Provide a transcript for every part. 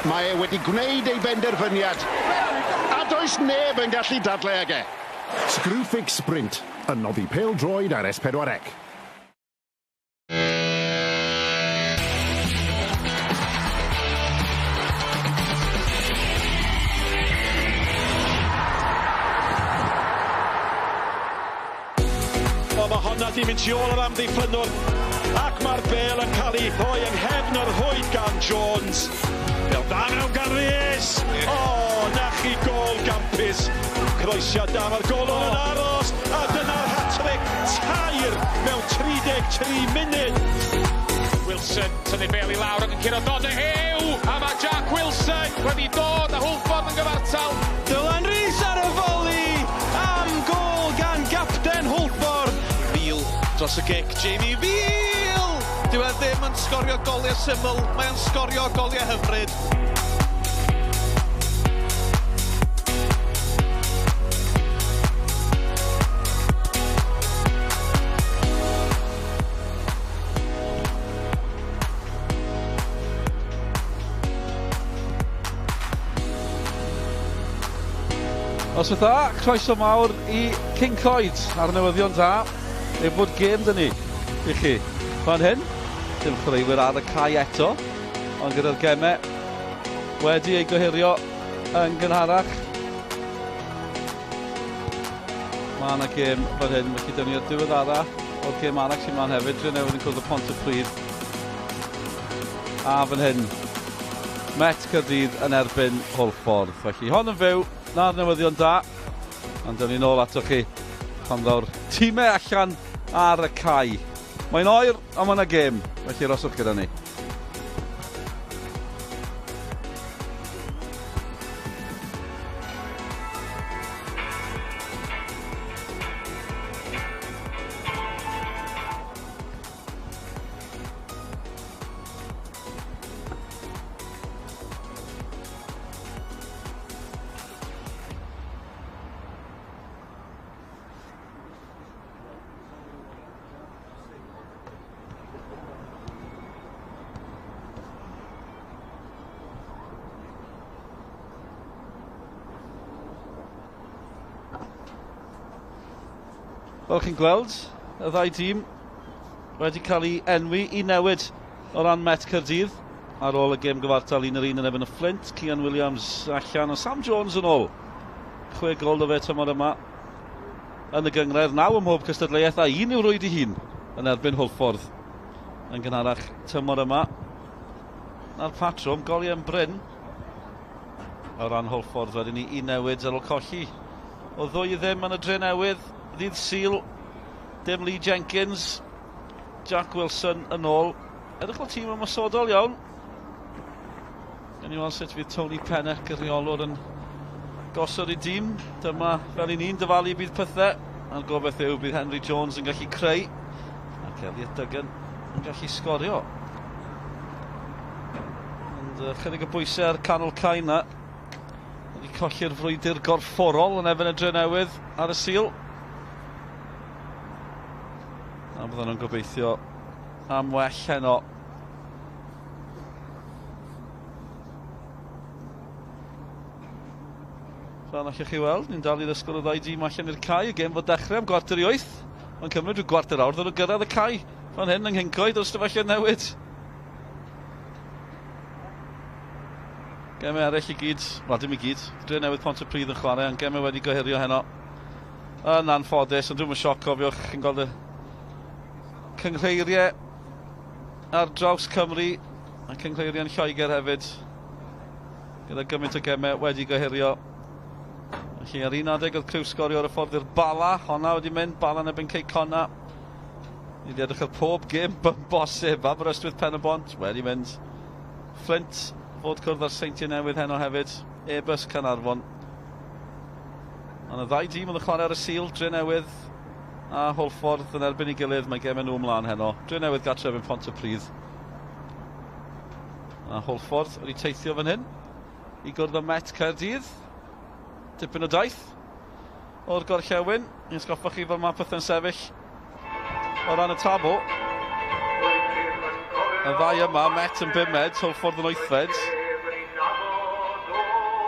Mae e wedi gwneud ei benderfyniad, a does neb yn gallu dadlau ag e. Screwfix Sprint, yn noddi pêl-droed ar S4C. Mae honna di mynd i ôl yr amddiffynwr ac mae'r bêl yn cael ei rhoi yng nghefn yr hwyd gan Jones. Fel da mewn gan Rhys. O, na chi gol gampus. Croesiad da, mae'r golwr yn aros a dyna'r hat-trick tair mewn 33 munud. Wilson tynnu bêl i lawr ac yn curo dod y hew a mae Jack Wilson wedi dod a Hwlffordd yn gyfartal. Dylan Rhys ar y foli am gol gan gapten Hwlffordd. Dros y gic, Jamie Veal! Dyw e ddim yn sgorio goliau syml, mae'n sgorio goliau hyfryd. Os ydw dda, croeso mawr I King Coed ar newyddion da. Neu bod gêm dyn ni I chi. Fan hyn, dim chwaraewyr ar y cae eto, ond gyda'r gemau wedi ei gohirio yn gynharach. Mae yna gêm fan hyn, felly dyn ni o'r diweddara o'r gêm arall sy'n ma'n hefyd, dyn newydd yn cwrdd y Pontypridd. A fan hyn, Met Caerdydd yn erbyn Hwlffordd. Felly hon yn fyw, na'r newyddion da, ond dyn ni nôl ato chi pan ddaw'r tîmau allan ar y cae. Mae'n oer, ond mae yna gêm, felly roswch gyda ni. Fel chi'n gweld, y ddau dîm wedi cael ei enwi I newid o ran Met Caerdydd ar ôl y gêm gyfartal 1-1 yn erbyn y Flint. Cian Williams allan o Sam Jones yn ôl. 6 gol o fe tymor yma yn y gyngred. 9 ym mhob cystadleuaeth a 1 i'w rwyd I hun yn erbyn Hwlffordd yn gynharach tymor yma. Na'r patrwm, goliau yn bryn o ran Hwlffordd wedyn ni 1 newid ar ôl colli o 2 ddim yn y dre newydd. Ddydd Sul, dim Lee Jenkins, Jack Wilson yn ôl. Edrych fel tîm ymwysodol iawn. Gan ni weld sut fydd Tony Pennec, y rheolwr, yn gosod I dîm. Dyma fel I ni'n dyfalu bydd pethau. A'r gobeith yw bydd Henry Jones yn gallu creu. Ac Elliot Duggan yn gallu sgorio. Ond chydig o bwysau ar canol cae na. Wedi colli'r frwydr gorfforol yn erbyn y dre newydd ar y Sul. A bydden nhw'n gobeithio am well heno. Fan allwch chi weld, ni'n dal I ddysgol y ddau dîm allan i'r cae. Y gêm fod dechrau am 7:15. Mae'n cymryd rhyw 1/4 awr ddyn nhw gyrraedd y cae. Fan hyn yng Nghyncoed o'r stafelliad newid. Gemau eraill I gyd, wel dim I gyd. Dre newydd Pontypridd yn chwarae, ond gemau wedi gohirio heno. Yn anffodus, ond dwi'n sioc cofiwch, chi'n gweld y cyngreiriau ar draws Cymru a cyngreiriau yn Lloegr hefyd gyda gymaint o gemau wedi gohirio. Felly ar un adeg oedd criw sgorio ar y ffordd i'r Bala, honna wedi mynd, Bala yn ebyn Ceicona. Ni wedi edrych ar pob gêm bosib, Aberystwyth Pen-y-bont wedi mynd. Flint fod cwrdd ar Seintiau Newydd heno hefyd, Ebus Canarfon. Ond y ddau dîm yn chwarae ar y Sul, Dre Newydd a Hwlffordd yn erbyn I gilydd, mae gemau nhw ymlaen heno. Dre Newydd gartref yn Pontypridd. A Hwlffordd wedi teithio fan hyn I gwrdd o Met Caerdydd. Dipyn o daith o'r gorllewin. Ni'n sgoffa chi fel mae pethau'n sefyll o ran y tabl. Y ddau yma, Met yn 5ed, Hwlffordd yn 8ed.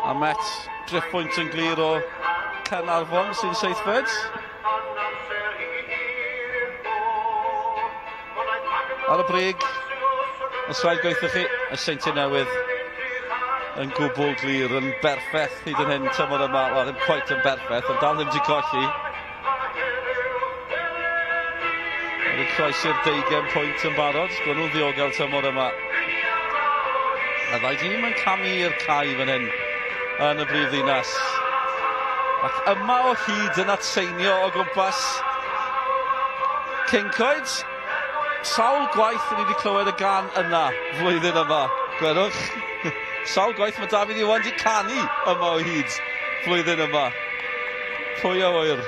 A Met drift pwynt yn glir o Caernarfon sy'n seithfed. Ar y brig, os rhaid gweithio chi, y Seintiau Newydd yn gwbl glir, yn berffaith hyd yn hyn tymor yma. Wel, ddim quite yn berffaith, ond dal ddim di colli. Yn croesi'r 20 pwynt yn barod, gwyn nhw'n ddiogel tymor yma. A ddau dîm yn camu i'r cae fan hyn yn y brifddinas. Ac yma o hyd yn atseinio o gwmpas Cincoed. Sawl gwaith ni wedi clywed y gan yna flwyddyn yma. Gwelwch. Sawl gwaith mae Dafydd Iwan wedi canu yma o hyd flwyddyn yma. Pwy a wyr.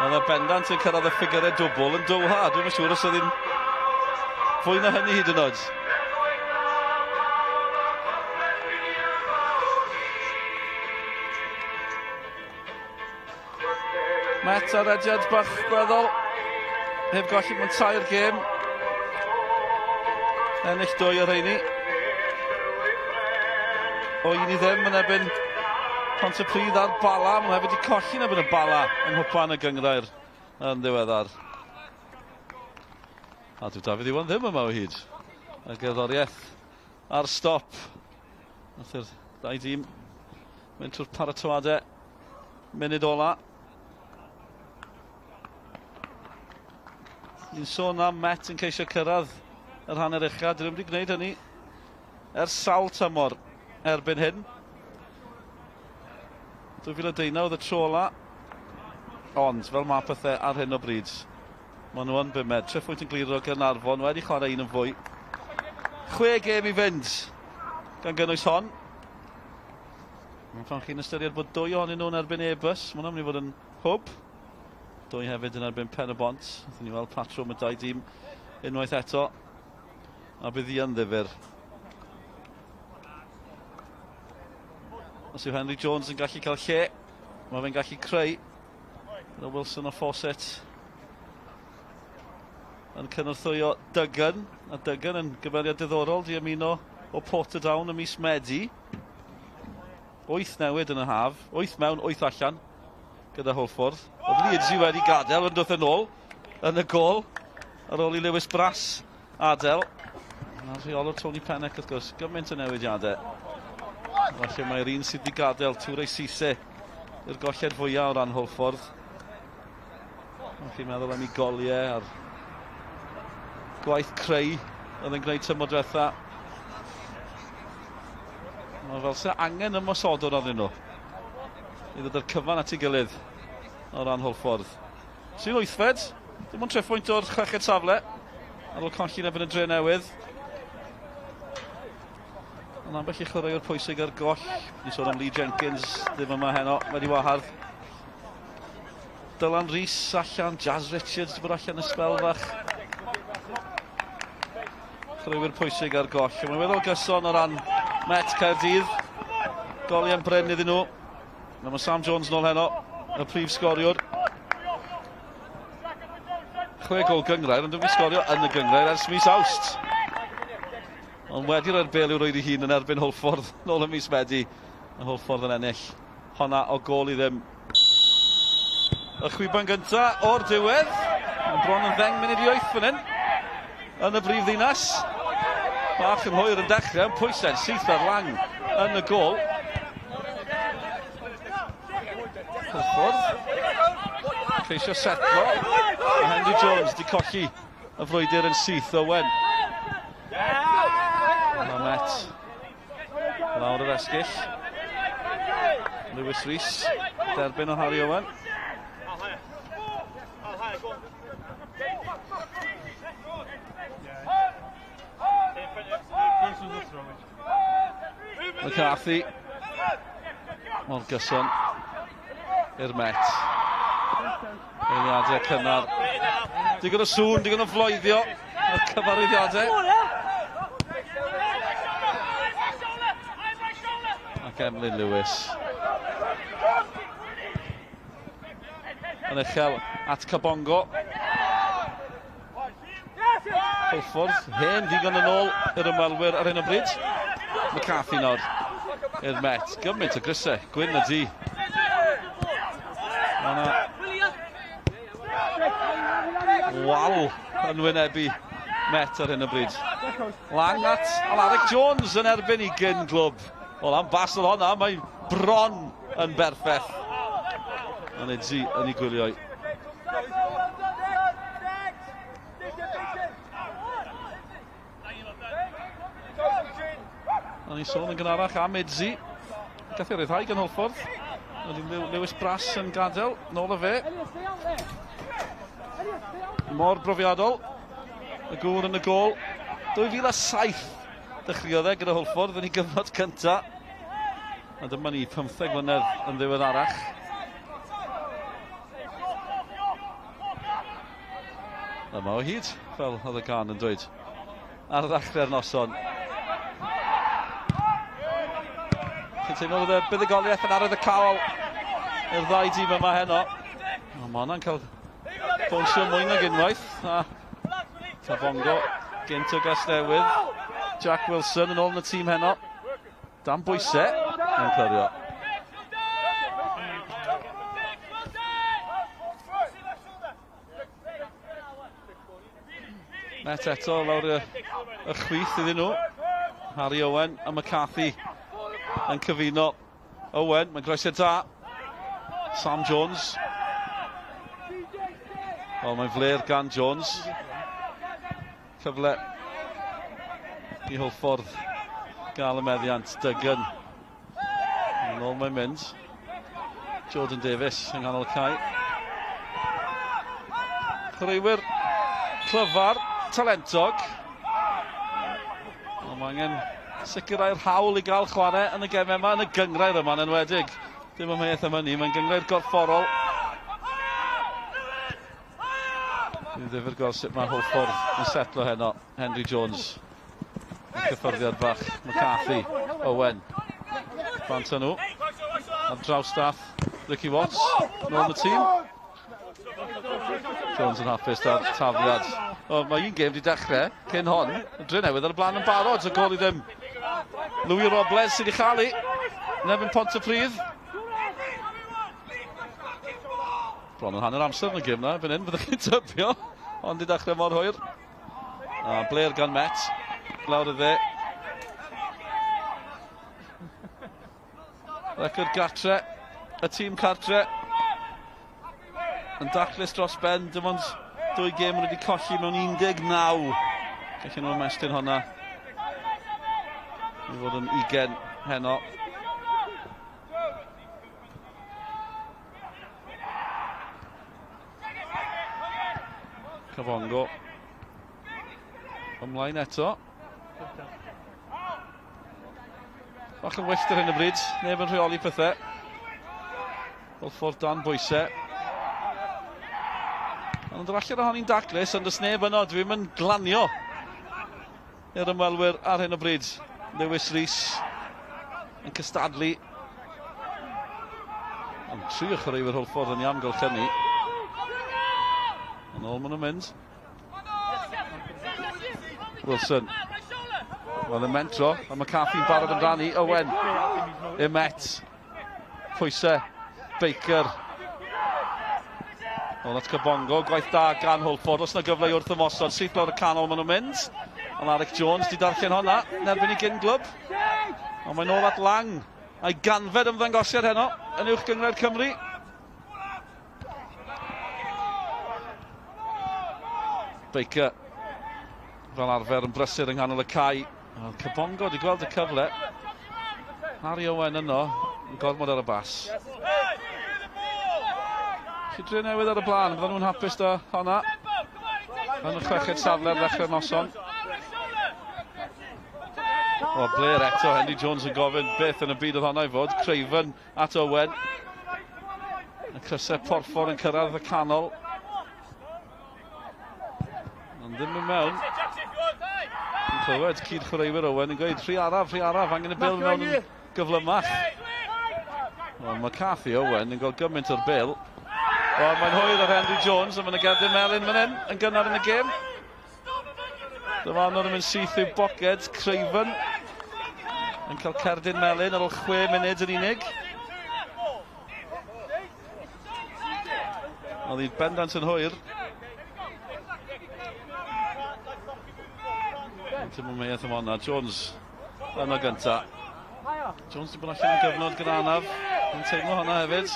Oedd y bendant yn cyrraedd y ffigurau dwbl yn Doha. Dwi'n yn siŵr os oedd hi'n fwy na hynny hyd yn oed. Met ar ediad bach gweddol. Heb golli mewn tair gêm. Ennill 2 o'r rheini. O 1-0 yn ebyn Pontypridd ar Bala. Mae hefyd i colli yn ebyn y Bala yng nghwpan y Gyngrair yn ddiweddar. A dyw Dafydd Iwan ddim yma o hyd. Y gerddoriaeth ar stop. Nath yr ddau dîm mynd trwy'r paratoadau munud ola. Ni'n sôn am Met yn ceisio cyrraedd yr hanner uchaf. Dyn nhw wedi gwneud hynny ers sawl tymor erbyn hyn. 2019 oedd y tro ola. Ond, fel mae pethau ar hyn o bryd, maen nhw yn bumed. 3 pwynt yn glir o Gaernarfon, wedi chwarae un yn fwy. 6 gêm i fynd gan gynnwys hon. Pan chi'n ystyried bod 2 ohonyn nhw'n erbyn e-bus, mae hwnna'n mynd i fod yn hwb. 2 hefyd yn erbyn Pen y Bont. Ydyn ni weld patrwm y 2 dîm unwaith eto. A bydd hi yn ddifur. Os yw Henry Jones yn gallu cael lle, mae fe'n gallu creu. Gyda Wilson a Fawcett yn cynorthwyo Duggan. A Duggan yn gymeriad diddorol di ymuno o Portadown ym mis Medi. 8 newid yn y haf. 8 mewn, 8 allan. Gyda Hwlffordd. Oedd Leeds wedi gadael yn dod yn ôl yn y gol ar ôl i Lewis Brass adel. Na'r rheolwr Tony Pennec wrth gwrs, gymaint o newidiadau. Felly mae'r un sydd wedi gadael Toure Cisse i'r golled fwyaf o ran Hwlffordd. Chi'n meddwl am ei goliau a'r gwaith creu oedd yn gwneud tymor diwetha. Mae fel se angen ymosodwr arnyn nhw i ddod yr cyfan at ei gilydd o ran Hwlffordd. Sy'n 8fed, dim ond 3 pwynt o'r chweched safle ar ôl colli yn ebyn y Dre Newydd. Ond ambell i chwaraewr pwysig ar goll. Ni sôn am Lee Jenkins, ddim yma heno, wedi wahardd. Dylan Rhys allan, Jazz Richards wedi bod allan y spel fach. Chwaraewr pwysig ar goll. Mae'n weddol gyson o ran Met Caerdydd. Goli am bren iddyn nhw. Mae Sam Jones nôl heno, y prif sgoriwr. 6 gol Gyngrair, ond dwi'n sgorio yn y Gyngrair ers mis Awst. Ond wedi rhoi'r bel i'w roed ei hun yn erbyn Hwlffordd nôl y mis Medi. A Hwlffordd yn ennill honna o gol i ddim. Y chwiban gynta o'r diwedd. Mae'n bron yn 10 munud i 8 fan hyn. Yn y brifddinas. Bach yn hwyr yn dechrau, yn pwysau, syth ar lang yn y gol. Hwlffordd ceisio setlo a Henry Jones di colli y frwydr yn syth Owen. Mae Met lawr yr esgyll. Lewis Rhys derbyn o Harry Owen. McCarthy mor gyson i'r Met. Eiliadau cynnar. Digon o sŵn, digon o floeddio ar cyfarwyddiadau. Ac Emlyn Lewis. Yn uchel at Cabongo. Hwlffordd, hen ddigon yn ôl i'r ymwelwyr ar hyn o bryd. McCarthy nawr. i'r Met. Gymaint o grysau, Gwyn a di. Wal yn wynebu Met ar hyn o bryd. Lang at Alaric Jones yn erbyn I gyn glwb. Wel, am basol honna, mae bron yn berffeth. Yn edzi yn ei gwylio. Yn ei sôn yn gynharach am Edzi. Gath ei ryddhau gan Hwlffordd. Lewis Bras yn gadael, nôl o fe. Mor brofiadol. Y gŵr yn y gol. 2007 dechreuodd e gyda Hwlffordd yn ei gyfnod cynta. A dyma ni 15 mlynedd yn ddiweddarach. Yma o hyd, fel oedd y gan yn dweud. Ar ddechrau'r noson. Chi'n teimlo oedd y buddigoliaeth yn arwydd y cawl i'r ddau dîm yma heno. O, mae hwnna'n cael bwnsio mwy nag unwaith. Tabongo gynt o Gasnewydd. Jack Wilson yn ôl yn y tîm heno. Dan bwysau yn clyrio. Met eto lawr y chwith iddyn nhw. Harry Owen a McCarthy yn cyfuno. Owen, mae'n groesau da. Sam Jones. Wel, mae'n fler gan Jones. Cyfle I Hwlffordd gael y meddiant. Duggan. Yn ôl mae'n mynd. Jordan Davies yng nghanol y cae. Chwaraewyr clyfar, talentog. Ond mae angen sicrhau'r hawl I gael chwarae yn y gemau yma, yn y gyngrair yma yn enwedig. Dim yn mwyth am hynny, mae'n gyngrair gorfforol. Dwi'n ddifur gweld sut mae Hwlffordd yn setlo heno. Henry Jones. Yn cyffyrddiad bach. McCarthy. Owen. Bant nhw. Ar draws staff. Ricky Watts. Nôl yn y tîm. Jones yn hapus ar tafliad. O, mae un gêm wedi dechrau. Cyn hon. Y dre newydd ar y blaen yn barod. Y gol I ddim. Louis Robles sydd I chalu. Nefyn Pontypridd. Bron yn hanner amser yn y gym na. Fyn hyn, byddwch chi'n tybio. Ond I dechrau mor hwyr. A Blair gan Met. Lawr y dde. Record gartre. Y tîm cartre. Yn daclus dros ben. Dim ond 2 gêm wedi colli mewn 19. Gallen nhw'n mestyn honna. I fod yn 20 heno. Tabongo. Ymlaen eto. Bach yn wyllt ar hyn o bryd. Neb yn rheoli pethau. Hwlffordd dan bwysau. Ond allan ohoni'n daclus, ond ys neb yno, dwi'n yn glanio i'r ymwelwyr ar hyn o bryd. Lewis Rhys yn cystadlu. Ond 3 chwaraewyr Hwlffordd yn I amgylchynu. Yn ôl maen nhw'n mynd. Wilson. Wel, yn mentro, a McCarthy'n barod yn rannu. Owen. Met. Pwysau. Baker. Wel, at Cabongo. Gwaith da gan Hwlffordd. Os na gyfle I wrth ymosod. Syth lawr y canol maen nhw'n mynd. Alaric Jones di darllen honna. Nerbyn I gyn glwb. Ond mae'n ôl at Lang. A'i ganfed ymddangosiad heno. Yn uwch gyngred Cymru. Baker. Fel arfer yn brysur yng nghanol y cae. Cabongo di gweld y cyfle. Harry Owen yno. Yn gormod ar y bas. Dre newydd ar y blaen. Fydden nhw'n hapus da honna. Yn y chweched safle ar ddechrau'r noson. O, Blair eto. Henry Jones yn gofyn beth yn y byd oedd honna I fod. Craven at Owen. Y crysau porffor yn cyrraedd y canol. Ond ddim yn mewn. Yn clywed cyd chwaraewyr Owen yn gweud rhi araf, angen y bil mewn yn gyflymach. O, McCarthy Owen yn gweld gymaint o'r bil. O, mae'n hwyr ar Henry Jones, a mae'n Caerdydd melyn fan hyn, yn gynnar yn y gêm. Dyma nhw'n mynd syth i'w boced, Craven. yn cael Caerdydd melyn ar ôl 6 munud yn unig. Oedd hi'n bendant yn hwyr. Dim yn meiaeth am hwnna. Jones yn o gynta. Jones di bod allan yn gyfnod granaf. Yn teimlo hwnna hefyd.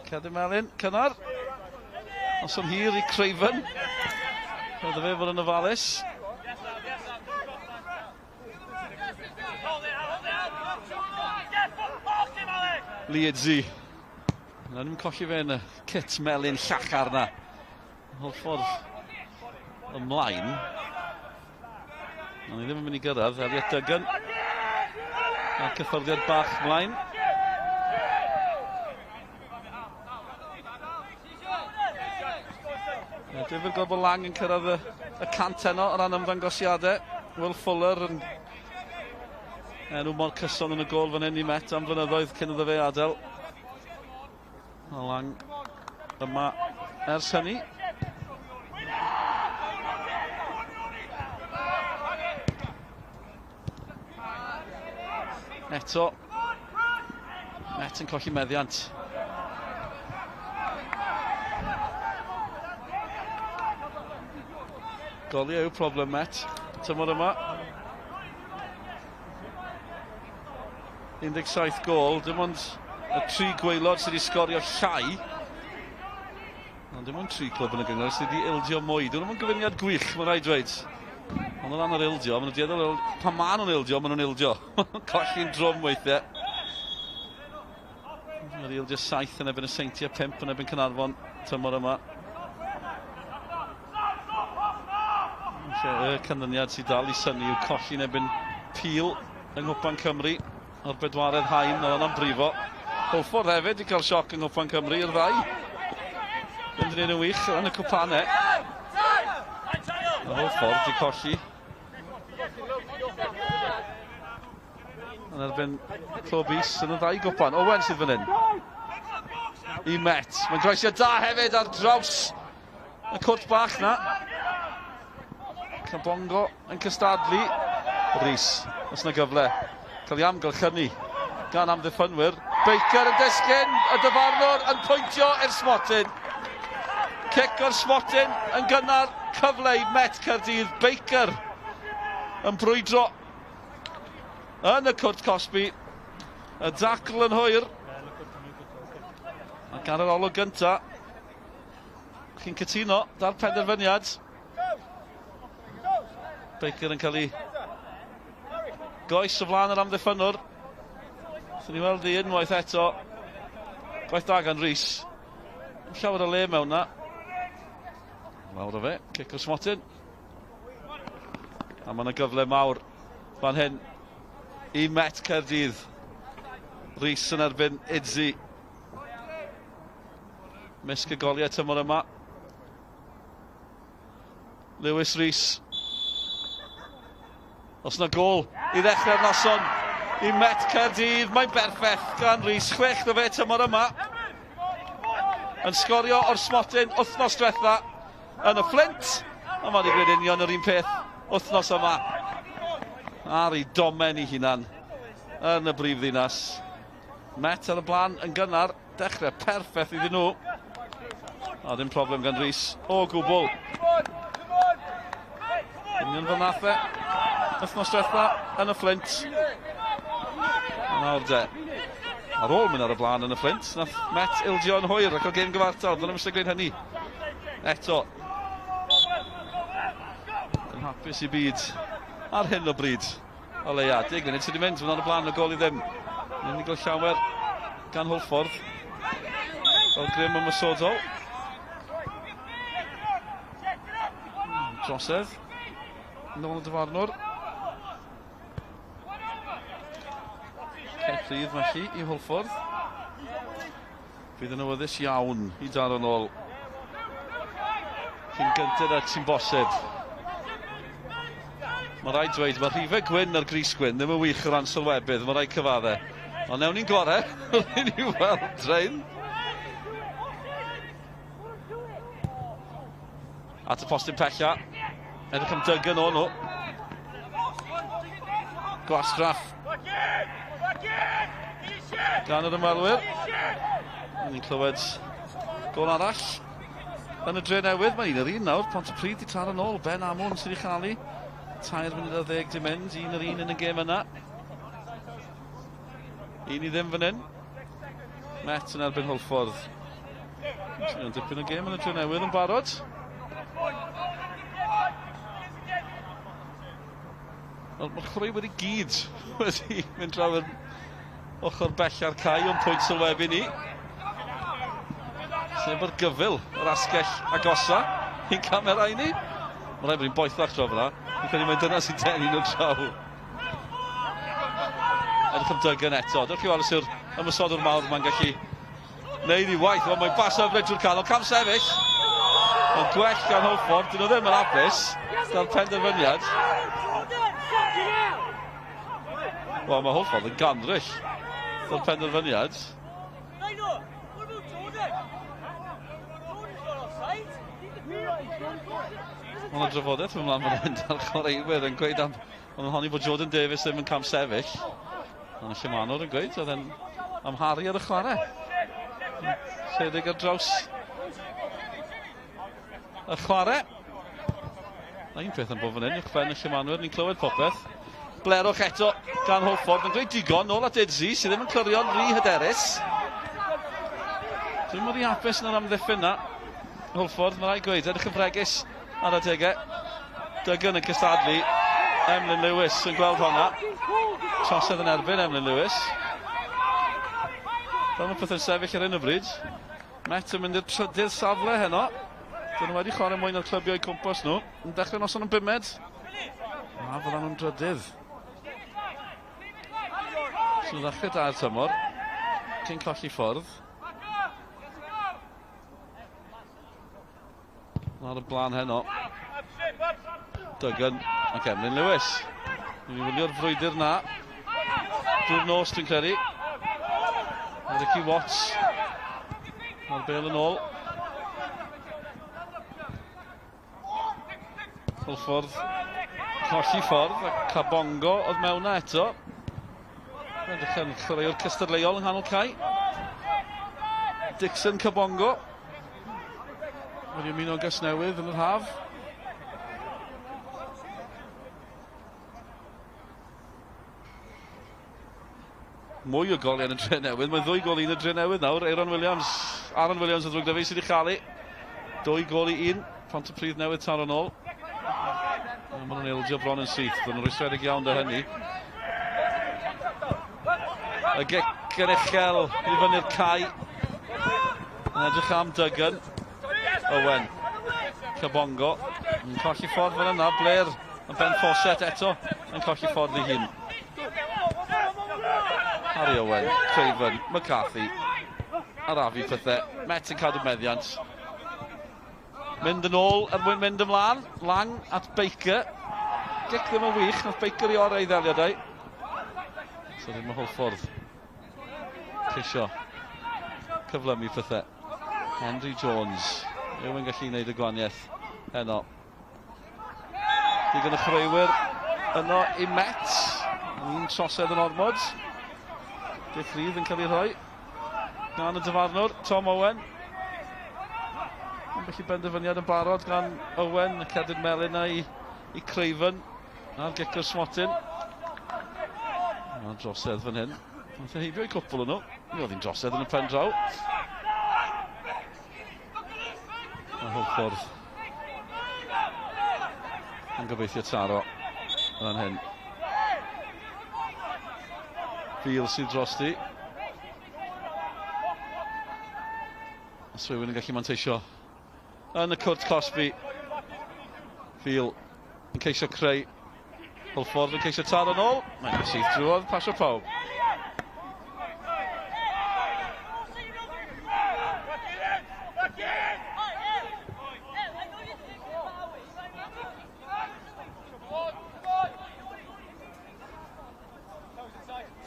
Caerdydd melyn, cynnar. Os yn hir i Craven. Roedd fe fod yn ofalus. Liedzi. Na ni'n colli fe yn y kit melyn llachar na. Hwlffordd ymlaen. Ond ni ddim yn mynd i gyrraedd. Elliot Duggan. A cyffyrddiad bach ymlaen. Dwi'n gwybod bod Lang yn cyrraedd y cant heno o ran ymddangosiadau. Will Fuller yn enw mor cyson yn y gol fan hyn i Met am flynyddoedd cyn iddo fe adael. A Lang yma ers hynny. Eto Met yn colli meddiant. Golia yw problem Met tymor yma. 17 gol, dim ond y 3 gwaelod sydd wedi sgorio llai. Ond dim ond 3 clwb yn y gyngor sydd wedi ildio mwy. Dwi'n ddim yn gyfuniad gwych, mae'n rhaid dweud. Ond o ran yr ildio, maen nhw'n dieddol pan maen nhw'n ildio, maen nhw'n ildio. Colli'n drwm weithiau. Mae'r ildio 7 yn ebyn y Seintiau, 5 yn ebyn Caernarfon tymor yma. Y canlyniad sydd dal i synnu yw colli'n ebyn Peel yng Nghwpan Cymru o'r bedwaredd hain, oedd yna'n brifo. Hwlffordd hefyd i cael sioc yng Nghwpan Cymru i'r ddau. Fynd yn un yn wych yn y cwpanau. Hwlffordd di colli. Yn erbyn Clwb Is yn y ddau gwpan. Owen sydd fan hyn. I Met. Mae'n groesiad da hefyd ar draws y cwrt bach na. Bongo yn cystadlu. Rhys, os na gyfle. Cael ei amgylchynu gan amddiffynwyr. Baker yn disgyn, y dyfarnwr yn pwyntio i'r smotyn. Cic o'r smotyn yn gynnar cyfle i Met Caerdydd. Baker yn brwydro yn y cwrt Cosby. Y dacl yn hwyr. Ac ar yr olwg gynta, chi'n cytuno, da'r penderfyniad. Baker yn cael ei goes o flaen yr amddiffynwr. Swn ni weld i unwaith eto. Gwaith da gan Rhys. Llawer o le mewn na. Mawr o fe, cic o'r smotyn. A mae yna gyfle mawr fan hyn i Met Caerdydd. Rhys yn erbyn Idzi. Misg y goliau tymor yma. Lewis Rhys. Os na gol i ddechrau'r noson i Met Caerdydd, mae'n berffeth gan Rhys. 6 o fe tymor yma. Yn sgorio o'r smotyn wythnos diwetha yn y Flint. A mae wedi gwneud union yr un peth wythnos yma. Ar ei domen ei hunan yn y brif ddinas. Met ar y blaen yn gynnar. Dechrau perffaith iddyn nhw. A dim problem gan Rhys o gwbl. Union fel nath e. Wythnos diwetha yn y Flint. Nawr de. Ar ôl mynd ar y blaen yn y Flint, nath Met ildio yn hwyr ac o gêm gyfartal. Fydd nhw'n mysig gwneud hynny. Eto. Yn hapus i byd ar hyn o bryd. O leia, 10 munud sydd wedi mynd, fydd ar y blaen y gol i ddim. Yn unigol llawer gan Hwlffordd. Fel grym ymwysodol. Drosedd. Nôl y dyfarnwr. Caerdydd felly i Hwlffordd. Bydd yn awyddus iawn i dal yn ôl. Cyn gyntaf at sy'n bosib. Mae rhaid dweud, mae rhifau gwyn ar gris gwyn ddim yn wych o ran sylwebydd, mae rhaid cyfaddau. Ond newn ni'n gore, rydyn ni weld drain. At y postyn pella. Edrych am Duggan o nhw. Gwastraff. Gan yr ymwelwyr. Ni'n clywed gol arall. Yn y dre newydd, mae un yr un nawr. Pontypridd di tar yn ôl. Ben Amon sydd i chael 3 munud a 10 di mynd. Un yr un yn y gêm yna. Un i ddim fan hyn. Met yn erbyn Hwlffordd. Sy'n dipyn o gêm yn y dre newydd yn barod. Mae'r chreu wedi gyd wedi mynd draw yn ochr bella'r cae o'n pwynt sylwebu ni. Sef bod gyfil yr asgell agosa i'n camera i ni. Mae'n rhaid bod ni'n boethach draw fyna. Fi'n credu mae dyna sy'n denu nhw draw. Edrych am Duggan eto. Dewch chi weld os yw'r ymysodwr mawr mae'n gallu neud i waith. Ond mae'n bas hyfryd drwy'r canol. Cam sefyll. Mae'n gwell gan Hwlffordd. Dyn nhw ddim yn apus. Da'r penderfyniad. Wel, mae Hwlffordd yn ganryll. Da'r penderfyniad. Mae'n drafodaeth mewn ymlaen fan hyn ar chwaraewyr yn gweud am... Ond yn honni bod Jordan Davies ddim yn cam sefyll. Ond y Llimanwr yn gweud, oedd e'n amharu ar y chwarae. Sedig ar draws y chwarae. Na un peth yn bod fan hyn, uwch ben y Llimanwr, ni'n clywed popeth. Blerwch eto gan Hwlffordd yn gweud digon nôl at Idzi, sydd ddim yn clyrio'n rhy hyderus. Dwi'n mor i hapus yn yr amddiffyn yna. Hwlffordd, mae'n rhaid gweud, edrych yn fregus ar adegau. Duggan yn cystadlu. Emlyn Lewis yn gweld honna. Trosedd yn erbyn Emlyn Lewis. Fel mae pethau'n sefyll ar hyn o bryd. Met yn mynd i'r trydydd safle heno. Dyn nhw wedi chwarae mwy na'r clybiau cwmpas nhw. Yn dechrau noson yn 5. A fydda nhw'n drydydd. Sy'n ddechrau da'r tymor. Cyn colli ffwrdd. Ar y blaen heno. Duggan ac Emlyn Lewis. Ni'n wylio'r frwydr na. Drwy'r nos dwi'n credu. Ricky Watts. Mae'r bel yn ôl. Hwlffordd. Colli ffordd a Cabongo oedd mewnna eto. Edrych yn chwaraewr cystadleuol yng nghanol cae. Dixon Cabongo. Wedi ymuno Gus Newydd yn yr haf. Mwy o goliau yn y dre newydd. Mae 2 gol yn y dre newydd nawr. Aaron Williams o ddrwg dyfu sydd i chael 2 gol i 1. Pontypridd newydd tar yn ôl. Mae nhw'n ildio bron yn syth. Dwi'n rhwystredig iawn dy hynny. Y gic yn uchel i fyny'r cae. Yn edrych am Duggan. Owen. Cabongo. Yn colli ffordd fan yna. Blair yn Ben Fawcett eto. Yn colli ffordd i hun. Harry Owen. Craven. McCarthy. Arafu pethau. Met yn cadw meddiant. Mynd yn ôl er mwyn mynd ymlaen. Lang at Baker. Gic ddim yn wych. Nath Baker i orau i ddeliadau. So ddim yn Hwlffordd. Ceisio cyflymu pethau. Henry Jones. Yw'n gallu gwneud y gwaniaeth heno. Digon y chreuwyr yno i Met. Un trosedd yn ormod. Dick Reeve yn cael ei rhoi. Gan y dyfarnwr, Tom Owen. Yn felly benderfyniad yn barod gan Owen. Y cerdyn melyn na i Craven. A'r gic o'r Smotin. A'r drosedd fan hyn. Mae'n heibio i cwpl o'n nhw. Mi oedd hi'n drosedd yn y pen draw. A Hwlffordd yn gobeithio taro fan hyn. Fiel sydd drosti. Os rhywun yn gallu manteisio yn y cwrt Cosby. Fiel yn ceisio creu. Hwlffordd yn ceisio taro yn ôl. Mae'n syth drwodd, pasio pawb.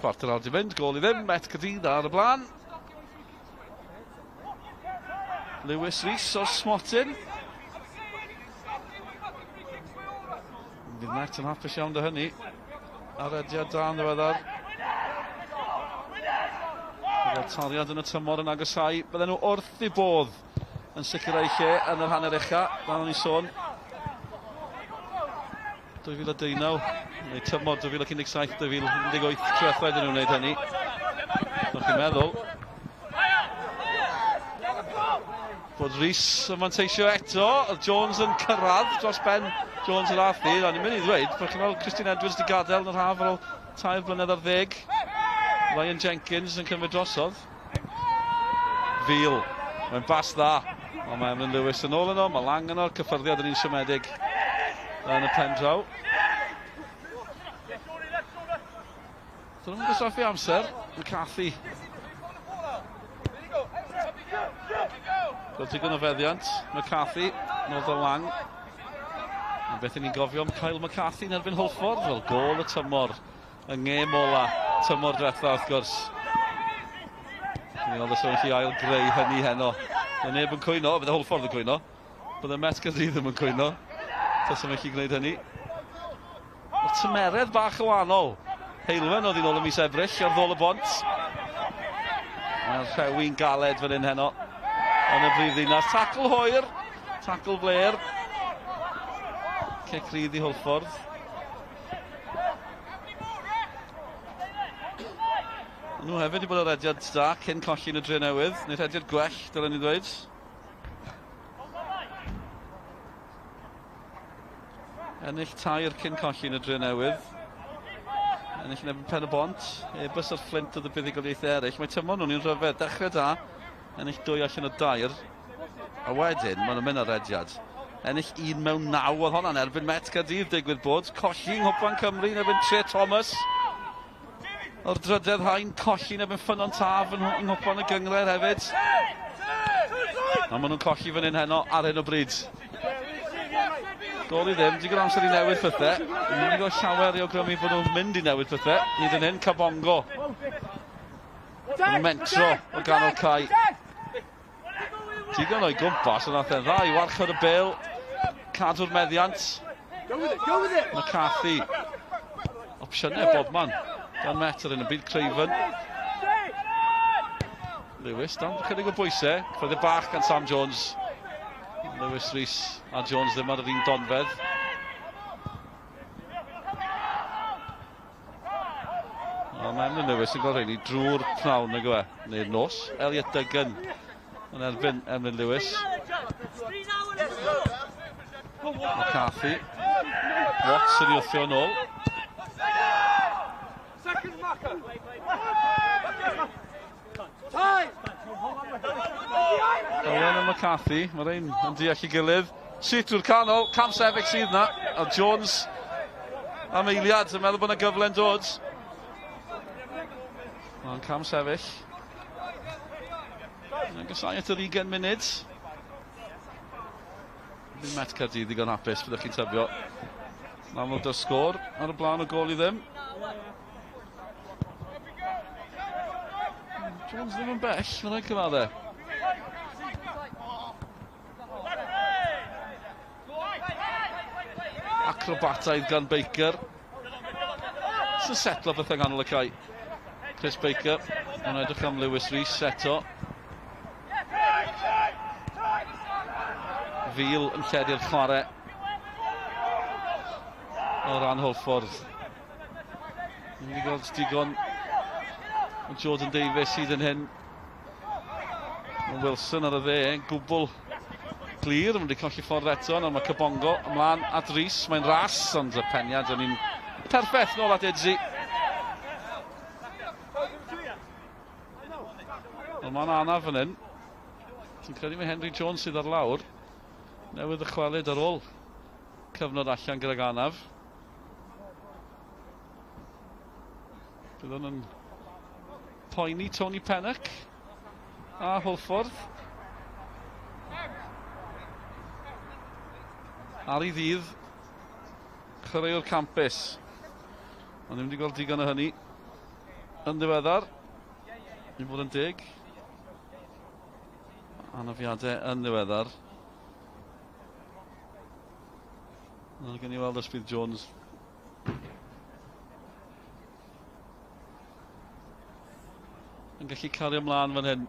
Cwarter awr di mynd, gol i ddim, Met Caerdydd ar y blaen. Lewis Rhys o'r Smotin. Fydd Met yn hapus iawn dy hynny. Arediad dan ddiweddar. Byddai'r taliad yn y tymor yn agosau. Bydden nhw wrth i bodd yn sicrhau lle yn yr hanner ucha. Fel o'n i sôn. 2019, neu tymor 2017, 2018 trethau dyn nhw'n gwneud hynny. Dwi'n chi'n meddwl. Bod Rhys yn manteisio eto. Jones yn cyrraedd dros ben Jones yn raffi. O'n i'n mynd i ddweud, bod chi'n meddwl Christian Edwards di gadael yn yr haf ar ôl 2 blynedd ar 10. Ryan Jenkins yn cymryd drosodd. Fiel. Mae'n bas dda. Ond mae Emlyn Lewis yn ôl yno. Mae lang yno'r cyffyrddiad yn un siomedig yn y pen draw. Dwi'n mynd gysoffi amser. McCarthy. Gweld digon o feddiant. McCarthy. Nodd o lang. Beth i ni'n gofio am Kyle McCarthy yn erbyn Hwlffordd. Fel gol y tymor. Y ngêm ola. Tymor diwetha wrth gwrs. Ni'n meddwl sôn chi ail greu hynny heno. Bydd neb yn cwyno, bydd Hwlffordd yn cwyno. Bydd y Met Caerdydd ddim yn cwyno. Tysym eich i gwneud hynny. O tymeredd bach o wahanol. Heilwen oedd un ôl y mis Ebrill ar ddol y bont. Mae'r rhewi'n galed fan hyn heno. Yn y brif ddinas. Tacl hwyr. Tacl Blair. Cic rydd i Hwlffordd. Nhw hefyd wedi bod yr rediad da cyn colli yn y dre newydd. Neu rediad gwell, dylen ni ddweud. Ennill tair cyn colli yn y dre newydd. Ennill yn ebyn pen y bont. Ebys o'r Flint oedd y buddigoliaethau eraill. Mae tymor nhw'n un rhyfedd. Dechrau da. Ennill 2 allan o 2. A wedyn, maen nhw'n mynd ar rediad. Ennill 1 mewn 9. Oedd hwnna'n erbyn Met Caerdydd digwydd bod. Colli yng Nghwpan Cymru yn ebyn Tre Thomas. O'r drydedd hain, colli yn ebyn Ffynnon Taf yn Nghwpan y Gyngred hefyd. A maen nhw'n colli fan hyn heno ar hyn o bryd. Gol i ddim, digon amser i newid pethau. Ni'n mynd i gael llawer i awgrymu bod nhw'n mynd i newid pethau. Nid yn hyn, Cabongo. Yn mentro o ganol cae. Digon o'i gwmpas, ond nath e'n dda i warchod y bêl. Cadw'r meddiant. McCarthy. Opsiynau bob man. Dan Met ar hyn y byd Craven. Lewis, dan chydig o bwysau. Cyfyddiad bach gan Sam Jones. Lewis, Rhys a Jones ddim ar yr un donfedd. Mae Emlyn Lewis yn gweld rhaid drwy'r pnawn nag yw e. Neu'r nos. Elliot Duggan yn erbyn Emlyn Lewis. McCarthy. Watts yn ei wthio yn ôl. Owen a McCarthy, mae'r ein yn deall i gilydd. Sydd drwy'r canol, Cam Sefyll sydd na. A Jones am eiliad yn meddwl bod yna gyfle'n dod. Mae'n Cam Sefyll. Yn gysau at yr 20 munud. Bydd Met Caerdydd digon hapus, byddwch chi'n tybio. Yn amlwg do'r sgôr ar y blaen o gol i ddim. Jones ddim yn bell, mae'n rhaid cyfaddau. Acrobataidd gan Baker. Sy'n setlo beth yng nghanol y cae. Chris Baker. Mae'n edrych am Lewis Rhys eto. Fiel yn lledu'r chwarae. O ran Hwlffordd. Ni'n gweld digon Jordan Davies sydd yn hyn. Mae Wilson ar y dde, gwbl glir, mae'n wedi colli ffordd eto, ond mae Cabongo ymlaen at Rhys, mae'n ras, ond y peniad yn un perffaith nôl at Edzi. Ond mae'n anaf yn hyn. Ti'n credu mae Henry Jones sydd ar lawr. Newydd y chwalid ar ôl cyfnod allan gyda'r anaf. Bydd hwn yn poeni Tony Pennock a Hwlffordd. Ar ei ddydd, chwaraewr campus. Ond ddim wedi gweld digon o hynny yn ddiweddar. I fod yn dig. Anafiadau yn ddiweddar. Ond gen i weld os bydd Jones yn gallu cario ymlaen fan hyn.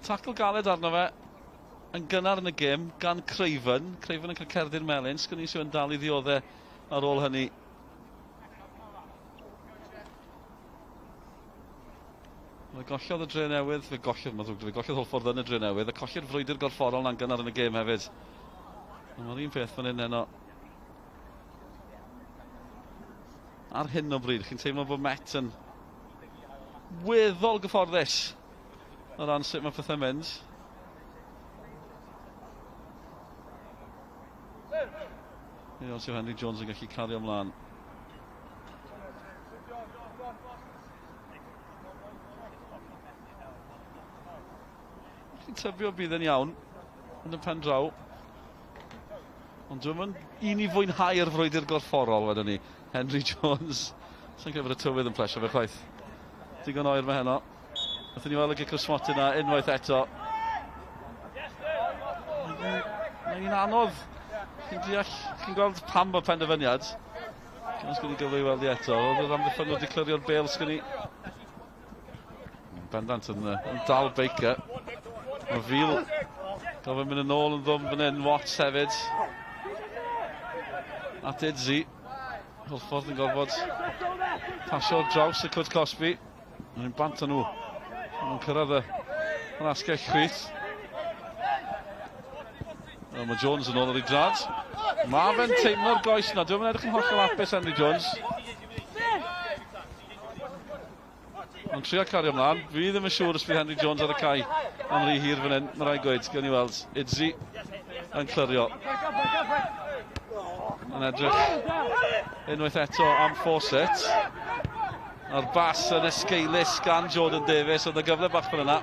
Tackle galed arno fe, yn gynnar yn y gêm, gan Creifen. Creifen yn cael Caerdydd melyn, sgyn ni sy'n dal I ddioddau ar ôl hynny. Fe gollodd y dre newydd, fe gollodd Hwlffordd yn y dre newydd, a colli'r frwydr gorfforol na'n gynnar yn y gêm hefyd. Mae'r un peth fan hyn heno. Ar hyn o bryd, chi'n teimlo bod Met yn weddol gyfforddus o ran sut mae pethau'n mynd. I os yw Henry Jones yn gallu cario ymlaen. Chi'n tybio bydd yn iawn yn y pen draw. Ond dwi'n mynd un I fwynhau'r frwydr gorfforol wedyn ni. Henry Jones. Sa'n gyfer y tywydd yn plesio fe chwaith. Digon oer mae heno. Wnaethon ni weld y gic o smot yna unwaith eto. Mae'n anodd. Chi'n gweld pam bod penderfyniad. Gan sgyn I gyfle I weld I eto. Oedd yr amddiffyn wedi clirio'r bêl sgyn I. Bendant yn dal Baker. Mae Fil gofyn mynd yn ôl yn ddwm fan hyn. Watts hefyd. At Idzi. Hwlffordd yn gorfod pasio draws y Cwrt Cosby. Mae'n bant â nhw. Mae'n cyrraedd y asgell chwith. Mae Jones yn ôl ar ei drad. Mae fe'n teimlo'r goes na. Dwi'n mynd edrych yn hollol apus Henry Jones. Ond trio cario ymlaen. Fi ddim yn siŵr os bydd Henry Jones ar y cae am rhy hir fan hyn. Mae rai gweud, gan I weld. Idzi yn clirio. Yn edrych unwaith eto am Fawcett. A'r bas yn esgeilus gan Jordan Davies. Oedd y gyfle bach fan yna.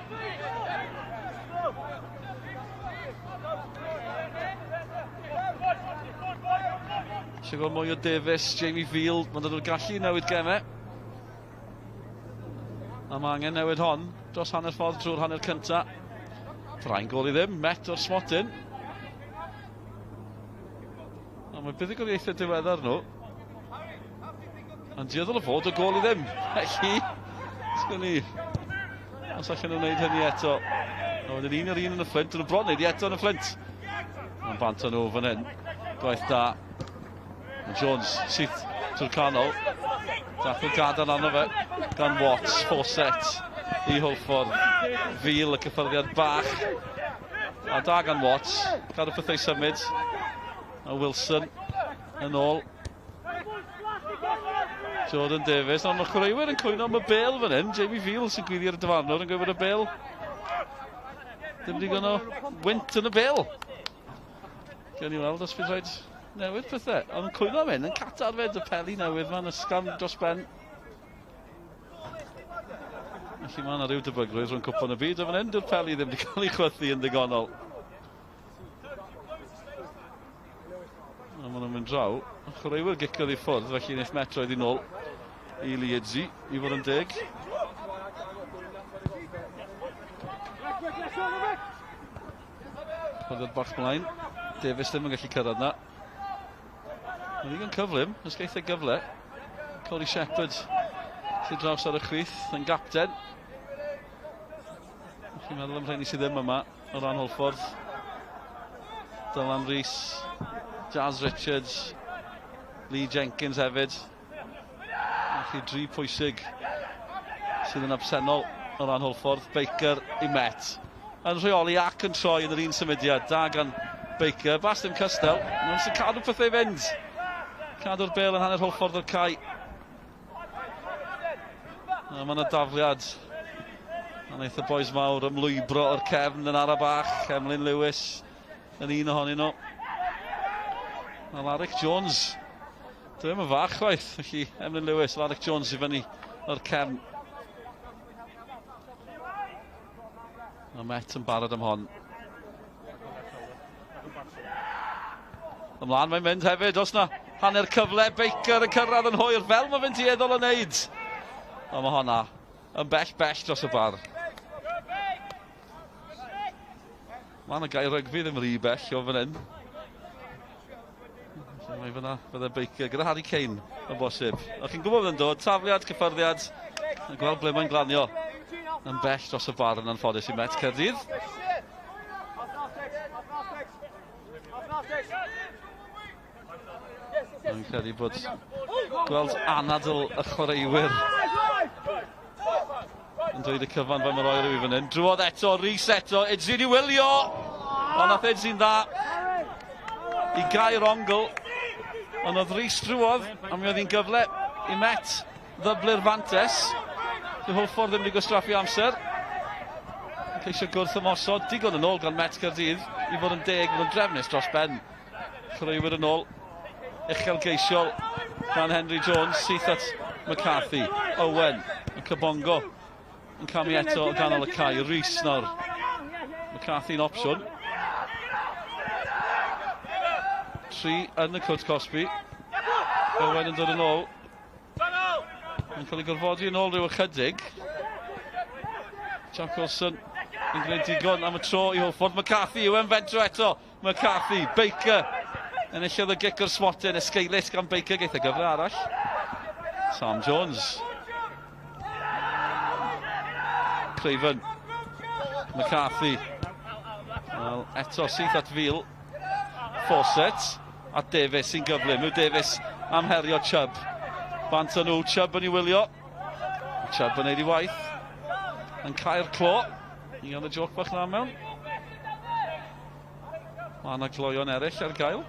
Eisiau gweld mwy o Davies, Jamie Field. Mae'n dod o'r gallu newid gemau. A mae angen newid hon dros hanner ffordd drwy'r hanner cynta. Rhain gol I ddim, Met o'r smotyn. A mae buddigoliaethau diweddar nhw. Ond dioddol o fod o gol I ddim. Felly, sgwn ni. Os allan nhw'n wneud hynny eto. A wedyn un ar un yn y Flint, yn y bron wneud I eto yn y Flint. Mae'n bant o nhw fan hyn. Gwaith da. Jones syth trwy'r canol. Dathl gadar arno fe gan Watts, Fawcett I Hwlffordd. Fil y cyffyrddiad bach. A da gan Watts. Gadw pethau symud. A Wilson yn ôl. Jordan Davies. Ond mae chwaraewyr yn cwyno am y bêl fan hyn. Jamie Field sy'n gwyddi'r dyfarnwr yn gwybod y bêl. Dim digon o wynt yn y bêl. Gawn ni weld os bydd rhaid newid pethau. Ond yn cwyno am hyn, yn catar fed y peli newydd fan ysgan dros ben. Felly mae yna rhyw debygrwydd rhwng cwpan y byd. O fan hyn, dyw'r peli ddim wedi cael ei chwythu yn digonol. A maen nhw'n mynd draw. Chwaraewyr gicodd I ffwrdd, felly wnaeth Met roedd I nôl I Lee Idzi, I fod yn deg. Chwaraewyr bach mlaen. Davies ddim yn gallu cyrraedd na. Mae'n ddigon cyflym, ysgeithau gyfle. Corey Shepherd sy'n draws ar y chwith, yn gapten. Chi'n meddwl am rhain sydd ddim yma o ran Hwlffordd. Dylan Rees, Jazz Richards, Lee Jenkins hefyd. Felly dri pwysig sydd yn absennol o ran Hwlffordd. Baker I Met. Yn rheoli ac yn troi yn yr un symudiad. Da gan Baker, bas dim cystel. Mae'n sy'n cadw pethau I fynd. Cadw'r bêl yn hanner Hwlffordd o'r cae. A mae yna dafliad. A wnaeth y boes mawr ymlwybro o'r cefn yn ara bach. Emlyn Lewis yn un ohonyn nhw. A Larrick Jones. Dwi'n yn fach chwaith. Felly Emlyn Lewis, Larrick Jones I fyny o'r cefn. A Met yn barod am hon. Ymlaen mae'n mynd hefyd, os na hanner cyfle, Baker yn cyrraedd yn hwyr, fel mae fe'n dueddol o wneud. O mae honna yn bell dros y bar. Mae yna gair rygbi ddim rhy bell o fan hyn. Mae fyna fydde Baker gyda Harry Kane o bosib. O chi'n gwybod yn dod, tafliad, cyffyrddiad, a gweld ble mae'n glanio. yn bell dros y bar yn anffodus i Met Caerdydd. Dwi'n credu bod gweld anadl y chwaraewyr yn dweud y cyfan fe mae'r oer i fan hyn. Drwodd eto, Rhys eto, Edsy'n i wylio! Ond nath Edsy'n dda i gau'r ongl. Ond oedd Rhys drwodd, a mi oedd hi'n gyfle i Met ddyblu'r fantes. Dyw Hwlffordd ddim wedi gwastraffu amser. Ceisio gwrth ymosod, digon yn ôl gan Met Caerdydd i fod yn deg, fod yn drefnus dros ben. Chwaraewyr yn ôl. Uchelgeisiol gan Henry Jones, syth at McCarthy. Owen, y Cybongo yn camu eto o ganol y cae. Rhys nawr. McCarthy'n opsiwn. 3 yn y Cwrt Cosby. Owen yn dod yn ôl. Yn cael ei gorfodi yn ôl rhyw ychydig. Jack Wilson yn gwneud digon am y tro i Hwlffordd. McCarthy yw yn fentro eto. McCarthy, Baker. Enillodd y gic o'r smotin, esgeilis gan Baker, geith y gyfle arall. Sam Jones. Craven. McCarthy. Wel, eto syth at Fil. Fawcett. A Davies sy'n gyflym. Yw Davies am herio Chubb. Bant yn nhw, Chubb yn ei wylio. Chubb yn neud i waith. Yn cael clo. I gan y joc bach na mewn. Mae yna gloion eraill ar gael.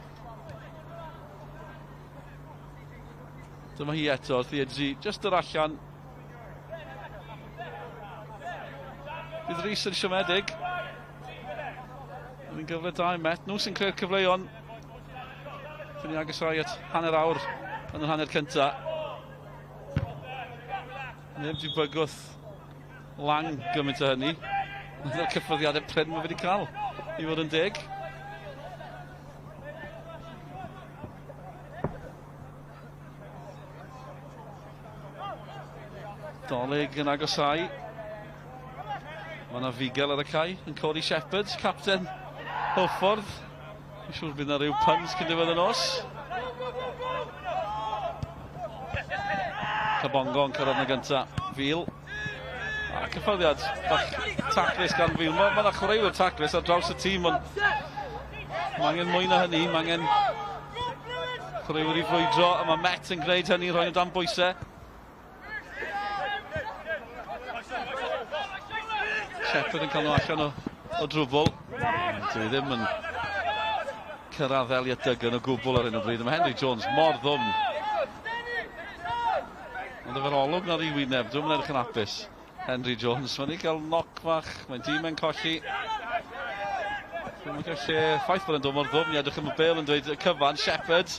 Dyma hi eto, Theodzi, just yr allan. Bydd Rhys yn siomedig. Yn gyfle da i Met. Nhw sy'n creu'r cyfleon. Fy ni agosau at hanner awr yn yr hanner cynta. Neb di bygwth lang gymaint o hynny. Yna'r cyffyddiadau pren mae wedi cael i fod yn deg. Dolig yn agosau. Mae yna Figel ar y cae yn Cody Shepherd, capten Hwlffordd. Dwi'n siŵr bydd yna rhyw puns cyn diwedd y nos. Cybongo yn cyrraedd yn y gyntaf. Fil. A cyffyddiad bach taclus gan Fil. Mae yna chwaraewyr taclus ar draws y tîm, ond mae angen mwy na hynny. Mae angen chwaraewyr i frwydro, a mae Met yn gwneud hynny, rhoi nhw dan bwysau. Shepherd yn cael nhw allan o drwbl. Dwi ddim yn cyrraedd Elliot Duggan o gwbl ar hyn o bryd. Mae Henry Jones mor ddwm. Ond efo'r olwg na'r i wyneb, dwi'n mynd edrych yn apus. Henry Jones, mae'n ei cael knock fach, mae'n dîm yn colli. Dwi'n cael lle ffaith bod yn dod mor ddwm, ni edrych yn y bel yn dweud y cyfan, Shepherd.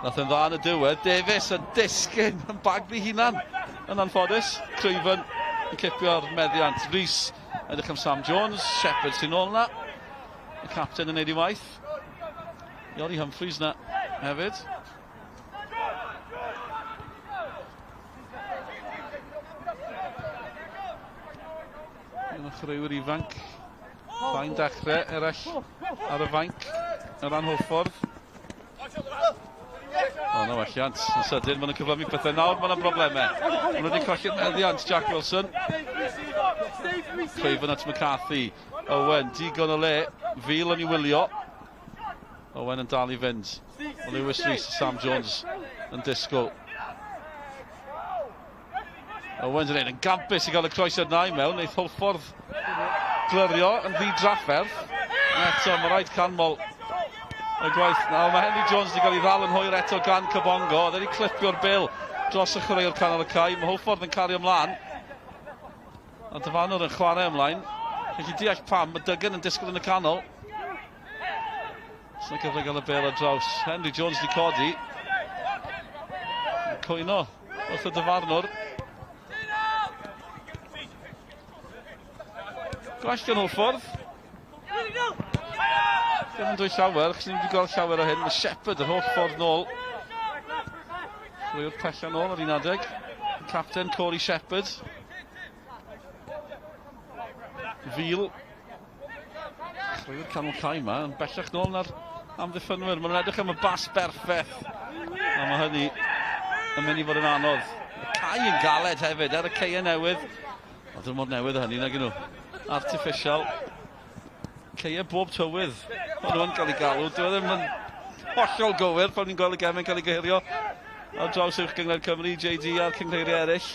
Nath yn dda yn y diwedd, Davies yn disgyn yn baglu hunan yn anffodus. Craven yn cipio'r meddiant. Rhys edrych am Sam Jones, Shepherd sy'n ôl na. Y capten yn neud i waith. Iori Humphreys na hefyd. Yn y chwaraewyr ifanc. Fain dechrau, eraill ar y fainc. Y ran Hwlffordd. O, na welliant. Yn sydyn, maen nhw'n cyflymu pethau. Nawr, maen nhw'n broblemau. Maen nhw wedi colli'r meddiant, Jack Wilson. Craven at McCarthy. Owen, digon o le. Fil yn ei wylio. Owen yn dal i fynd. O Lewis Rhys, Sam Jones yn disgwyl. Owen's yn ein yn gampus i gael y croesiad na i mewn. Neith Hwlffordd glyrio yn ddi-drafferth. Eto, mae rhaid canmol y gwaith. Nawr, mae Henry Jones wedi cael ei ddal yn hwyr eto gan Cybongo. Oedd wedi clipio'r bil dros y chwaraewr canol y cae. Mae Hwlffordd yn cario ymlaen. A Dyfanwr yn chwarae ymlaen. Felly deall pam, mae Duggan yn disgwyl yn y canol. Sy'n gyfle gael y bel ar draws. Henry Jones di codi. Cwyno wrth y Dyfarnwr. Gwell gan Hwlffordd. Ddim yn dwy llawer, chos ni'n wedi gweld llawer o hyn. Mae Shepherd yr holl ffordd nôl. Rwy'r pella nôl ar un adeg. Capten Cody Shepherd. Fil. Rwy'r canol cae yma yn bellach nôl na'r amddiffynwyr. Maen nhw'n edrych am y bas berffeth. A mae hynny yn mynd i fod yn anodd. Y cae yn galed hefyd, er y cae newydd. Oedd yn mor newydd hynny, nag nhw. Artificial. Ceia bob tywydd. Oedd nhw'n cael ei galw. Dwi ddim yn hollol gywir pan ni'n gweld y gemau'n cael ei gyheirio. Ar draws uwch gyngor Cymru, JD a'r cyngreirio eraill.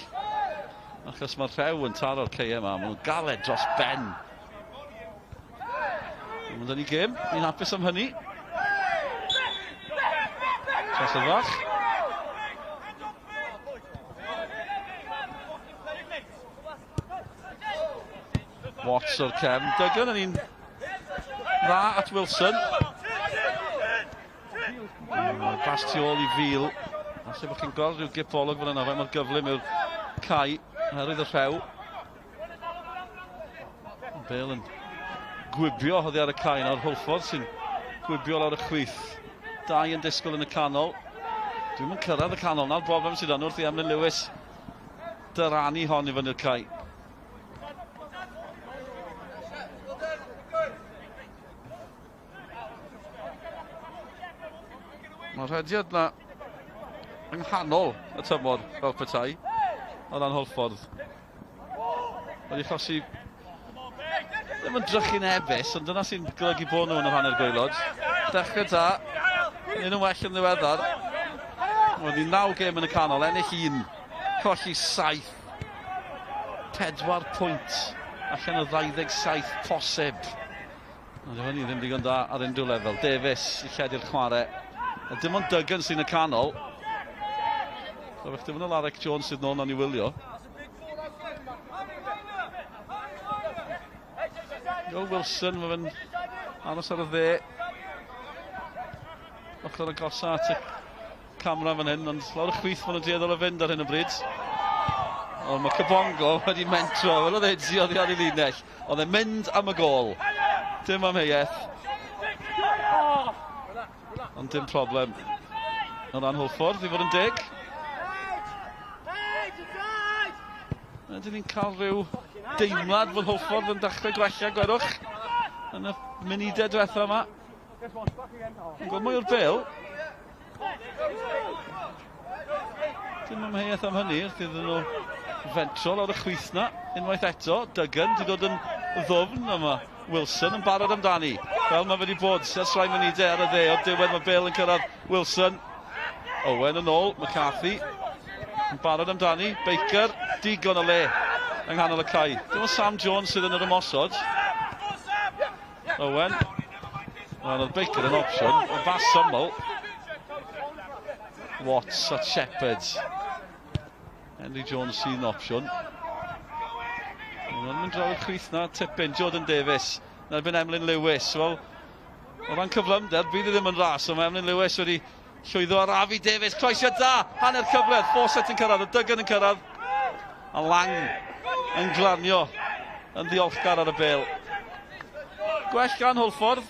Achos mae'r rhew yn taro'r ceia yma. Maen nhw'n galed dros ben. Mae'n dyn ni gêm. Ni'n hapus am hynny. Tros y fach. Watts o'r cefn. Duggan yn un dda at Wilson. Bas tu ôl i Fil. Os ydych chi'n gweld rhyw gipolwg fan yna, fe mae'r gyflym yw'r Cai, herwydd y rhew. Bale yn gwibio hoddi ar y Cai nawr. Hwlffordd sy'n gwibio lawr y chwith. Dau yn disgwyl yn y canol. Dwi'n mynd cyrraedd y canol nawr, broblem sydd yn wrth i Emlyn Lewis dyranu hon i fyny'r Cai. Mae'r rhediad na yng nghanol y tymor fel petai o ran Hwlffordd. Wedi chosi ddim yn drychu'n ebus, ond dyna sy'n golygu bod nhw yn y hanner gwaelod. Dechrau da, un yn well yn ddiweddar. Wedi 9 gêm yn y canol, ennill 1, colli 7. 4 pwynt allan o 27 posib. Ond hynny ddim digon da ar unrhyw lefel. Davies i lledu'r chwarae. A dim ond Duggan sy'n y canol. So fe dim ond Alec Jones sydd nôl na'n i wylio. Joe Wilson, mae fe'n aros ar y dde. Ochr agosa at y camera fan hyn, ond lawr y chwith maen nhw'n dieddol o fynd ar hyn o bryd. Ond mae Cybongo wedi mentro, fel oedd Edzi oddi ar ei linell. Oedd e'n mynd am y gol. Dim amheuaeth. Ond dim problem. O ran Hwlffordd i fod yn deg. Ydyn ni'n cael rhyw deimlad fod Hwlffordd yn dechrau gwella gwerwch yn y munudau diwetha yma. Yn gweld mwy o'r Bale. Dim amheuaeth am hynny, wrth iddyn nhw fentro lawr y chwith na. Unwaith eto, Duggan wedi dod yn ddwfn yma. Wilson yn barod amdani. Fel mae wedi bod, ers rhai munudau ar y dde. O'r diwedd mae Bale yn cyrraedd Wilson. Owen yn ôl, McCarthy yn barod amdani. Baker, digon o le yng nghanol y Cai. Dim ond Sam Jones sydd yn yr ymosod. Owen. Wel, oedd Baker yn opsiwn. O fas syml. Watts at Shepherd. Henry Jones sy'n opsiwn. Mae'n mynd draw i'r chwith na, tipyn, Jordan Davies. Yn erbyn Emlyn Lewis. Wel, o ran cyflymder, bydd i ddim yn ras. O mae Emlyn Lewis wedi llwyddo ar Afi Davies. Croesio da, hanner cyfledd. Fawcett yn cyrraedd, o Duggan yn cyrraedd. A Lang yn glanio yn ddiolchgar ar y Bale. Gwell gan Hwlffordd.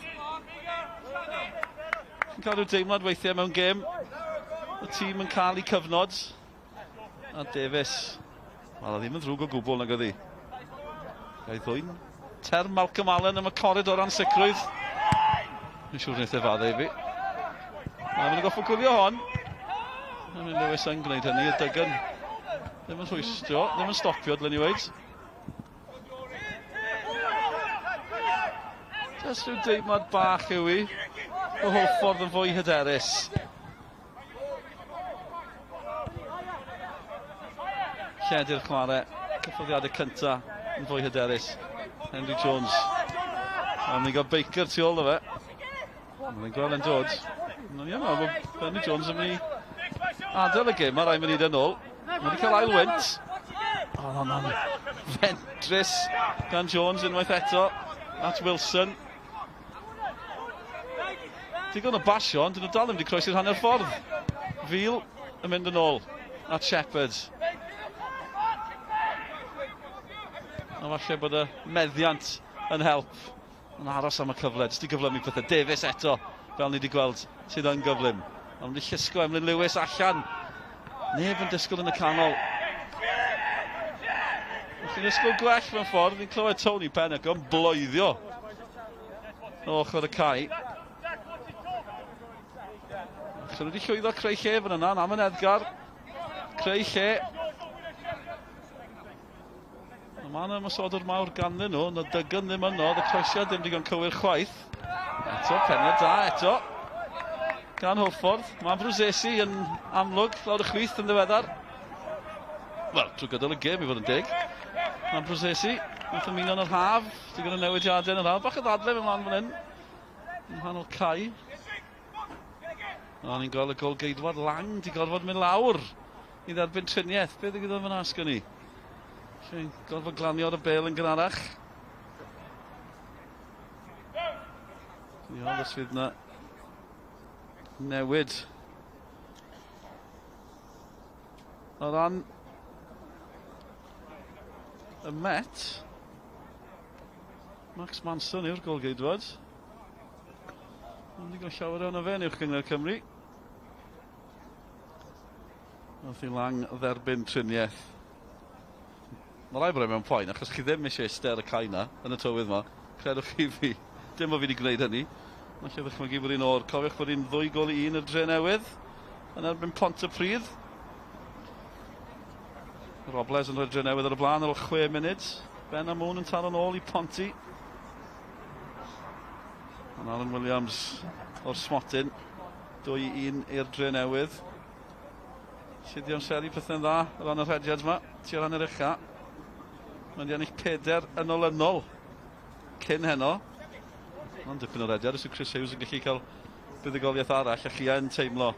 Yn cael rhyw deimlad weithiau mewn gêm. Y tîm yn cael ei cyfnod. A Davies. Wel, a ddim yn ddrwg o gwbl nag ydi. Gael ddwyn. Term Malcolm Allen am y coridor ansicrwydd. Yn siŵr wneud efadde i fi. A mynd i goffo gwylio hon. Emlyn Lewis yn gwneud hynny, y Duggan. Ddim yn rhwystio, ddim yn stopio, dylen i weid. Just rhyw deimlad bach yw i. O Hwlffordd yn fwy hyderus. Lledu'r chwarae. Cyffyddiadau cyntaf yn fwy hyderus. Henry Jones. A ni'n gael Baker tu ôl o fe. Mae'n gweld yn dod. Ie, mae Henry Jones yn mynd i adael y gym ar rai munud yn ôl. Mae wedi cael ail wynt. O, mae'n fentrus gan Jones unwaith eto. At Wilson. Digon o basio, ond dyn nhw dal ddim wedi croesi'r hanner ffordd. Fil yn mynd yn ôl at Shepherd. A falle bod y meddiant yn help. Yn aros am y cyfle, jyst i gyflymu pethau. Davies eto, fel ni wedi gweld, sydd yn gyflym. A wedi llusgo Emlyn Lewis allan. Neb yn disgwyl yn y canol. Chi'n disgwyl gwell mewn ffordd, ni'n clywed Tony Pennock yn bloeddio o ochr y Cai. So wedi llwyddo creu lle fan yna, am yn Edgar. Creu lle. Mae yna ymwysodwr mawr ganddyn nhw, na dygan ddim yno, y croesiad ddim digon cywir chwaith. Eto, penna da, eto. Gan Hwlffordd, mae Brwsesi yn amlwg, lawr y chwith yn ddiweddar. Wel, trwy gydol y gêm i fod yn dig. Mae Brwsesi, wrth ymuno yn yr haf, digon o newidiadau yn yr haf. Bach o ddadlef ymlaen fan hyn. Yn rhan o'r cae. O, ni'n gweld y golgeidwad lang, di gorfod mynd lawr i dderbyn triniaeth. Be ddigwyddodd fan asgo ni? Felly'n gorfod glanio ar y bel yn gynharach. Ni oedd os fydd na newid. O ran y Met, Max Manson yw'r golgeidwad. Ond digon llawer o'n fe yn uwch gyngor Cymru. Wrth i lang dderbyn triniaeth. Mae rai bod e mewn poen, achos chi ddim eisiau ester y cae na yn y tywydd yma. Credwch chi fi, dim o fi wedi gwneud hynny. Mae lle ddechrau bod un o'r, cofiwch bod un 2-1 y Dre Newydd yn erbyn Pontypridd. Robles yn rhoi Dre Newydd ar y blaen ar ôl 6 munud. Ben a Mwn yn taro nôl i Ponty. Alan Williams o'r smotyn. 2-1 i'r Dre Newydd. Sydd i amseru pethau'n dda o ran y rhediad yma, tu o ran yr ucha. Mae'n di ennill 4 yn olynol cyn heno. Ond dipyn o rhediad, os yw Chris Hughes yn gallu cael buddigoliaeth arall, a chi yn teimlo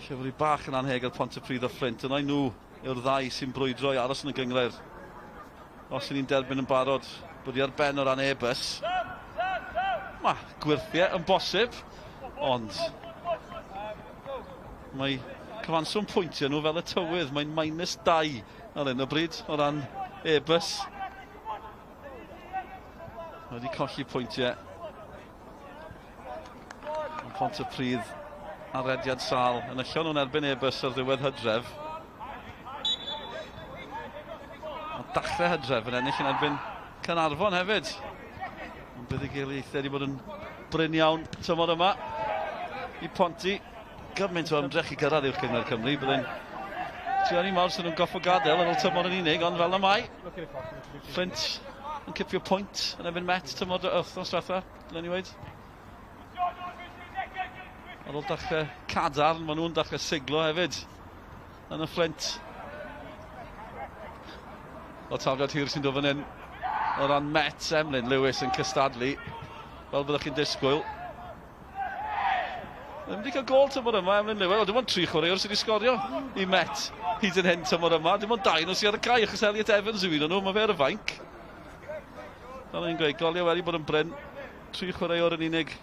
llefydd bach yn anheg ar Pontypridd o Fflint. Yna nhw yw'r ddau sy'n brwydro i aros yn y gyngred. Os ni'n derbyn yn barod bod i ar ben o ran e-bus. Mae gwirthiau yn bosib, ond mae cyfanswm pwyntiau nhw fel y tywydd. Mae'n -2 ar hyn o bryd o ran e-bus. Wedi colli pwyntiau. Pontypridd a rediad sal yn yllon nhw'n erbyn e-bus ar ddiwedd Hydref. A dachrau Hydref yn ennill yn erbyn Caernarfon hefyd. Ond bydd y giliaethau wedi bod yn bryn iawn tymor yma i Ponty. Gymaint o ymdrech i gyrraedd uwch gyngor Cymru. Byddai'n triani mawr sy'n nhw'n goffo gadael yn ôl tymor yn unig, ond fel na mai. Flint yn cipio pwynt yn erbyn Met tymor wythnos diwetha, dylen ni weid. Ar ôl dechrau cadarn, maen nhw'n dechrau siglo hefyd yn y Flint. O tafliad hir sy'n dod fan hyn o ran Met, Emlyn Lewis yn cystadlu fel byddwch chi'n disgwyl. Ddim wedi cael gol tymor yma, Emlyn Lewis. O, dim ond 3 chwaraewr sydd wedi sgorio i Met hyd yn hyn tymor yma. Dim ond 2 nhw sydd ar y cae, achos Elliot Evans yw un o'n nhw. Mae fe ar y fainc. Fel ni'n gweud, goliau wedi bod yn bryn. 3 chwaraewr yn unig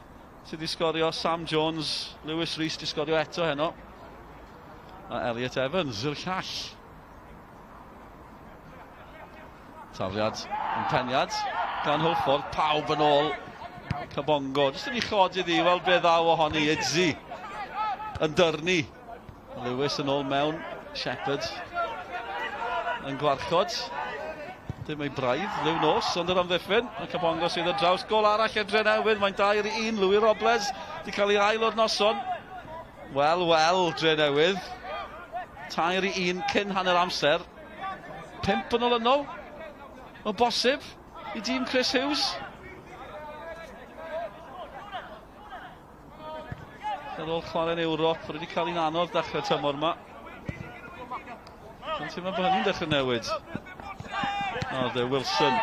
sydd wedi sgorio. Sam Jones, Lewis Rees wedi sgorio eto heno. A Elliot Evans yw'r llall. Tafliad yn peniad gan Hwlffordd, pawb yn ôl Cabongo. Jyst yn ei chodydd i weld be ddaw ohoni Idzi yn dyrnu. Lewis yn ôl mewn, Shepherd yn gwarchod. Dim ei braidd, Liw Nos ond yr amddiffyn. A Cabongo sydd ar draws gol arall e Dre Newydd. Mae'n 2-1, Louis Robles wedi cael ei ail o'r noson. Wel, Dre Newydd. 2-1 cyn hanner amser. 5 yn olynol. O bosib i dîm Chris Hughes. Ar ôl chwarae'n Ewrop, wedi cael un anodd dechrau tymor yma. Dwi'n teimlo bod hynny'n dechrau newid. O, de Wilson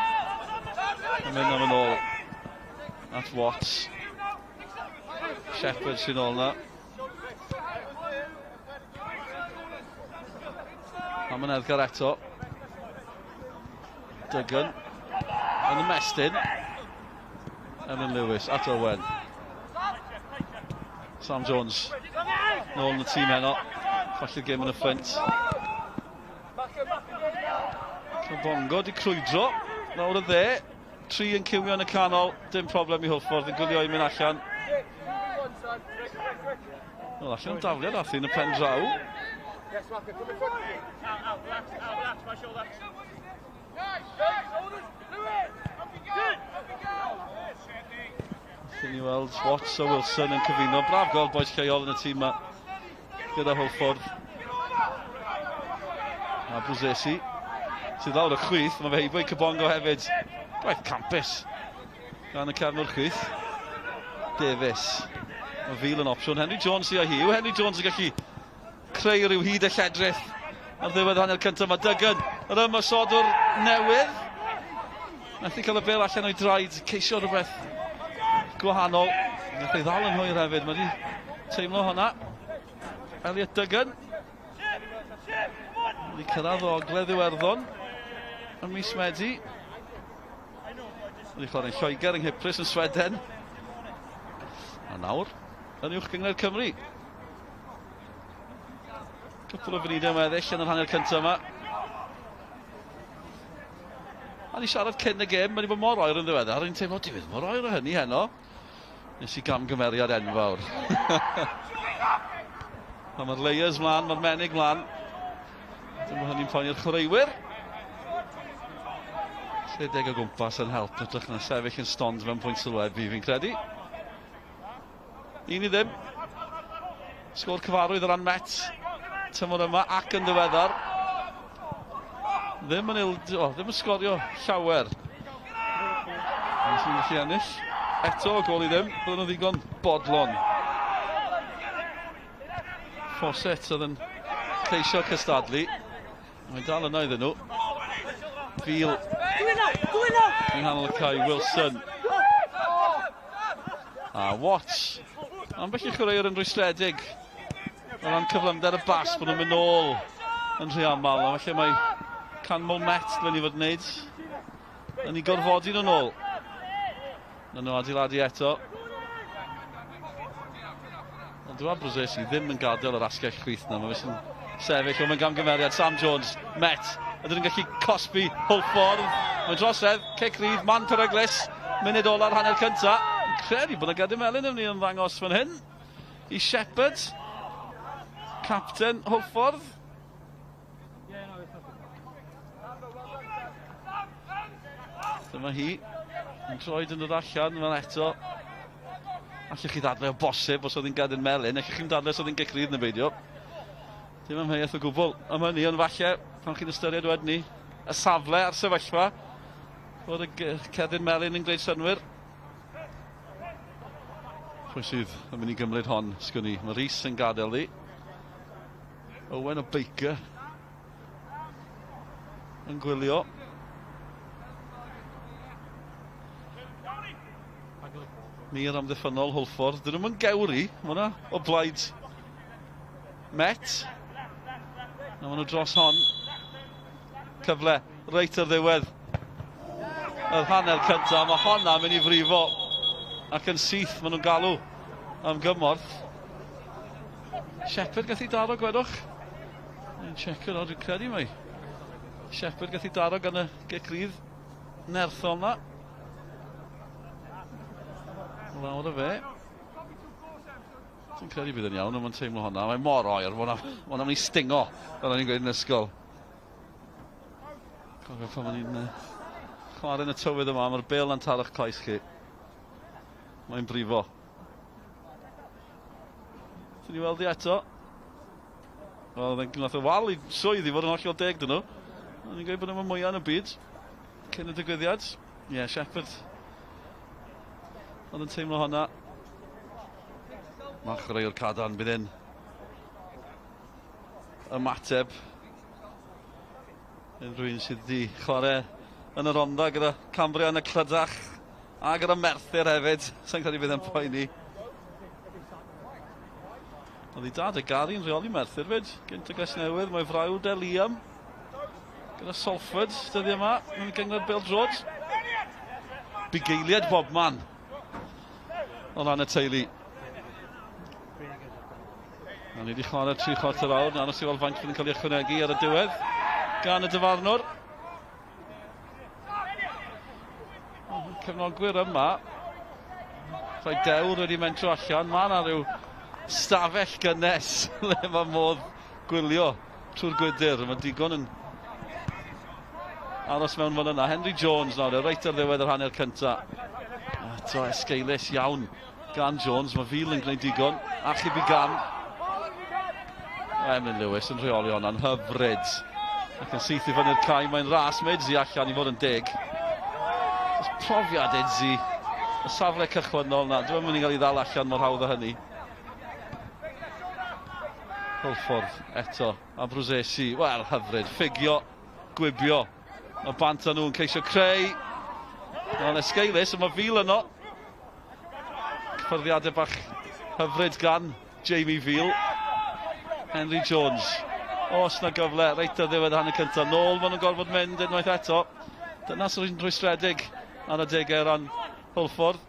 yn mynd am yn ôl at Watts. Shepherd sy'n ôl na. Am yn Edgar eto. Duggan yn ymestyn. Emlyn Lewis at Owen. Sam Jones nôl yn y tîm heno. Colli'r gêm yn y Flint. Cabongo di crwydro lawr y dde. 3 yn cywio yn y canol. Dim problem i Hwlffordd yn gwylio i mynd allan. Wel, allan yn dafliad athi yn y pen draw. Fyn ni weld Watts o Wilson yn cyfuno. Braf gol boes lleol yn y tîm yma gyda Hwlffordd a Brwsesi. sydd lawr y chwith. Mae fe heibio'i Cybongo hefyd. Gwaith campus gan y cefnwr chwith. Davies. Mae Fil yn opsiwn. Henry Jones sy'n hi. Yw Henry Jones yn gallu creu rhyw hyd y lledrith ar ddiwedd hanner cyntaf. Mae Duggan yr ymysodwr newydd. Nath i cael y bel allan o'i draed, ceisio rhywbeth gwahanol. Nath ei ddal yn hwyr hefyd, mae wedi teimlo hwnna. Elliot Duggan. Wedi cyrraedd o Ogledd Iwerddon yn mis Medi. Wedi chwarae'n Lloegr yng Nghyprus yn Sweden. A nawr, yn uwch gyngor Cymru. Cwpl o funudau weddill yn yr hanner cyntaf yma. A ni siarad cyn y gêm, mae wedi bod mor oer yn ddiweddar. Rwy'n teimlo, diwedd mor oer o hynny heno. Nes i gamgymeriad enfawr. Mae'r layers mlaen, mae'r menig mlaen. Dyma hynny'n poeni'r chwaraewyr. 30 o gwmpas yn help, ydych na sefyll yn stond mewn pwynt sylwebu, fi'n credu. 1-0. Sgôr cyfarwydd o ran Met. Tymor yma ac yn ddiweddar. Ddim yn sgorio llawer. Nes i'n gallu ennill. Eto o gol i ddim, byddwn nhw ddigon bodlon. Fawcett oedd yn ceisio cystadlu. Mae'n dal yno iddyn nhw. Fil. Yng nghanol y cae, Wilson. A Watts. Ambell i chwaraewr yn rwystredig. O ran cyflymder y bas, bod nhw'n mynd nôl yn rhy aml. A felly mae canmol Met dwi'n ni fod wneud. Yn ei gorfodi nhw'n ôl. Na nhw adeiladu eto. Ond dwi'n broses i ddim yn gadael yr asgell chwith na. Mae fe'n sefyll o'n gamgymeriad. Sam Jones, Met. Ydyn nhw'n gallu cosbi Hwlffordd. Mae drosedd, Caerdydd, man peryglis. Munud ola'r hanner cynta. Yn credu bod y Gerdyn Melyn yn ddangos fan hyn. I Shepherd. Capten Hwlffordd. Dyma hi. Yn droed yn dod allan fel eto. Allwch chi ddadle o bosib os oedd hi'n Gerdyn Melyn. Allwch chi'n ddadle os oedd hi'n Caerdydd yn y beidio. Dim ymheuaeth o gwbl. Yma ni yn falle, pan chi'n ystyried wedyn ni, y safle a'r sefyllfa. Bod y Gerdyn Melyn yn gwneud synwyr. Pwy sydd yn mynd i gymryd hon, sgwn i. Mae Rhys yn gadael ddi. Owen o Baker. Yn gwylio. Mir amddiffynol Hwlffordd. Dyn nhw'n gewri. Mae hwnna o blaid Met. A maen nhw dros hon. Cyfle reit ar ddiwedd yr hanner cyntaf. Mae honna mynd i frifo ac yn syth maen nhw'n galw am gymorth. Shepherd gath i daro, gwedwch. Yn checker o, dwi'n credu mai. Shepherd gath i daro gan y Caerdydd nerthol na. Lawr o fe. Dwi'n credu bydd yn iawn, ond mae'n teimlo honna. Mae'n mor oer, mae'n mynd i stingo, fel o'n i'n gweud yn ysgol. Cofio pan o'n i'n chwarae yn y tywydd yma, mae'r bel yn talach coes chi. Mae'n brifo. Ti'n ni weld i eto. Wel, nath o wal i swydd i fod yn hollol deg dyn nhw. O'n i'n gweud bod yma mwyaf yn y byd. Cyn y digwyddiad. Ie, Shepherd. Ond yn teimlo honna. Mae chreu'r cadarn bydd yn ymateb. Yn rhywun sydd wedi chwarae yn y ronda gyda Cambria yn y clydach a gyda Merthyr hefyd. Sa'n credu bydd yn poeni. Oedd i dad y gari yn rheoli Merthyr fyd. Gynt y Gresnewydd, mae frawd Liam. Gyda Salford, dyddi yma, yn gyngor Bêl-drod. Bugeiliad bobman. O ran y teulu. A ni wedi chwarae 3 chwarter awr, na anos i weld faint fydd yn cael ei ychwanegu ar y diwedd gan y dyfarnwr. Cefnogwyr yma, rhoi dewr wedi mentro allan, mae yna rhyw stafell gynnes le mae modd gwylio trwy'r gwydr. Mae digon yn aros mewn fan yna. Henry Jones nawr, reit ar ddiwedd yr hanner cynta. Eto esgeilus iawn gan Jones, mae Fil yn gwneud digon, achub i gam. Emlyn Lewis yn rheoli hwnna'n hyfryd. Ac yn syth i fyny'r cae, mae'n ras mae Idzi allan i fod yn deg. Just profiad Idzi, y safle cychwynnol na, dwi'n mynd i gael ei ddal allan mor hawdd o hynny. Hwlffordd eto, a Brwsesi, wel hyfryd, ffigio, gwibio. Mae bant â nhw'n ceisio creu. Mae'n esgeilus, a mae Fil yno. Cyffyrddiadau bach hyfryd gan Jamie Fil. Henry Jones. Os na gyfle, reit ar ddiwedd hanner cyntaf. Nôl maen nhw'n gorfod mynd unwaith eto. Dyna sy'n rwystredig ar y degau ran Hwlffordd.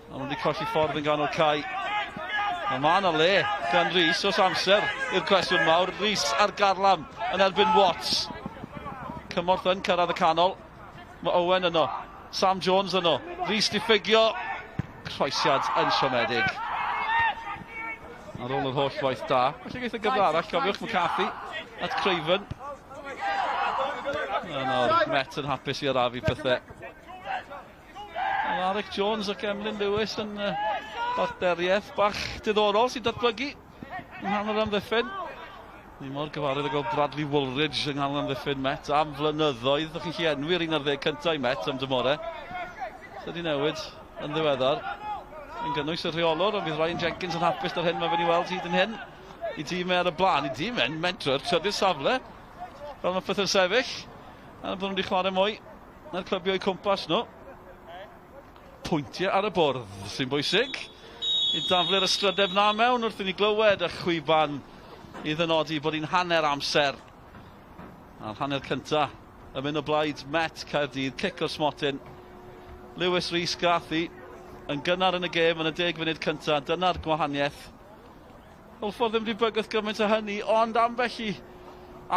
A nhw wedi colli ffordd yn ganol cae. Mae man o le gan Rhys os amser i'r cwestiwn mawr. Rhys ar garlam yn erbyn Watts. Cymorth yn cyrraedd y canol. Mae Owen yno. Sam Jones yno. Rhys di ffigio. Croesiad yn siomedig. Ar ôl yr holl waith da. Felly geith y gyfle arall. Cofiwch McCarthy at Craven. Nawr Met yn hapus i arafu pethau. Alec Jones ac Emlyn Lewis yn barteriaeth bach diddorol sy'n datblygu yng nghanol amddiffyn. Ni mor gyfarwydd o gael Bradley Woolridge yng nghanol amddiffyn Met am flynyddoedd. Ddech chi'n chi enwi'r 11 cyntaf i Met am dymore. So di newid yn ddiweddar. Yn gynnwys y rheolwr, ond bydd Ryan Jenkins yn hapus ar hyn mae fe'n i weld hyd yn hyn. I dîm ar y blaen, i dîm yn mentrau'r trydydd safle. Fel mae pethau'n sefyll. A bod nhw wedi chwarae mwy na'r clybio i cwmpas nhw. Pwyntiau ar y bwrdd sy'n bwysig. I daflu'r ystrydeb na mewn wrth i ni glywed y chwiban i ddynodi bod hi'n hanner amser. A'r hanner cynta yn mynd o blaid Met Caerdydd, cic o'r smotyn. Lewis Rhys Garthy yn gynnar yn y gêm yn y 10 funud cynta. Dyna'r gwahaniaeth. Hwlffordd ddim wedi bygwth gymaint o hynny, ond ambell i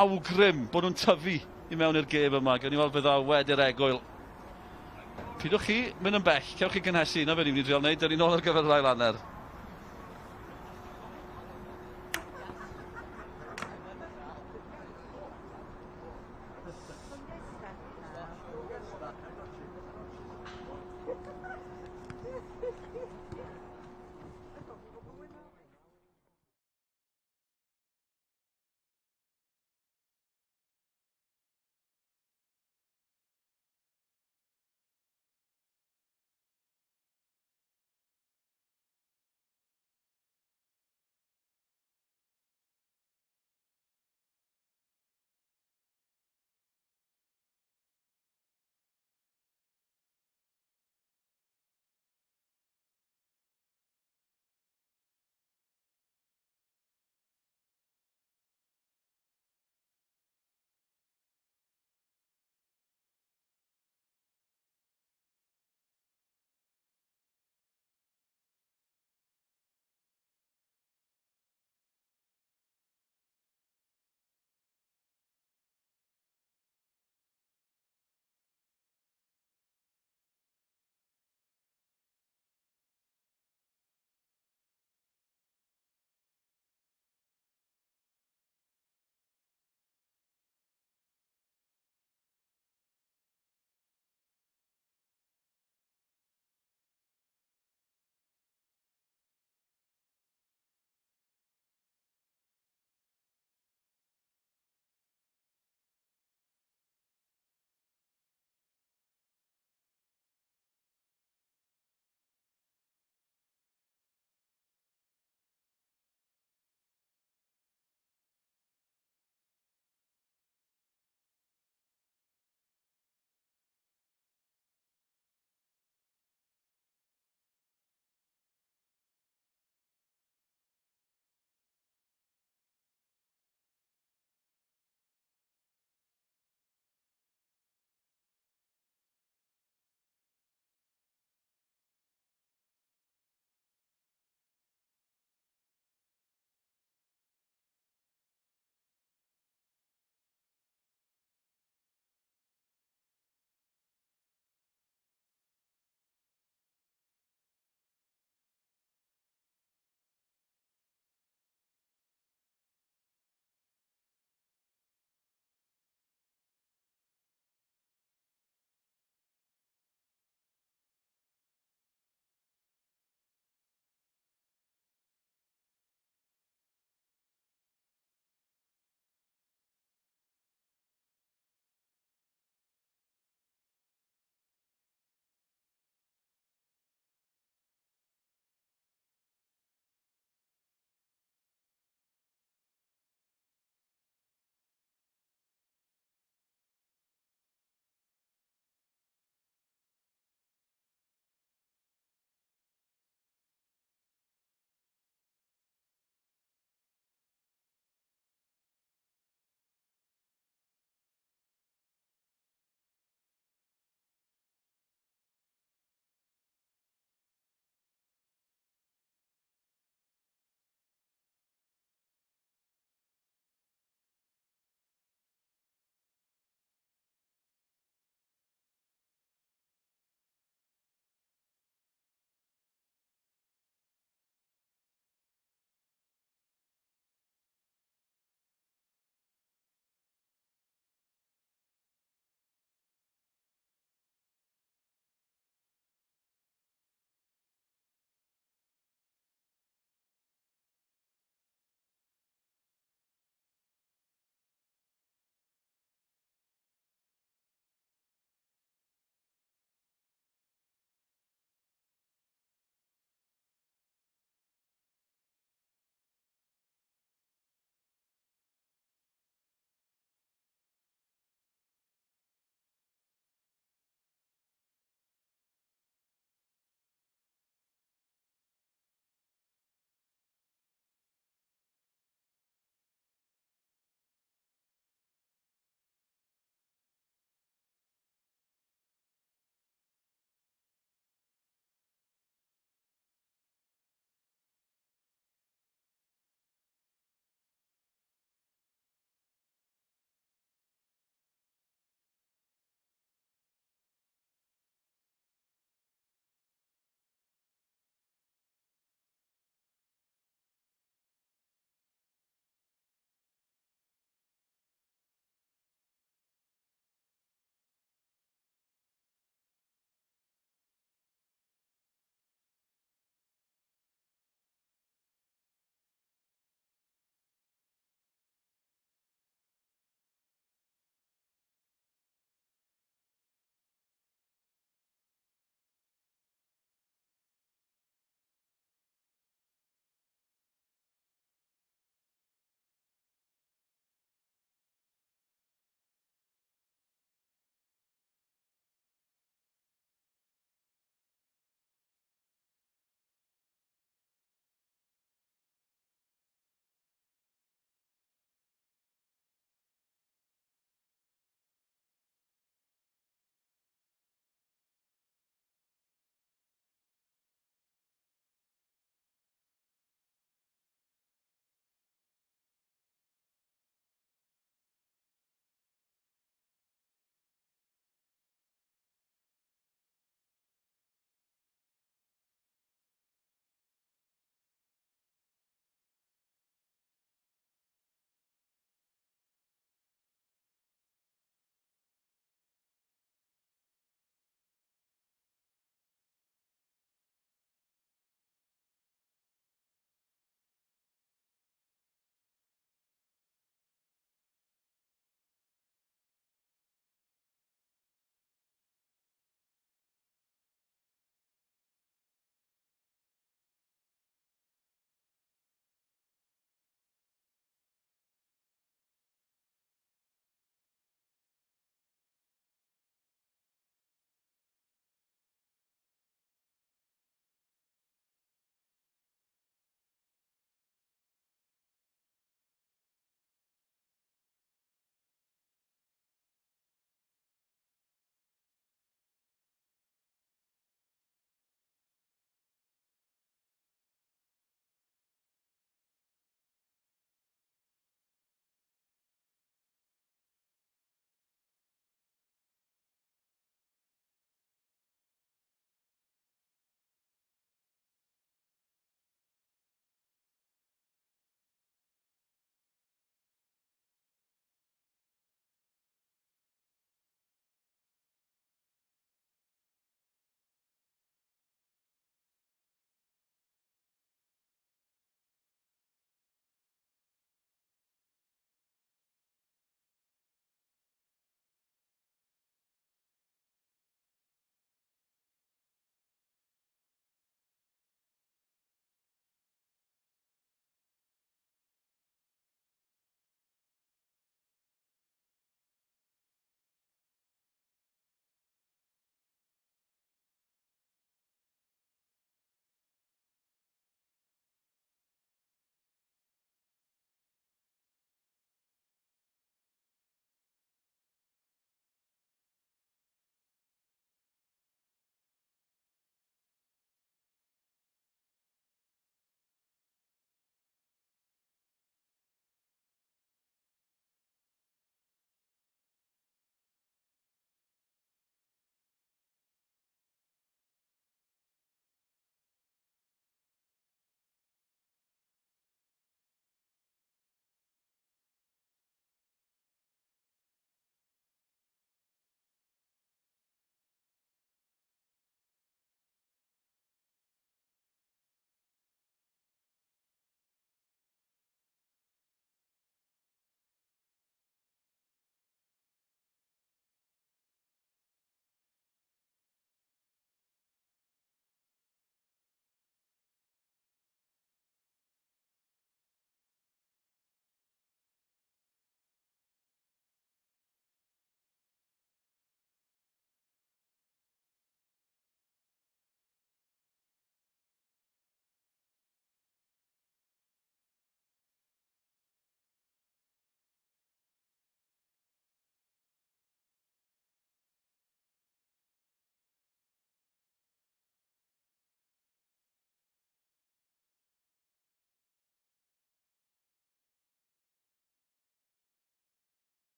awgrym bod nhw'n tyfu i mewn i'r gêm yma. Gawn ni weld bydda wedi'r egwyl. Pidwch chi mynd yn bell, cewch chi gynhesu, na fe ni'n mynd i drial wneud, dyna ni nôl ar gyfer yr ail hanner.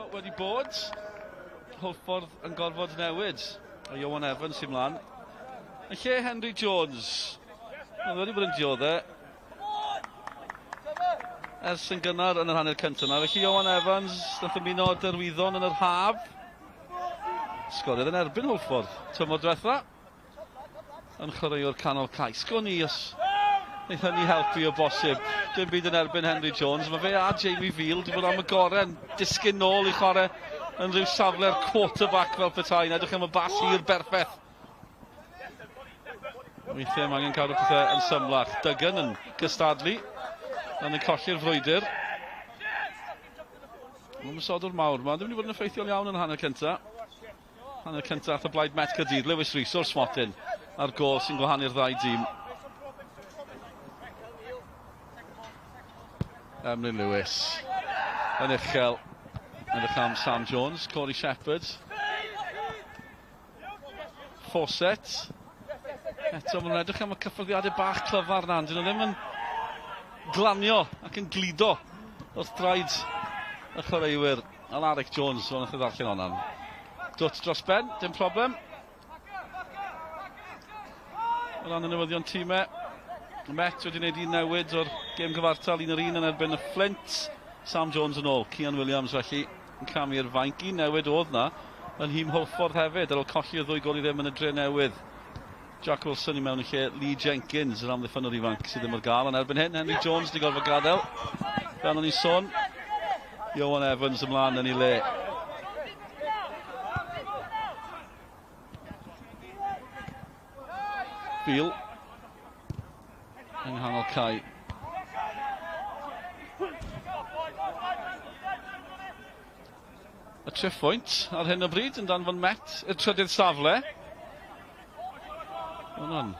Wedi bod, Hwlffordd yn gorfod newid, a Iowan Evans sy'n mlaen. Yn lle Henry Jones, oedd wedi bod yn dioddau ers yn gynnar yn yr hanner cyntaf yna. Felly Iowan Evans, nath ymuno dyrwyddon yn yr haf. Sgoriodd yn erbyn Hwlffordd, tymor diwetha. Yn chwaraewr canol cais. Go ni os wneith hynny helpu o bosib. Dim byd yn erbyn Henry Jones. Mae fe a Jamie Veal wedi bod am y goren, disgyn nôl i chwarae yn rhyw safle'r quarterback fel petai. Edrych am y bas hir berffaith. Weithiau mae angen cadw pethau yn symlach. Duggan yn gystadlu. Yn ei colli'r frwydr. Mae'n mysodwr mawr yma. Ddim wedi bod yn effeithiol iawn yn hanner cyntaf. Hanner cyntaf ath y blaid Met Caerdydd. Lewis Rhys o'r smotyn ar gol sy'n gwahanu'r ddau dîm. Emlyn Lewis yn uchel yn eich am Sam Jones, Corey Shepherd, Fawcett. Eto maen nhw'n edrych am y cyffyrddiadau bach clyfar na, dyn nhw ddim yn glanio ac yn glido wrth draed y chwaraewyr. Alaric Jones o'n eich ddarllen hwnna'n. Dwt dros ben, dim problem. O ran y newyddion tîmau. Met wedi gwneud un newid o'r gêm gyfartal 1-1 yn erbyn y Flint. Sam Jones yn ôl, Cian Williams felly yn camu'r fainc. Un newid oedd na yn hym Hwlffordd hefyd ar ôl colli y ddwy gol i ddim yn y dre newydd. Jack Wilson i mewn i lle Lee Jenkins yr amddiffynwr ifanc sydd ddim ar gael. Yn erbyn hyn, Henry Jones wedi gorfod gadael. Fel o'n i'n sôn, Iowan Evans ymlaen yn ei le. Veal yng nghanol cae. Y triffwynt ar hyn o bryd yn danfon Met i'r trydydd safle. Hwna'n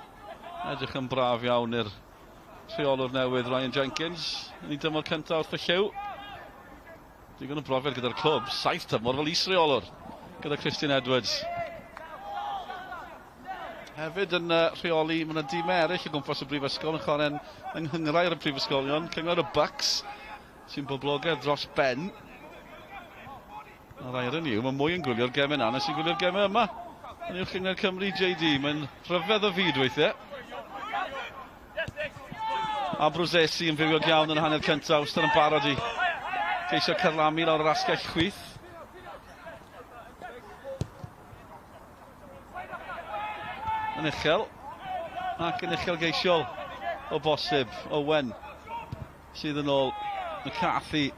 edrych yn braf iawn i'r rheolwr newydd Ryan Jenkins yn ei dymor cyntaf wrth y lliw. Digon o brofiad gyda'r clwb, 7 tymor fel is-reolwr gyda Christian Edwards. Hefyd yn rheoli, mae yna dîmau eraill o gwmpas y brifysgol yn chwarae yng Nghyngrau ar y prifysgolion. Cyngor y Bucks sy'n boblogaidd dros ben. A'r air yn yw, mae mwy yn gwylio'r gemau na sy'n gwylio'r gemau yma. Yn yw'r Cyngor Cymru JD, mae'n rhyfedd o fyd weithiau. A Brwsesi yn fywiog iawn yn y hanner cyntaf, wastad yn barod i ceisio carlamu lawr yr asgell chwith. Yn uchel, ac yn uchel geisiol o bosib, Owen sydd yn ôl McCarthy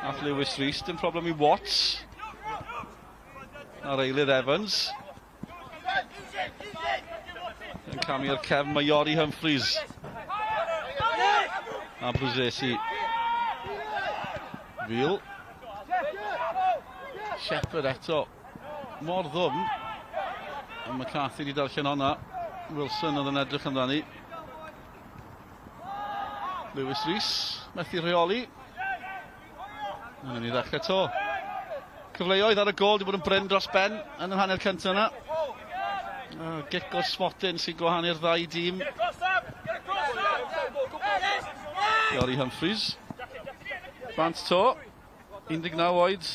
at Lewis Rhys. Dim problem i Watts a'r eilydd Evans yn camu'r cefn Maiori Humphreys a Brwsesi. Veal Shepherd eto mor ddwm. McCarthy wedi darllen honna. Wilson oedd yn edrych amdani. Lewis Rhys methu rheoli. Yn ni ddechrau to. Cyfleoedd ar y gol wedi bod yn bryn dros ben yn yr hanner cyntaf yna. Gic o'r smotyn sy'n gwahanu'r ddau dîm. Maiori Humphreys. Bant to. 19 oed.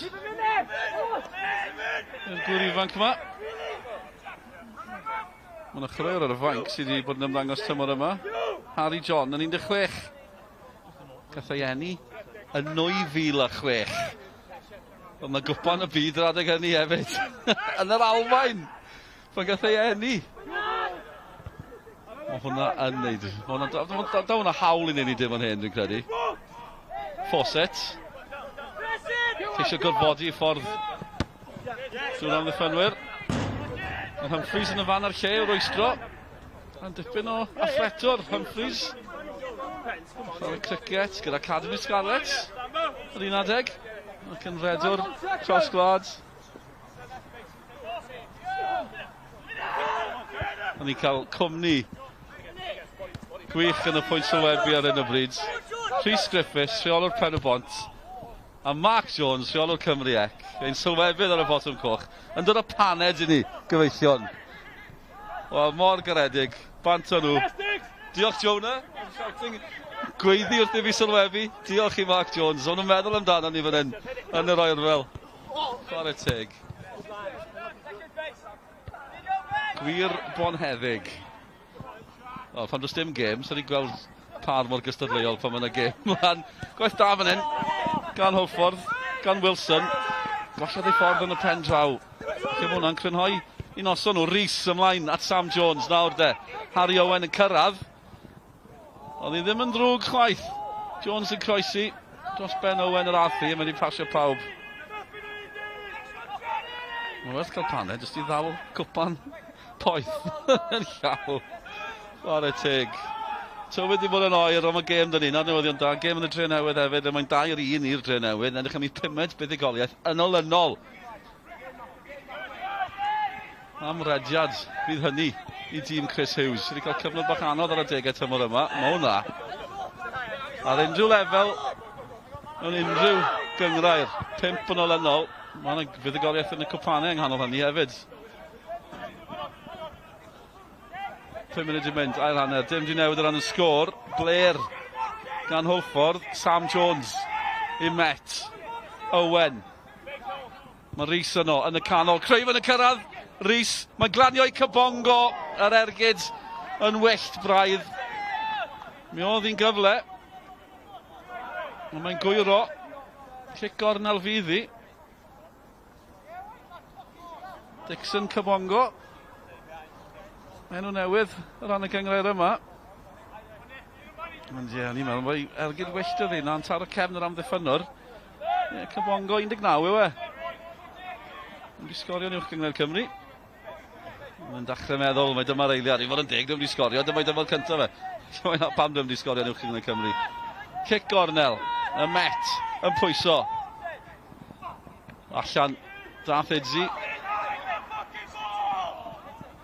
Yr gwr ifanc yma. Mae yna chreuwr ar y fainc sydd wedi bod yn ymddangos tymor yma. Harry John yn 16. Gath ei eni yn 9,006. Oedd yna gwpan y byd yr adeg hynny hefyd. Yn yr Almaen. Fe gath ei eni. O hwnna yn neud. Da hwnna hawl i neud dim ond hyn dwi'n credu. Fawcett. Ceisio gorfodi i ffordd drwy'r amddiffynwyr. Mae Humphreys yn y fan ar lle o rwystro. Yn dipyn o athletwr, Humphreys. Chwarae cricket gyda Academy Scarlett. Yr 11. Ac yn redwr traws gwlad. A ni'n cael cwmni gwych yn y pwynt sylwebu ar hyn o bryd. Rhys Griffiths, rheolwr Pen y Bont, a Mark Jones, rheolwr Cymru Ec. Ein sylwebydd ar y botwm coch. Yn dod o paned i ni, gyfeillion. Wel, mor garedig. Bant o nhw. Diolch, Jonah. Gweiddi wrth i fi sylwebu. Diolch i Mark Jones. O'n nhw'n meddwl amdano ni fan hyn. Yn yr oerfel. Chwarae teg. Gwir bonheddig. Wel, pan does dim gêm, so ni'n gweld par mor gystadleuol pan mae'n y gêm mlaen. Gwaith da fan hyn. Gan Hwlffordd, gan Wilson. Gwashodd ei ffordd yn y pen draw. Lle mae hwnna'n crynhoi un oson nhw. Rhys ymlaen at Sam Jones nawr de. Harry Owen yn cyrraedd. Oedd hi ddim yn drwg chwaith. Jones yn croesi dros Ben Owen yr arthi a mae wedi pasio pawb. Mae'n werth cael paned jyst i ddal cwpan poeth yn llaw. Chwarae teg. Tywyd wedi bod yn oer am y gêm dyn ni, na newyddion da. Gêm yn y Dre Newydd hefyd, a mae'n 2-1 i'r Dre Newydd. Edrych am ei 5 buddigoliaeth yn olynol. Amrediad fydd hynny i dîm Chris Hughes. Wedi cael cyfnod bach anodd ar y degau tymor yma. Mae hwnna. Ar unrhyw lefel, yn unrhyw gyngrair, 5 yn olynol. Mae yna fuddigoliaeth yn y cwpanau yng nghanol hynny hefyd. 5 munud i mynd, ail hanner, dim di newid o ran y sgôr. Blair gan Hwlffordd, Sam Jones i Met. Owen. Mae Rhys yno yn y canol, Craven yn y cyrraedd. Rhys, mae'n glanio i Cybongo, yr ergyd yn wyllt braidd. Mi oedd hi'n gyfle. Mae'n gwyro. Cic gornel fydd hi. Dixon Cybongo. Enw newydd o ran y gyngrair yma. Ond ie, ni'n meddwl bod ergyd wyllt oedd hi, na'n tar o cefn yr amddiffynwr. Ie, Cybongo 19 yw e. Mae'n di sgorio yn uwch gyngor Cymru. Mae'n dechrau meddwl, mae dyma'r eiliad. I fod yn deg, ddim di sgorio, dyma'i dyfod cyntaf fe. Pam ddim di sgorio yn uwch gyngor Cymru. Cic gornel, y Met, yn pwyso. Allan, dath Idzi.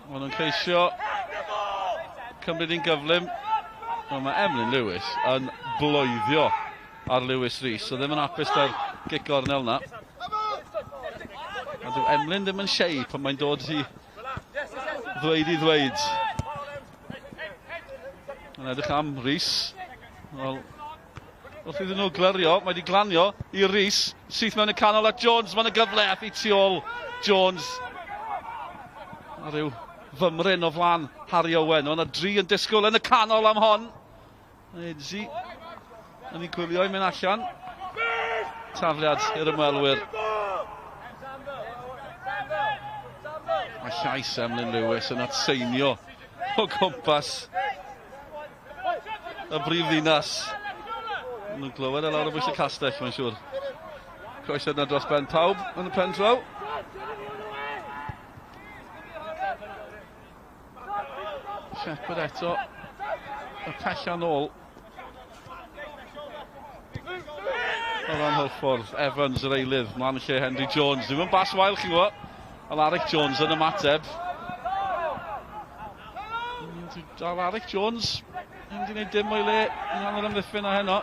Mae nhw'n ceisio cymryd i'n gyflym. Mae Emlyn Lewis yn bloeddio ar Lewis Rhys. So ddim yn hapus da'r gic gornel na. A dyw Emlyn ddim yn siei pan mae'n dod i ddweud. Yn edrych am Rhys. Wel, wrth iddyn nhw glyrio, mae wedi glanio i Rhys. Syth mewn y canol at Jones. Mae'n y gyfle a thi tu ôl Jones. A ryw fymryn o flan Harry Owen. O'na 3 yn disgwyl yn y canol am hon. Edzi yn ei gwylio i mynd allan. Tafliad i'r ymwelwyr. Mae llais Emlyn Lewis yn atseinio o gwmpas y brifddinas. Nhw'n glywed e lawr o bwys y castell, mae'n siŵr. Croeso yna dros ben pawb yn y pen draw. Shepherd eto y pellan ôl o ran Hwlffordd. Evans yr eilydd mlaen y lle Henry Jones. Ddim yn bas wael chi'n gwybod. Alaric Jones yn ymateb. Alaric Jones ddim wedi gwneud dim o'i le yn anodd amddiffyn o heno.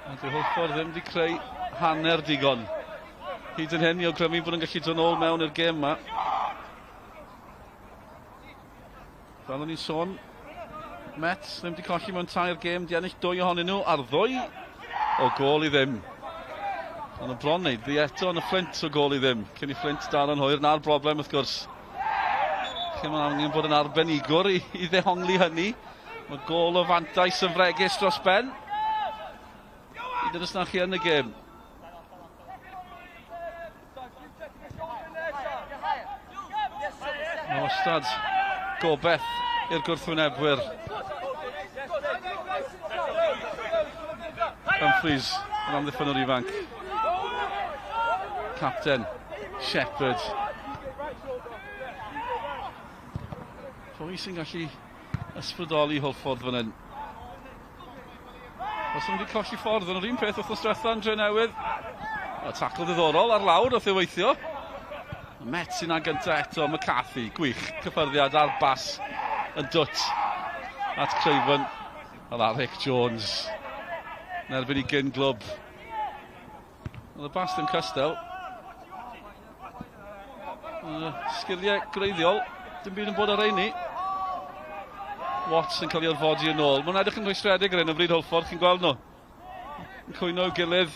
A dyw Hwlffordd ddim wedi creu hanner digon. Hyd yn hyn i awgrymu bod yn gallu dod nôl mewn i'r gêm yma. Fel o'n i'n sôn, Met ddim wedi colli mewn 3 gêm, di ennill 2 ohonyn nhw, ar 2 o gol i ddim. Ond y bron neud, ddi eto yn y Flint o gol i ddim. Cyn i Flint dal yn hwyr, na'r broblem wrth gwrs. Lle mae'n angen bod yn arbenigwr i ddehongli hynny. Mae gol o fantais yn fregus dros ben. Hyd yn ysnach chi yn y gêm. Mae wastad gobeth i'r gwrthwynebwyr. Humphreys yn amddiffynwr ifanc. Capten Shepherd. Pwy sy'n gallu ysbrydoli Hwlffordd fan hyn? Os nhw wedi colli ffordd yn yr un peth wrth ysdretha yn Dre Newydd. A tacl ddiddorol ar lawr wrth ei weithio. Met sy'n agynta eto, McCarthy, gwych, cyffyrddiad ar bas yn dwt at Craven. Oedd Rick Jones yn erbyn I gyn glwb. Oedd y bas ddim cystel. Sgiliau greiddiol, dim byd yn bod ar ein ni. Watts yn cael ei orfodi yn ôl. Mae'n edrych yn rwystredig ar hyn o bryd Hwlffordd, chi'n gweld nhw. Yn cwyno i'w gilydd.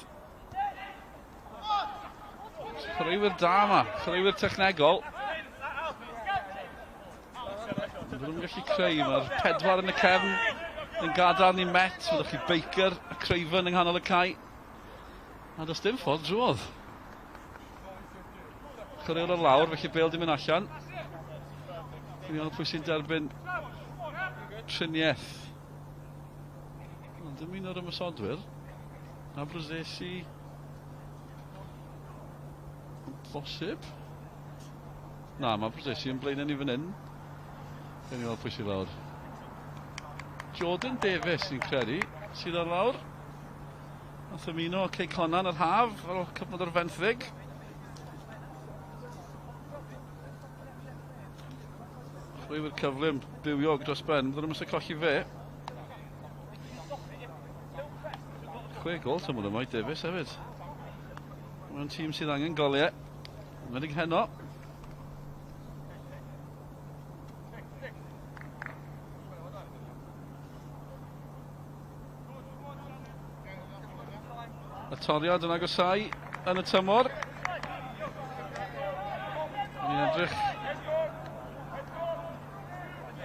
Chwaraewyr da yma, chwaraewyr technegol. Bydd nhw'n gallu creu, mae'r pedwar yn y cefn yn gadarn I Met. Fyddwch chi Baker a Craven yng nghanol y cae. A does dim ffordd drwodd. Chwaraewr o'r lawr, felly Bale di mynd allan. Dwi'n meddwl pwy sy'n derbyn triniaeth. Ond dim un o'r ymysodwyr. A Brosesi. Bosib. Na, mae Brosesi yn blaen ni fan hyn. Dwi'n meddwl pwy sy'n lawr. Jordan Davies ni'n credu sydd ar lawr. Nath ymuno Cei Conan yr haf ar ôl cyfnod o'r 20. Chwaraewyr cyflym, bywiog dros ben, byddwn nhw'n mysau colli fe. 6 gol tymor yma I Davies hefyd. Mae'n tîm sydd angen goliau. Mae'n dig heno. Y toriad yn agosau yn y tymor. Mae'n edrych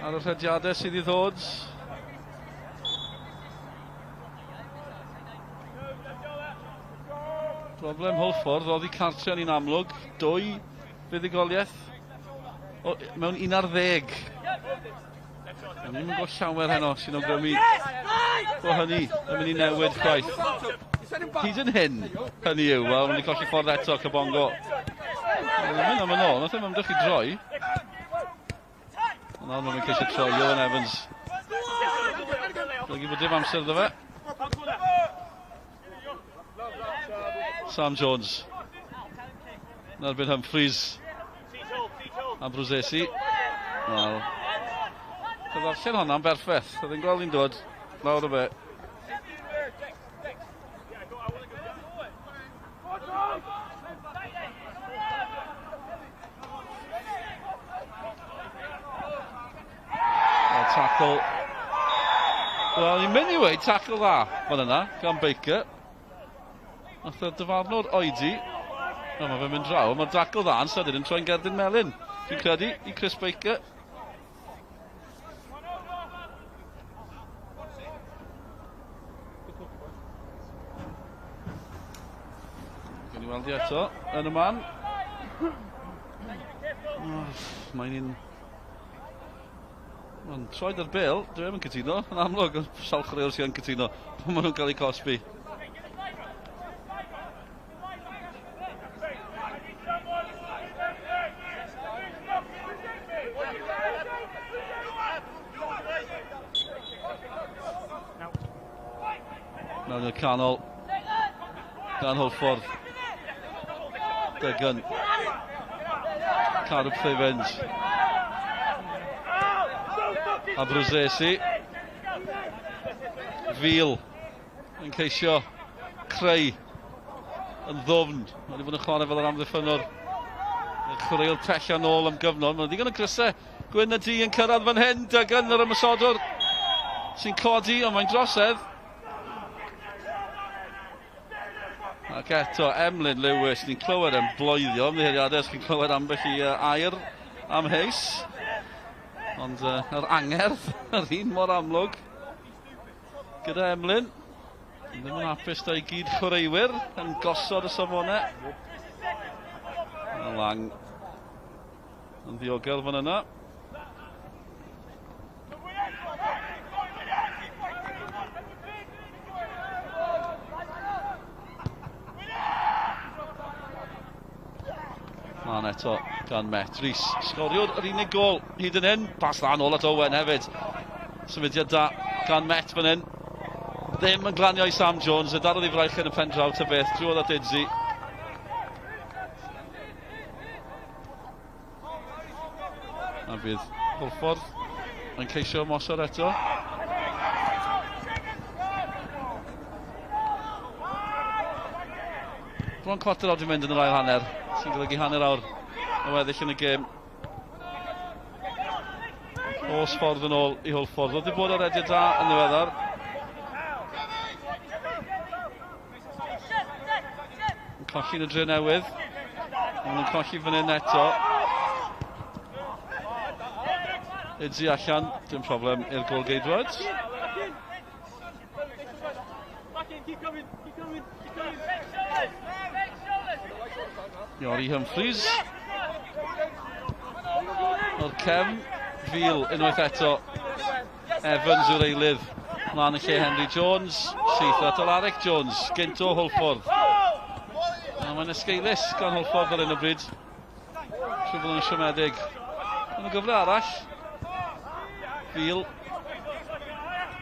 ar y rhediadau sydd I ddod. Problem Hwlffordd, oedd I cartre yn un amlwg. 2 fuddugoliaeth mewn 11. Yn ddim yn go llawer heno sy'n awgrymu o hynny yn mynd I newid chwaith. Hyd yn hyn, hynny yw, wel, mynd I colli ffordd eto Cybongo. Yn mynd am yn ôl, nath ddim ymdrech I droi. Ond nawr mae'n ceisio troi, Owen Evans. Golygu bod dim amser dda fe. Sam Jones. Yn erbyn Humphreys. A Brosesi. Wel. Bydd allan hwnna'n berffaith. Oedd yn gweld ni'n dod. Lawr o fe. Tackle. Wel, ni'n mynd I weid tackle dda fan yna, gan Baker. Nath y dyfarnwr oedi. O, mae fe'n mynd draw. Mae'r tackle dda yn sydyn yn troi'n Gerdyn Melyn. Dwi'n credu I Chris Baker. Gen I weld I eto yn y man. Mae'n un... Mae'n troed ar Bale, dwi ddim yn cytuno, yn amlwg, sawl chwaraewr sy'n cytuno, pan maen nhw'n cael eu cosbi. Mewn i'r canol, gan Hwlffordd. Dygun. Cadw pethau fynd. A Brosesi. Fil yn ceisio creu yn ddwfn. Mae wedi bod yn chwarae fel yr amddiffynwr. Chwaraewr pella nôl am gyfnod. Mae'n ddigon o grysau. Gwyn y di yn cyrraedd fan hyn. Dygun yr ymysodwr sy'n codi, ond mae'n drosedd. Ac eto, Emlyn Lewis. Ni'n clywed yn bloeddio. Ymddiheiriadau, chi'n clywed ambell I air amheus. Ond yr angerdd, yr un mor amlwg gyda Emlyn. Ddim yn hapus da I gyd chwaraewyr yn gosod y safonau. Lang yn ddiogel fan yna. Ma'n eto gan Met. Rhys sgoriwyd yr unig gol hyd yn hyn. Pas dda nôl at Owen hefyd. Symudiad da gan Met fan hyn. Ddim yn glanio I Sam Jones. Y darodd I fraich yn y pen draw ta beth. Drwodd at Idzi. A bydd Hwlffordd yn ceisio mosod eto. Bron cwarter awr di mynd yn yr ail hanner, sy'n golygu hanner awr o weddill yn y gêm. Os ffordd yn ôl i Hwlffordd. Oedd wedi bod ar ediad da yn ddiweddar. Yn colli'n y dre newydd. Ond yn colli fan hyn eto. Idzi allan, dim problem i'r gol geidwad. Iori Humphreys. O'r cefn. Fil unwaith eto. Evans yw'r eilydd. Mlaen y lle Henry Jones. Syth at Alaric Jones. Gynt o Hwlffordd. A mae'n esgeilus gan Hwlffordd ar un o bryd. Trwbl yn siomedig. Yn y gyfle arall. Fil.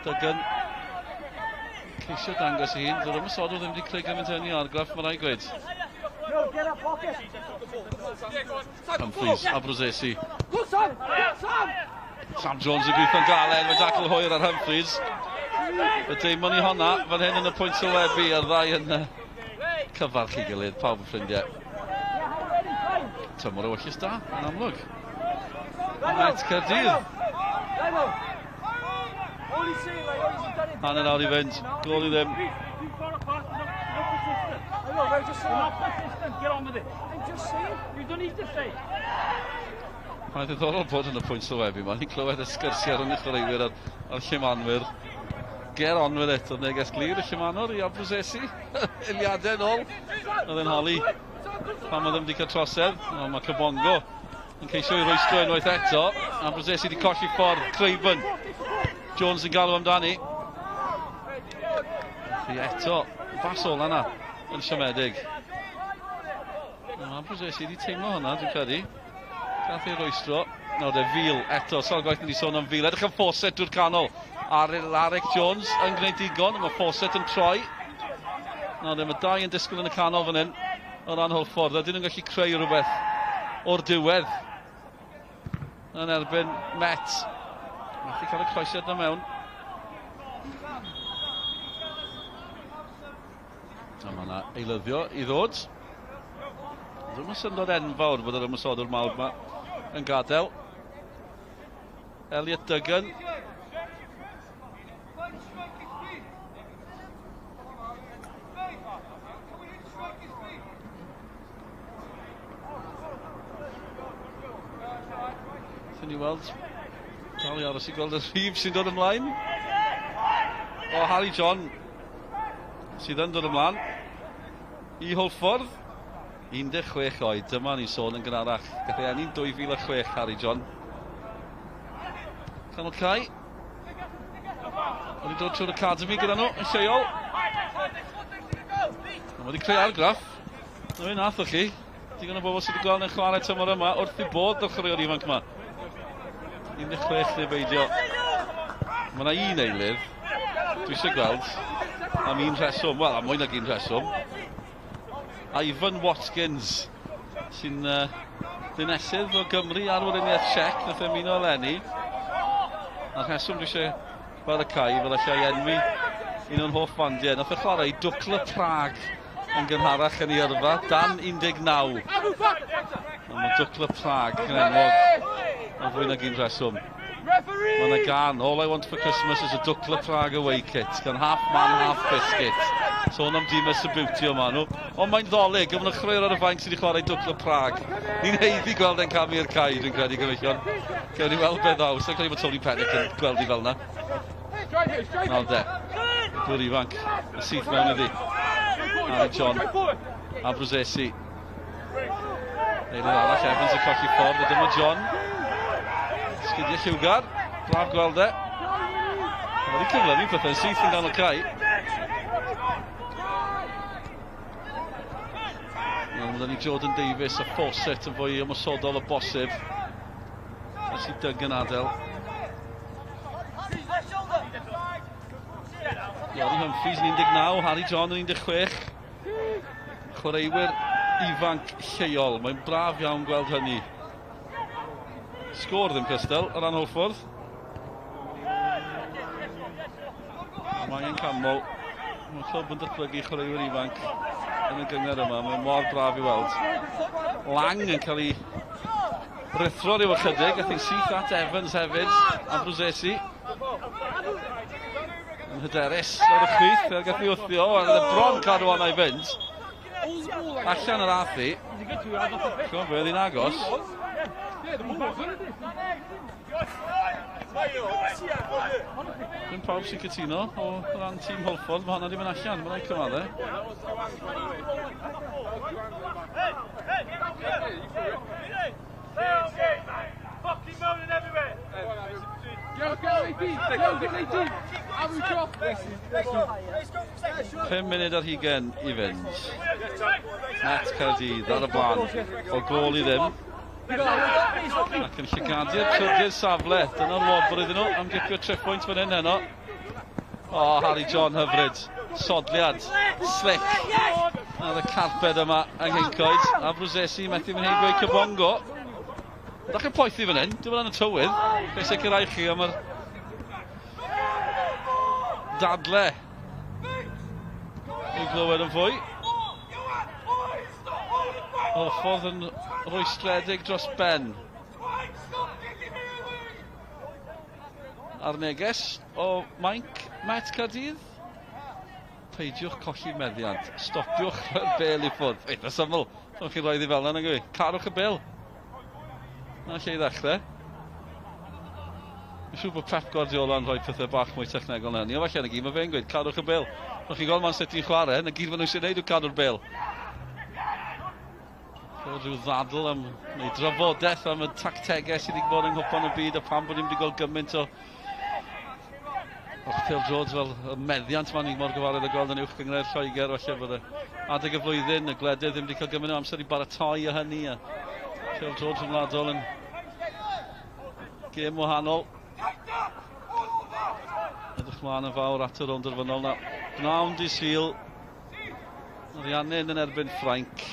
Duggan. Ceisio dangos i hun. Dod ymwysodol ddim wedi creu gymaint hynny argraff, mae rai gweud. Humphreys, Abruzesi. Sam Jones yn gweithio'n galed, mae dacl hwyr ar Humphreys. Y deimon i honna, fan hyn yn y pwynt sylwebu, a'r ddau yn cyfarch i gilydd, pawb yn ffrindiau. Tymor o wyllus da, yn amlwg. Met Caerdydd. Hanner awr i fynd, gol i ddim. Mae'n ddiddorol bod yn y pwynt sylwebu, mae'n ni'n clywed y sgyrsiau ar y chwaraewyr a'r Llymanwyr. Ger on with it, oedd neges glir y Llymanwr i Abruzesi. Eiliadau nôl, oedd e'n holi pan oedd ddim wedi cael trosedd. Mae Cybongo yn ceisio i rwystro unwaith eto. Abruzesi wedi colli ffordd, Craven. Jones yn galw amdani. Fi eto, fas ola yna, yn siomedig. Abruzesi wedi teimlo hwnna, dwi'n credu. Gath ei rwystro. Nawr de, Fil eto, sawl gwaith ni sôn am Fil. Edrych yn Fawcett drwy'r canol. Alaric Jones yn gwneud digon, mae Fawcett yn troi. Nawr de, mae dau yn disgwyl yn y canol fan hyn o ran Hwlffordd. A dyn nhw'n gallu creu rhywbeth o'r diwedd. Yn erbyn Met. Nath i cael y croesiad na mewn. A mae yna eilyddio i ddod. Dwi'n syndod enfawr bod yr ymwysodwr mawr yma yn gadael. Elliot Duggan. Ti'n ni weld dal i aros i gweld y rhif sy'n dod ymlaen. O Harry John sydd yn dod ymlaen i Hwlffordd. 16 oed, dyma ni'n sôn yn gynharach. Gath ei enni'n 2006, Harry John. Canol Cai. Wedi dod trwy'r academy gyda nhw, yn lleol. Mae wedi creu argraff. Na fe nath o chi. Digon o bobl sydd wedi gweld yn chwarae tymor yma wrth i bod o'r chwaraewr ifanc yma. 16 neu beidio. Mae yna un eilydd. Dwi eisiau gweld am un rheswm, wel am mwy nag un rheswm. Ivan Watkins sy'n ddinesydd o Gymru ar wriniaeth Czech, nath ymuno eleni. A'r rheswm dwi eisiau gweld y Cai fel eisiau enwi un o'n hoff bandiau. Nath y chwarae Dwcla Prague yn gynharach yn ei yrfa, dan 19. Mae Dwcla Prague yn enwog am fwy nag un rheswm. Mae yna gan, all I want for Christmas is a Dwcla Prague away kit, gan half man, half biscuit. Sôn am Dimas y Beauty o ma nhw. Ond mae'n ddolig, yma'n chreu'r ar y fainc sydd wedi chwarae Dwcla Prague. Ni'n heiddi gweld e'n camu i'r Cai, dwi'n credu gyfeillion. Gewn ni weld beth ddaw, sy'n credu bod Tony Pennick yn gweld i fel yna. Nawr de, dwy'r ifanc, y syth mewn iddi. Harry John, Abruzesi. Eilydd arall, Evans yn colli ffordd, a dyma John. Sgidiau lliwgar, braf gweld e. Wedi cyflynu pethau'n syth yn ganol Cai. Dyna ni Jordan Davies a Fawcett yn fwy ymwysodol o bosib. As i Duggan adel. Iori Humphreys yn 19, Harry John yn 16. Chwaraewyr ifanc lleol, mae'n braf iawn gweld hynny. Sgôr ddim cystal o ran Hwlffordd. Mae angen camol. Mae clwb yn datblygu chwaraewyr ifanc yn y gyngor yma. Mae'n mor braf i weld. Lang yn cael ei rithro ryw ychydig. Gath ei syth at Evans hefyd. A Brwsesi. Yn hyderus ar y chwith. Fel gath ei wthio. A gyda bron cadw hwnna i fynd. Allan yr athi. Bydd hi'n agos. Dwi'n pawb sy'n cytuno o ran tîm Hwlffordd, mae hwnna wedi mynd allan, mae'n ei cymalau. Pum munud ar hugain i fynd. Met Caerdydd ar y blaen, o gol i ddim. Ac yn llygadi'r trydydd safle. Dyna'r wobr iddyn nhw am gipio 3 pwynt fan hyn heno. O, Harry John hyfryd. Sodliad. Slick. A y carped yma yng Nghyncoed. A Brwsesi methu fan hyn gweud Cybongo. Dach chi'n poethi fan hyn. Dwi'n mynd yn y tywydd. Fe sicrhau chi am yr dadle. I'w glywed yn fwy. Hwlffordd yn rwystredig dros ben. A'r neges o Maenc Met Caerdydd. Peidiwch colli meddiant. Stopiwch yr bel i ffwrdd. Ei, na syml. Dwi'n chi'n rhoi ddi fel yna, gwy. Carwch y bel. Na lle i ddechrau. Dwi'n siŵr bod Pep Guardiola yn rhoi pethau bach mwy technegol na hynny. O falle na gyd, mae fe'n gweud, cadwch y bel. Dwi'n chi'n gweld Man City'n chwarae, na gyd fan nhw sy'n neud yw cadw'r bel. Rhyw ddadl am, neu drafodaeth am y tactegau sydd wedi bod yng nghwpan y byd a pam bod ni'n wedi gweld gymaint o Phil George fel y meddiant ma'n mor gyfarwydd y gweld yn uwch gyngred Lloegr falle bod adeg y flwyddyn, y gwledydd ddim wedi cael gymaint o amser i baratoi a hynny a Phil George yn wladol yn gêm wahanol. Edrych mlaen yn fawr at y rownd derfynol na. Gnawn di Sul. Rhiannon yn erbyn Ffrainc.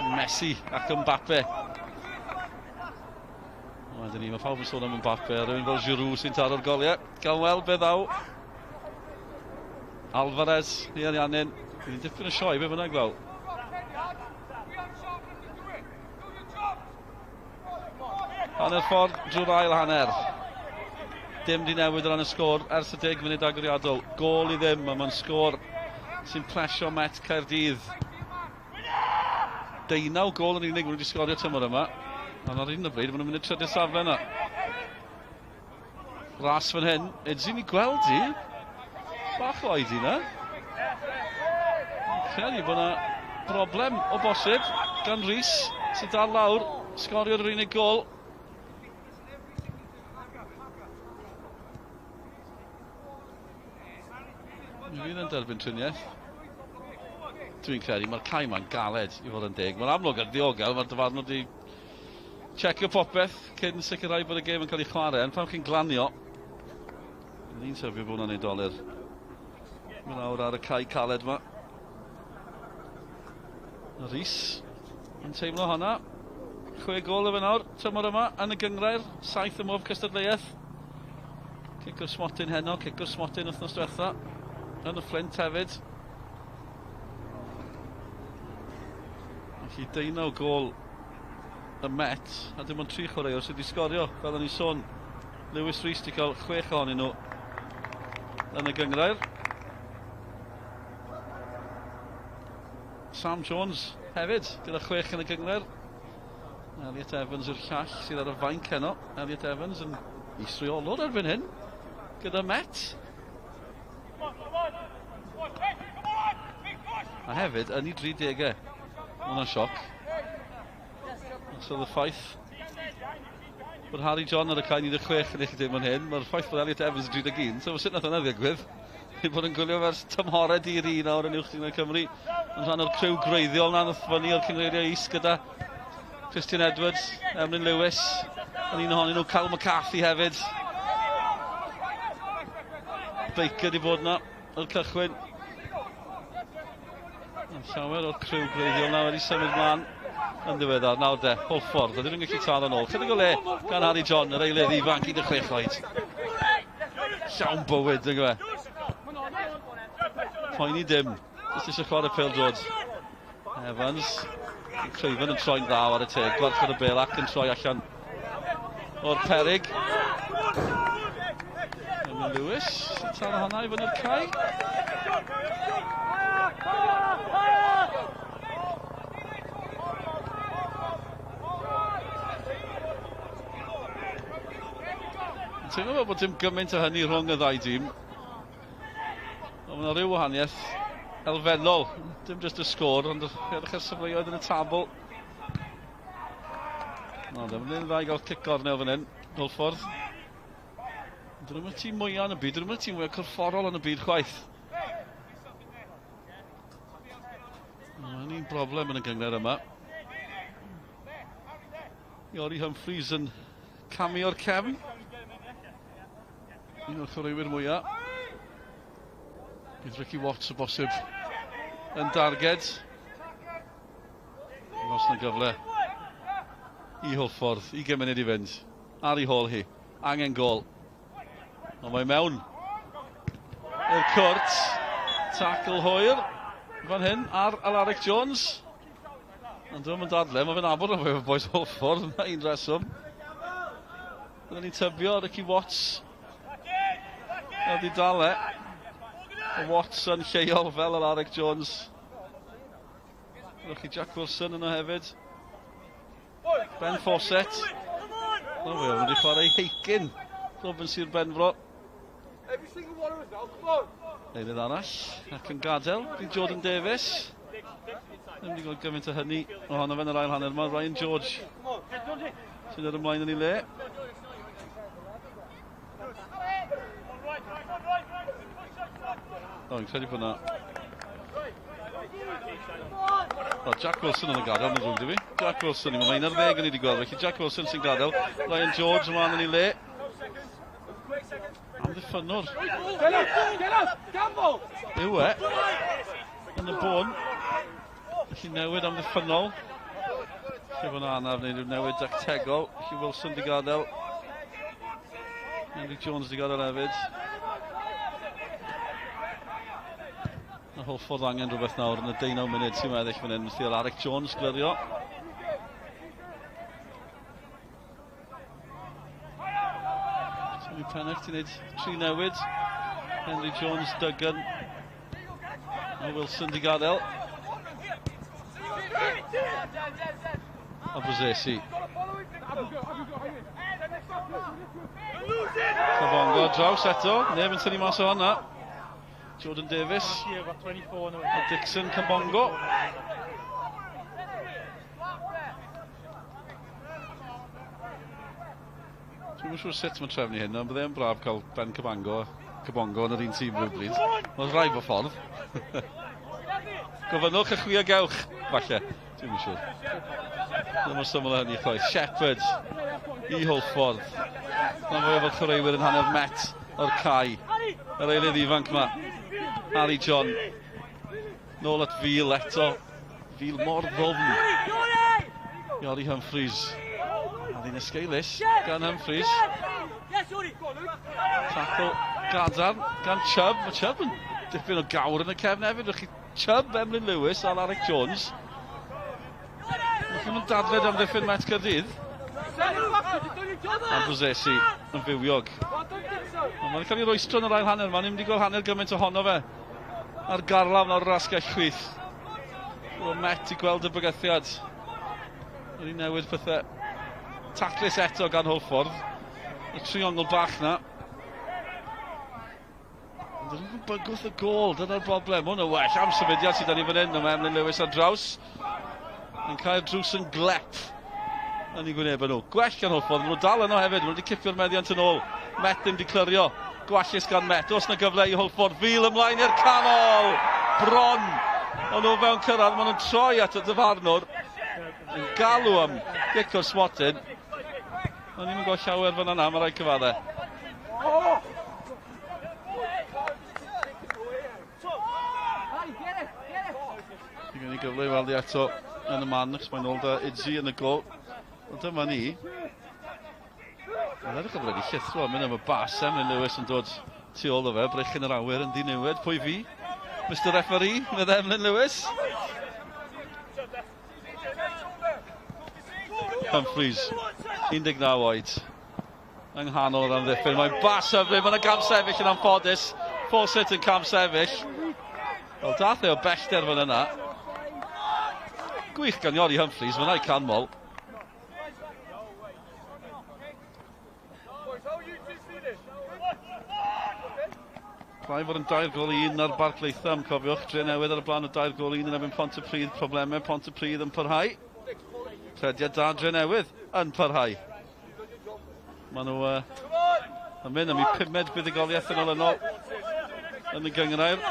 Messi ac Mbappe. Wedyn ni, mae pawb yn sôn am Mbappe, rhywun fel Giroud sy'n taro'r goliau. Gael weld beth ddaw. Alvarez, Rhiannon. Ni'n dipyn y sioi, be fynnag fel. Hanner ffordd drwy'r ail hanner. Dim di newid o ran y sgôr ers y 10 munud agoriadol. Gol i ddim, a mae'n sgôr sy'n plesio Met Caerdydd. 19 gol yn unig maen nhw wedi sgorio tymor yma. Ond ar un o bryd, maen nhw'n mynd i'r trydydd safle yna. Ras fan hyn. Edzyn ni gweld i. Bach oed i na. Credu bod yna broblem o bosib gan Rhys sy'n dal lawr. Sgorio'r yr unig gol. Mi fydd yn derbyn triniaeth. Dwi'n credu mae'r cae ma'n galed i fod yn deg. Mae'n amlwg ar ddiogel, mae'r dyfarnwr wedi checio popeth cyn sicrhau bod y gêm yn cael ei chwarae. Yn pan chi'n glanio, ni'n sefio bod hwnna'n ei dolyr. Mae'n awr ar y cae caled yma. Rhys yn teimlo hwnna. 6 gol efo nawr, tymor yma yn y gyngrair. 7 y modd cystadleuaeth. Cic o'r smotyn heno, cic o'r smotyn wythnos diwetha. Yn y Flint hefyd. Felly 19 gol y Met, a dim ond 3 chwaraewr sydd wedi sgorio, fel o'n i'n sôn. Lewis Rhys wedi cael 6 ohonyn nhw yn y gyngrair. Sam Jones hefyd, gyda 6 yn y gyngrair. Elliot Evans yw'r llall sydd ar y fainc heno. Elliot Evans yn isriolwr erbyn hyn, gyda Met. A hefyd, yn ei 30au. Mae hwnna'n sioc. So y ffaith bod Harry John ar y cae 16 yn eich dim yn hyn, mae'r ffaith bod Elliot Evans yn 31, so sut nath hwnna ddigwydd? Fi bod yn gwylio fers tymhored i'r un awr yn uwch yn Cymru, yn rhan o'r criw greiddiol na nath fyny o'r cyngreiriau is gyda Christian Edwards, Emlyn Lewis, yn un ohonyn nhw Cal McCarthy hefyd. Baker di bod na o'r cychwyn. Llawer o'r criw greiddiol na wedi symud mlaen yn ddiweddar. Nawr de, Hwlffordd. Ydyn nhw'n gallu tal yn ôl. Chydig o le gan Harry John, yr eilydd ifanc 16 oed. Llawn bywyd, yn gwe. Poeni dim. Just eisiau chwarae pêl-drod. Evans. Creifen yn troi'n ddaw ar y teg. Gwarchod y bel ac yn troi allan o'r peryg. Emma Lewis. Tan honna i fyny'r cae. Teimlo fel bod dim gymaint o hynny rhwng y ddau dîm. Ond mae yna rhyw wahaniaeth elfennol. Dim jyst y sgôr, ond edrych ar sefleoedd yn y tabl. No, dyma ni'n dda i gael cic gornel fan hyn, Hwlffordd. Dyn nhw'n tîm mwyaf yn y byd, dyn nhw'n tîm mwyaf corfforol yn y byd chwaith. Mae'n un broblem yn y gyngor yma. Iori Humphreys yn camio'r cefn. Un o'r chwaraewyr mwyaf. Bydd Ricky Watts o bosib yn darged. Os yna gyfle i Hwlffordd, 20 munud i fynd. Ar ei hôl hi. Angen gol. Ond mae mewn i'r cwrt. Tackle hwyr. Fan hyn ar Alaric Jones. Ond dwi'n mynd dadle, mae fe'n abod o fe efo boes Hwlffordd. Yna un reswm. Byddwn ni'n tybio Ricky Watts. Ydy dal e. Watts yn lleol fel Alaric Jones. Rwy'ch chi Jack Wilson yno hefyd. Ben Fawcett. O fe, o'n wedi chwarae Heikin. Robin Sir Benfro. Eilydd arall. Ac yn gadael. Bydd Jordan Davies. Ddim wedi gweld gymaint o hynny ohono fe'n yr ail hanner yma. Ryan George. Sy'n ar ymlaen yn ei le. O, fi'n credu bod yna. O, Jack Wilson yn y gadael, mae'n drwg di fi. Jack Wilson, mae un ar ddeg yn ei wedi gweld, felly Jack Wilson sy'n gadael. Ryan George ymlaen yn ei le. Amddiffynwr. Yw e? Yn y bôn. Felly newid amddiffynol. Felly bod yna anaf neu newid dactegol. Felly Wilson di gadael. Henry Jones di gadael hefyd. A Hwlffordd angen rhywbeth nawr yn y 19 munud sy'n meddill fan hyn. Felly Alaric Jones glyrio. Tony Pennant ti'n neud 3 newid. Henry Jones, Duggan. A Wilson di gadael. A Bozesi. Cybongo draws eto. Neb yn tynnu mas o honna. Jordan Davies. A Dixon Cybongo. Dwi'n siŵr sut mae'n trefnu hyn, ond byddai'n braf cael Ben Cybongo yn yr un tîm rhywbryd. Mae'n rhaid o ffordd. Gofynnwch y chwi a gewch, falle. Dwi'n siŵr. Ddim yn syml o hynny chwaith. Shepherd i Hwlffordd. Mae'n fwy o fel chwaraewyr yn hanner met o'r cae. Yr eilydd ifanc yma. Harry John. Nôl at Fil eto. Fil mor ddofn. Iori Humphreys. A ddyn ysgeilish gan Humphreys. Tackle gadarn gan Chubb. Mae Chubb yn dipyn o gawr yn y cefn hefyd. Rydych chi Chubb, Emlyn Lewis a Alaric Jones. Rydych chi'n dadled am ddiffyn met Caerdydd. A Bozesi yn fywiog. Ond mae'n cael ei roestro yn yr ail hanner. Mae'n ddim wedi gweld hanner gymaint ohono fe. Ar garlaf nawr rasgell chwith. Ro'n met i gweld y bygythiad. Wedi newid pethau. Taclus eto gan Hwlffordd. Y triongl bach na. Ond dyn nhw'n bygwth y gol. Dyna'r broblem. Hwnnw well am sefydiad sydd ni fan hyn. Yma Emlyn Lewis ar draws. Yn cael drws yn glep yn ei gwynebau nhw. Gwell gan Hwlffordd. Maen nhw dal yno hefyd. Maen nhw wedi cipio'r meddiant yn ôl. Met ddim wedi clirio. Gwallus gan Met. Os na gyfle i Hwlffordd. Fil ymlaen i'r canol. Bron. O'n nhw fewn cyrraedd. Maen nhw'n troi at y dyfarnwr. Yn galw am gic o'r swatyn. O'n ni'n gweld llawer fan yna. Mae rai cyfaddau. Dwi'n gwneud gyfle i weld i eto yn y man, achos mae'n ôl da Idzi yn y gol. Ond dyma ni. Mae'n edrych yn rhaid i llithro, mynd am y bas, Emlyn Lewis yn dod tu ôl o fe, brechen yr awyr yn ddinewid. Pwy fi? Mr Referee, with Emlyn Lewis. Humphreys, 19 oed. Yng nghanol yr amddiffyn. Mae'n bas hyfryd, mae'n cam sefyll yn anffodus. Fawcett yn cam sefyll. Wel, dath e o bellter fan yna. Gwych gan Iori Humphreys, mae'n ei canmol. Rhaid fod yn 2-1 ar Barclaetham, cofiwch. Dre newydd ar y blaen o 2-1 yn ebyn Pontypridd. Problemau Pontypridd yn parhau. Crediad da Dre newydd yn parhau. Maen nhw yn mynd am 5 buddigoliaeth yn olynol yn y gyngrair.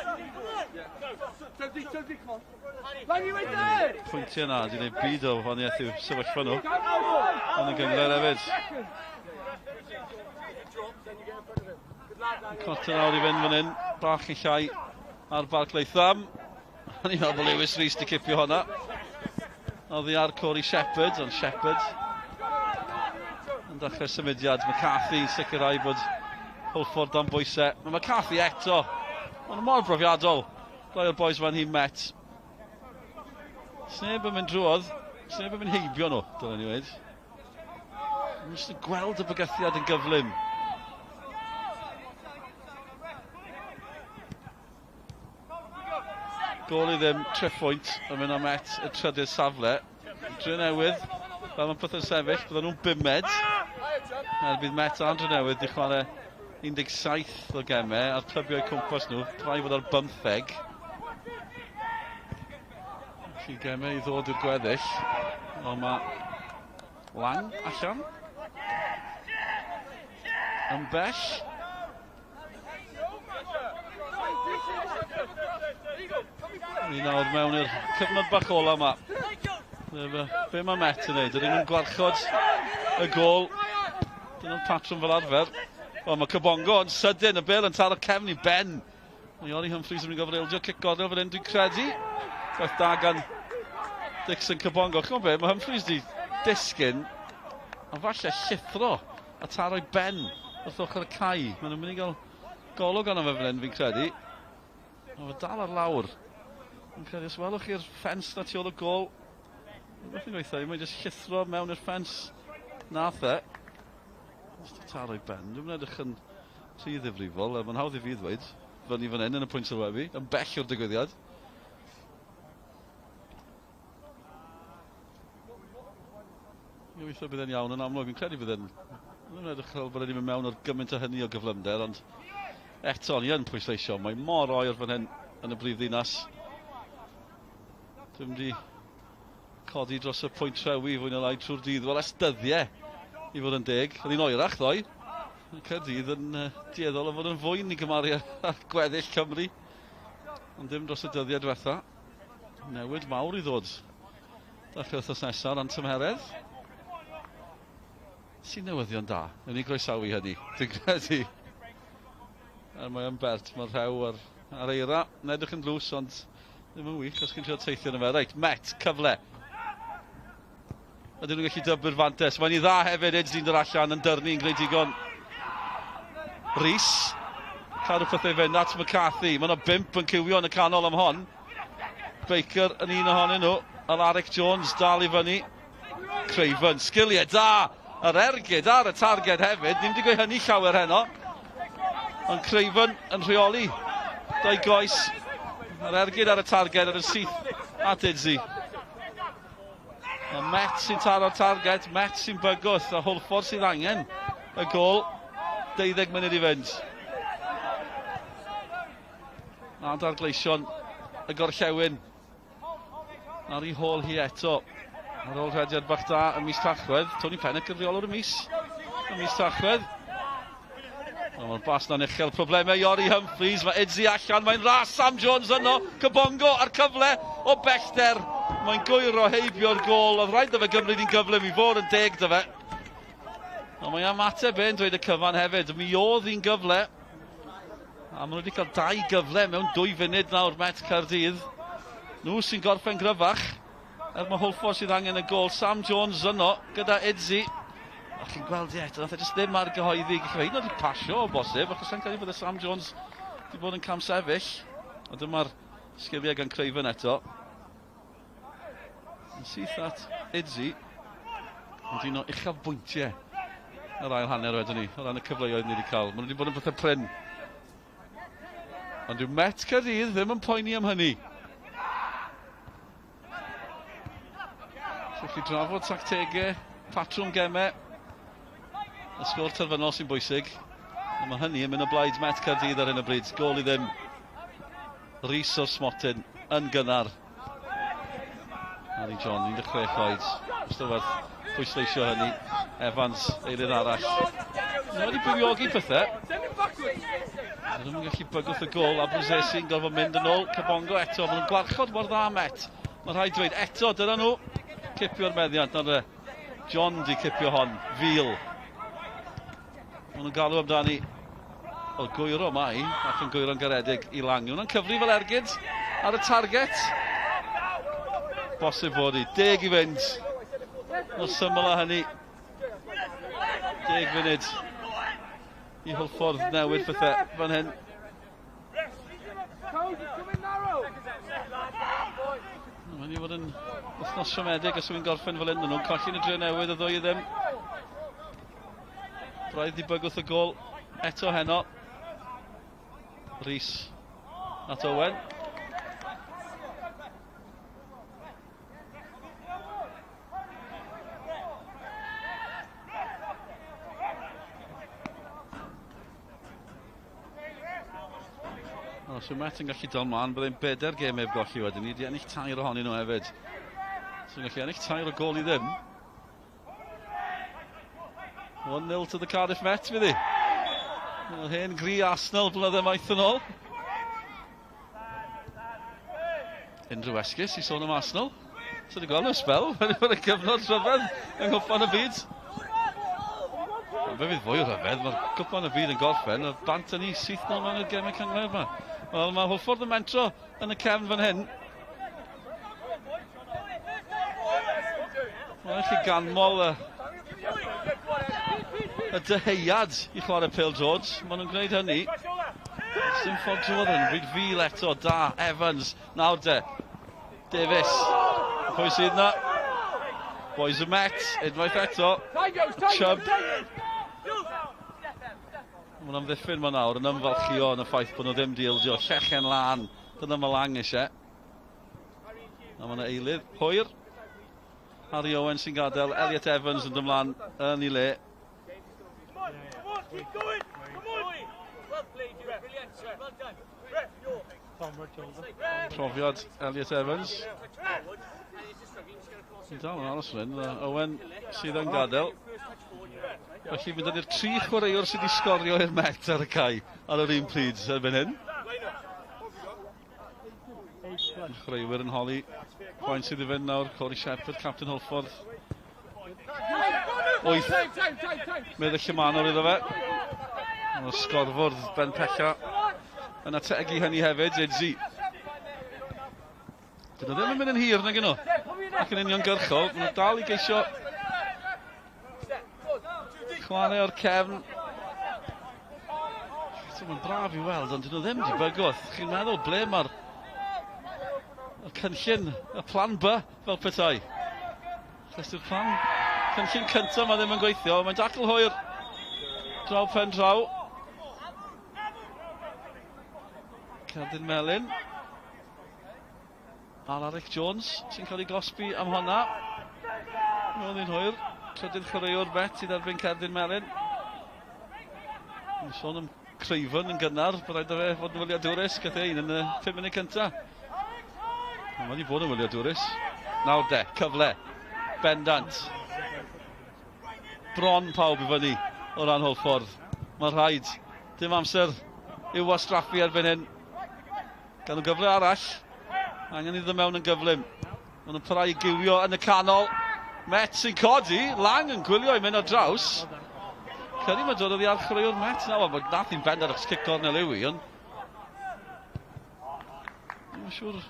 Pwyntiau yna, di wneud byd o wahaniaeth i'w sefyllfa nhw yn y gyngrair hefyd. Cotton awr i fynd fan hyn, bach i llai ar Barclaetham. Ni'n meddwl bod Lewis Rees di cipio honna. Oedd hi ar Corey Shepherd, ond Shepherd yn dechrau symudiad. McCarthy yn sicrhau bod Hwlffordd am bwysau. Mae McCarthy eto, ond mor brofiadol. Rai o'r boys fan hi'n met. Sneb yn mynd drwodd, sneb yn mynd heibio nhw, dylen ni wedi. Mae'n just yn gweld y bygythiad yn gyflym. Gol i ddim, treffwynt yn mynd am et y trydydd safle. Dre newydd, fel mae'n pethau'n sefyll, bydden nhw'n 5 bydd Met a Dre newydd di chwarae 17 o gemau a'r clybiau cwmpas nhw, rhai fod ar 15. Felly gemau i ddod i'r gweddill. O, mae Lang allan. Yn bell. Ni nawr mewn i'r cyfnod bach ola yma. Be mae Met yn neud? Ydyn nhw'n gwarchod y gol. Dyn nhw'n patrwm fel arfer. O, mae Cybongo yn sydyn, y bel yn taro cefn i ben. Mae Iori Humphreys yn mynd i gofreildio cic godel fan hyn, dwi'n credu. Gwaith da gan Dixon Cybongo. Chymod be, mae Humphreys di disgyn, a falle llithro a taro i ben wrth ochr y cae. Mae nhw'n mynd i gael golwg arno fe fan hyn, fi'n credu. Mae fe dal ar lawr. Fi'n credu, os welwch chi'r ffens na tu ôl y gol, beth ni'n gweithio, mae'n jyst llithro mewn i'r ffens nath e. Os di taro i ben, dwi'n mynd edrych yn rhy ddifrifol, mae'n hawdd i fi ddweud, fyny fan hyn yn y pwynt sylwebu, yn bell o'r digwyddiad. Gobeithio bydd e'n iawn yn amlwg, fi'n credu bydd e'n... Dwi'n edrych fel bod e'n mynd mewn o'r gymaint o hynny o gyflymder, ond eto, ni yn pwysleisio, mae mor oer fan hyn yn y brifddinas. Dwi'n mynd i codi dros y pwynt trewi fwy na lai trwy'r dydd. Wel, esdyddiau i fod yn deg. Oedd hi'n oerach ddoi. Caerdydd yn dieddol o fod yn fwyn i gymaru ar gweddill Cymru. Ond dim dros y dyddiau diwetha. Newid mawr i ddod. Dechrau wrthos nesaf ran tymheredd. Sy'n newyddion da. Newn ni groesawu hynny. Dwi'n credu. Er mae yn bert. Mae'r rhew ar eira. Yn edrych yn lws, ond ddim yn wych os chi'n trio teithio yn y fe. Reit, Met, cyfle. Ydyn nhw'n gallu dyblu'r fantes. Mae'n i dda hefyd, Idzi'n dod allan yn dyrnu yn greadigon. Rees. Cadw pethau fynd at McCarthy. Mae yna 5 yn cywio yn y canol am hon. Baker yn un ohonyn nhw. Alaric Jones dal i fyny. Craven, sgiliau da. Yr ergyd ar y targed hefyd. Ni'n di gweud hynny llawer heno. Ond Craven yn rheoli. Dau goes. Yr ergyd ar y targed ar y syth at Idzi. A Met sy'n taro'r targed, Met sy'n bygwth, a Hwlffordd sydd angen y gol. 12 munud i fynd. A dargleision y gorllewin. Ar ei hôl hi eto. Ar ôl rhediad bach da ym mis Tachwedd. Tony Pennant yn reolwr y mis Tachwedd. Mae'r bas na'n uchel problemau Iori Humphreys. Mae Idzi allan, mae'n ras Sam Jones yno. Cybongo ar cyfle o bellter. Mae'n gwyro heibio'r gol. Oedd rhaid o fe gymryd i'n gyflym i fod yn deg dy fe. Ond mae ymateb e'n dweud y cyfan hefyd. Mi oedd hi'n gyfle. A maen nhw wedi cael 2 gyfle mewn 2 funud nawr Met Caerdydd. Nhw sy'n gorffen gryfach. Mae Hwlffordd sydd angen y gol. Sam Jones yno, gyda Idzi. A chi'n gweld eto, nath e jyst ddim ar gyhoeddi. Hyd yn oed i pasio o bosib, achos sa'n cael ei bod y Sam Jones wedi bod yn cam sefyll. A dyma'r sgiliau gan Creifen eto. Yn syth at Idzi. Ond un o uchafbwyntiau yr ail hanner wedyn ni, o ran y cyfleoedd ni wedi cael. Maen nhw wedi bod yn bethau pryn. Ond yw Met Caerdydd ddim yn poeni am hynny. So chi drafod tactegau, patrwm gemau. Y sgôr terfynol sy'n bwysig. A mae hynny yn mynd o blaid Met Caerdydd ar hyn o bryd. Gol i ddim. Rhys o'r Smotyn yn gynnar. Harry John, 16 oed. Ystod werth pwysleisio hynny. Evans, eilydd arall. Mae wedi bywiogi pethau. Mae nhw'n gallu bygwth y gol. A Brwsesi'n gorfod mynd yn ôl. Cabongo eto. Mae nhw'n gwarchod mor dda Met. Mae rhaid dweud eto, dyna nhw. Cipio'r meddiant. Nawr John di cipio hon. Fil. Mae nhw'n galw amdani o gwyro mai, ac yn gwyro'n garedig i lang. Mae nhw'n cyfri fel ergyd ar y target. Bosib fod i. 10 i fynd. No syml a hynny. 10 funud i Hwlffordd newid pethau fan hyn. Mae'n i fod yn wythnos siomedig os yw'n gorffen fel hyn. Nhw'n colli'n y dre newid y ddwy i ddim. Braidd i bygwth y gol eto heno. Rhys at Owen. So Met yn gallu dal mlaen, byddai'n 4 gêm heb golli wedyn ni. Di ennill 3 ohonyn nhw hefyd. So yn gallu ennill 3 o gol i ddim. 1-0 to the Cardiff Met fydd hi. Hen gri Arsenal blynydde maith yn ôl. Unrhyw esgus i sôn am Arsenal. So wedi gweld nhw'n spel, wedi bod y cyfnod rhyfedd yng nghwpan y byd. Fe fydd fwy o rhyfedd, mae'r cwpan y byd yn gorffen, y bant yn ni syth nôl mewn y gemau cyngor yma. Wel, mae Hwlffordd yn mentro yn y cefn fan hyn. Mae'n chi ganmol y deheuad i chwarae pêl-droed. Maen nhw'n gwneud hynny. Sim ffordd drodd yn rhyd fil eto. Da, Evans. Nawr de. Davies. Pwy sydd na? Boys y Met. Unwaith eto. Chubb. Mae'n amddiffyn ma nawr yn ymfalchio yn y ffaith bod nhw ddim dildio. Llechen lan. Dyna mae lang eisiau. A mae'n eilydd. Hwyr. Harry Owen sy'n gadael. Elliot Evans yn dymlaen yn ei le. Profiad Elliot Evans. Sy'n dal yn aros rhywun. Owen sydd yn gadael. Felly mynd ydy'r 3 chwaraewr sydd wedi sgorio i'r Met ar y cae ar yr un pryd erbyn hyn. Chwaraewyr yn holi. Faint sydd i fynd nawr. Corey Shepherd, Captain Hwlffordd. 8 Medde Llamanwr iddo fe. Mae'r sgorfwrdd Ben Pecha yn ategu hynny hefyd. Idzi. Dyn nhw ddim yn mynd yn hir nag nhw. Ac yn uniongyrchol. Maen nhw dal i geisio chwarae o'r cefn. Mae'n braf i weld, ond dyn nhw ddim di bygwth. Chi'n meddwl ble mae'r cynllun, y plan B fel petai. Chos yw'r cynllun cyntaf mae ddim yn gweithio. Mae'n dacl hwyr draw pen draw. Caerdydd Melyn. Alaric Jones sy'n cael ei gosbi am honna. Mae'n un hwyr. Trydydd chwaraewr Met sydd erbyn Caerdydd Melyn. Mae'n sôn am Creifen yn gynnar, bydd rhaid o fe fod yn wyliadwrus, gath ein yn y 5 munud cyntaf. Mae wedi bod yn wyliadwrus. Nawr de, cyfle, bendant. Bron pawb i fyny o ran Hwlffordd. Mae rhaid, dim amser i'w wastraffu erbyn hyn. Gan nhw gyfle arall, angen iddo mewn yn gyflym. Mae nhw'n parhau i giwio yn y canol. Met sy'n codi, Lang yn gwylio i mynd o draws. Cyrru mae dod o ddiar chwaraewr Met. Na, wel, nath i'n bendant achos cic cornel yw i, ond... Mae'n siŵr...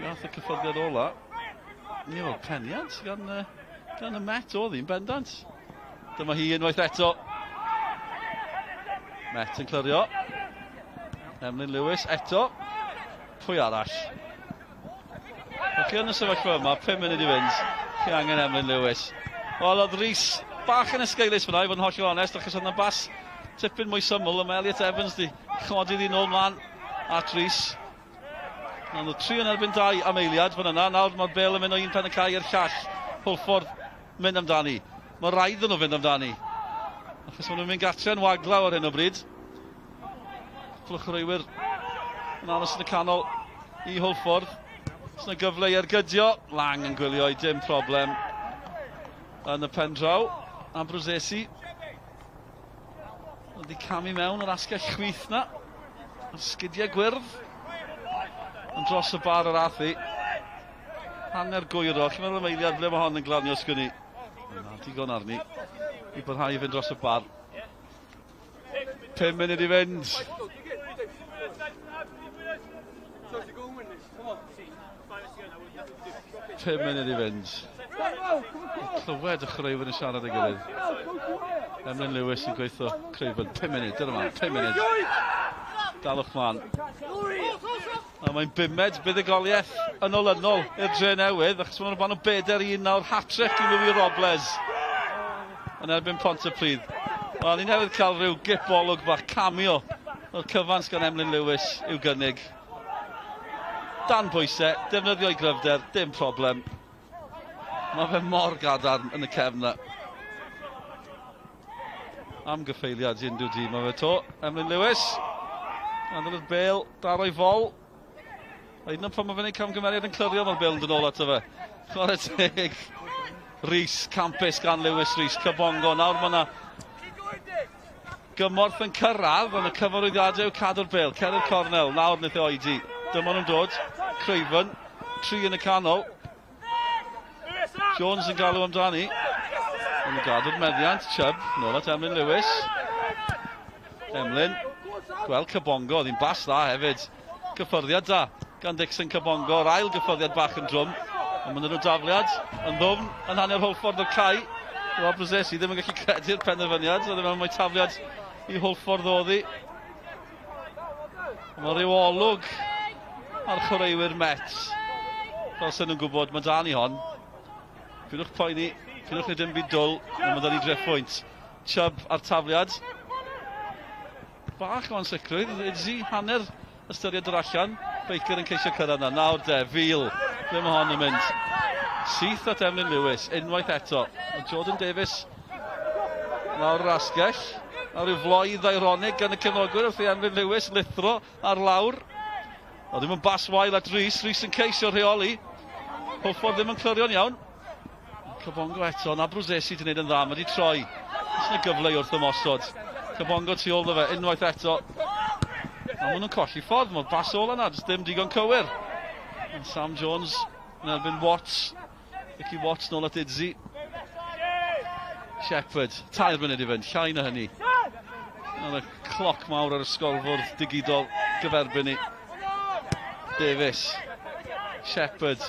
Gath y cyffyrddiad ola. Ni fel peniant gan y Met oedd hi'n bendant. Dyma hi unwaith eto. Met yn clyrio. Emlyn Lewis eto. Pwy arall? Chi yn y sefyllfa yma, 5 munud i fynd. Chi angen Emlyn Lewis. Wel, oedd Rhys bach yn esgeulus fyna, i fod yn hollol onest, achos oedd yna bas tipyn mwy syml, am Elliot Evans di chodi ddi nôl mlaen at Rhys. Ond oedd 3 yn erbyn 2 am eiliad fan yna. Nawr mae'r Bale yn mynd o un pen y cae i'r llall. Hwlffordd mynd amdani. Mae rhaid nhw fynd amdani. Achos maen nhw'n mynd gartre yn waglaw ar hyn o bryd. Cwplwch rhywwyr yn aros yn y canol i Hwlffordd. Os yna gyfle i ergydio. Lang yn gwylio i dim problem yn y pen draw. Ambrosesi. Wedi camu mewn yr asgell chwith na. Ar sgidiau gwyrdd. Yn dros y bar yr athu. Hanner gwyro. Chi'n meddwl am eiliad ble mae hon yn glanio sgynnu. Na, digon arni. I barhau i fynd dros y bar. 5 munud i fynd. Pum munud i fynd. Clywed y chreuwyn yn siarad ei gilydd. Emlyn Lewis yn gweithio chreuwyn. 5 munud, dyna ma. 5 munud. Dalwch mlaen. A mae'n bumed buddigoliaeth yn olynol i'r dre newydd, achos mae'n rhan o 4-1 nawr hat-trick i Louis Robles yn erbyn Pontypridd. Wel, ni newydd cael rhyw gip olwg bach cameo o'r cyfans gan Emlyn Lewis i'w gynnig. Dan bwysau, defnyddio i gryfder, dim problem. Mae fe mor gadarn yn y cefn na. Am gyffeiliad i unrhyw dîm, mae fe to. Emlyn Lewis. Andrew Bale, daro i fol. Hyd yn pan mae fe'n ei camgymeriad yn clyrio, mae'r Bale yn dod nôl ato fe. Chwarae teg. Rhys, campus gan Lewis Rhys, Cybongo. Nawr mae yna gymorth yn cyrraedd, ond y cyfarwyddiadau yw cadw'r Bale. Caerdydd cornel, nawr wnaeth e oedi. Dyma nhw'n dod. Creighton, 3 yn y canol. Jones yn galw amdani. Yn y gadw'r meddiant, Chubb, nôl at Emlyn Lewis. Emlyn, gweld Cybongo, oedd hi'n bas dda hefyd. Gyffyrddiad da gan Dixon Cybongo, yr ail gyffyrddiad bach yn drwm. Ond mae'n nhw dafliad yn ddwfn yn hanner Hwlffordd o'r cae. Rob Rosesi ddim yn gallu credu'r penderfyniad, oedd ddim yn mae tafliad i Hwlffordd oddi. Mae rhyw olwg ar chwaraewyr Met. Fel sy'n nhw'n gwybod, mae dan i hon. Pynwch poeni, pynwch ni dim byd dwl, ond mae dan i dreffwynt. Chubb ar tafliad. Bach o'n sicrwydd, Idzi, hanner ystyried yr allan. Baker yn ceisio cyrraedd yna. Nawr de, Fil. Ble mae hon yn mynd? Syth at Emlyn Lewis, unwaith eto. Jordan Davies. Nawr yr asgell. Nawr yw floedd ironig gan y cefnogwyr wrth i Emlyn Lewis lithro ar lawr. O ddim yn bas wael at Rhys. Rhys yn ceisio rheoli. Hwlffordd ddim yn clyrio'n iawn. Cybongo eto. Na Brosesi di wneud yn dda. Mae di troi. Os yna gyfle wrth ymosod. Cybongo tu ôl dda fe. Unwaith eto. A maen nhw'n colli ffordd, mae'r bas ôl yna, jyst dim digon cywir. And Sam Jones yn erbyn Watts. Ricky Watts nôl at Idzi. Shepherd, 2 munud i fynd, llai na hynny. Yna cloc mawr ar ysgolfwrdd digidol gyferbyn ni. Davies. Shepherd.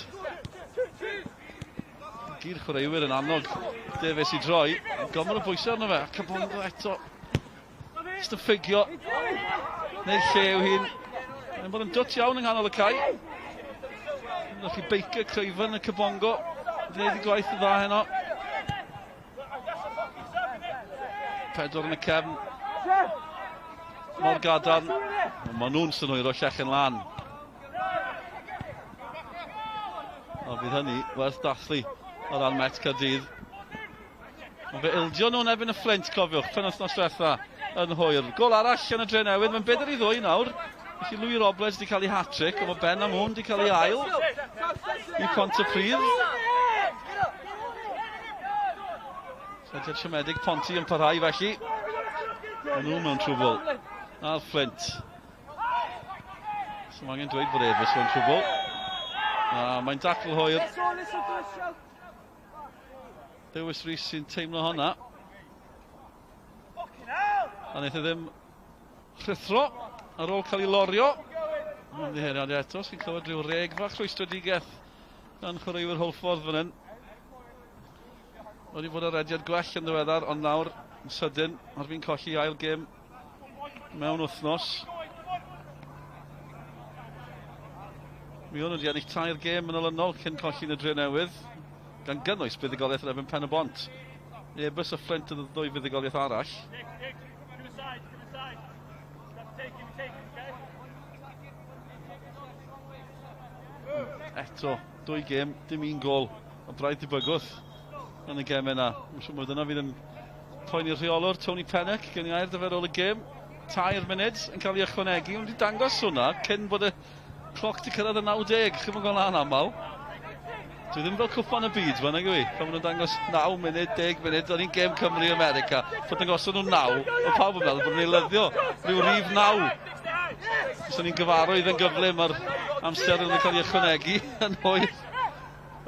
Gyr chwaraewyr yn annog Davies i droi. Gomor o bwysau arno fe, a Cybongo eto. Just yn ffigio. Neu llew hi'n. Mae'n bod yn dwt iawn yng nghanol y cae. Nwch chi beicio Creighton y Cybongo. Gwneud i gwaith y dda heno. 4 yn y cefn. Mor gadarn. Mae nhw'n synwyr o Llechen Lan. O, bydd hynny werth dathlu o ran Met Caerdydd. Mae fe ildio nhw'n ebyn y Flint, cofiwch, penwythnos diwetha yn hwyr. Gol arall yn y dre newydd, mae'n 4-2 nawr. Felly Louis Robles wedi cael ei hat-trick, ond mae Ben Amon wedi cael ei ail i Pontypridd. Sediad siomedig Ponty yn parhau felly. Mae nhw mewn trwbl. Na'r Flint. So mae angen dweud bod Efus mewn trwbl. Mae'n dacl hwyr. Lewis Rhys sy'n teimlo honna. A wnaeth e ddim rhythro ar ôl cael ei lorio. Yn ddiheiriad eto, sy'n clywed rhyw reg fach rwystredigaeth gan chwaraewyr Hwlffordd fan hyn. Wedi bod yr rediad gwell yn ddiweddar, ond nawr yn sydyn ar fi'n colli ail gêm mewn wythnos. Mi o'n wedi ennill 3 gêm yn olynol cyn colli yn y dre newydd, gan gynnwys buddigoliaeth yn erbyn Pen y Bont. Ebys y Fflint yn y 2 buddigoliaeth arall. Eto, 2 gêm, dim 1 gol, o braidd dibygwth yn y gêm yna. Mae'n siŵr bod yna fydd yn poeni'r rheolwr Tony Pennock gen i air dyfer ôl y gêm. 3 munud yn cael ei ychwanegu. Mae'n wedi dangos hwnna cyn bod y cloc wedi cyrraedd y 90. Chi'n mynd gol anaml. Dwi ddim fel cwpan y byd, fan ag i. Pan maen nhw'n dangos 9 munud, 10 munud, o'n i'n gêm Cymru America. Pan nhw'n gosod nhw'n 9, o pawb yn meddwl bod nhw'n lyddio. Rhyw rhif 9. Os o'n i'n gyfarwydd yn gyflym ar amser yn cael ei ychwanegu yn hwyr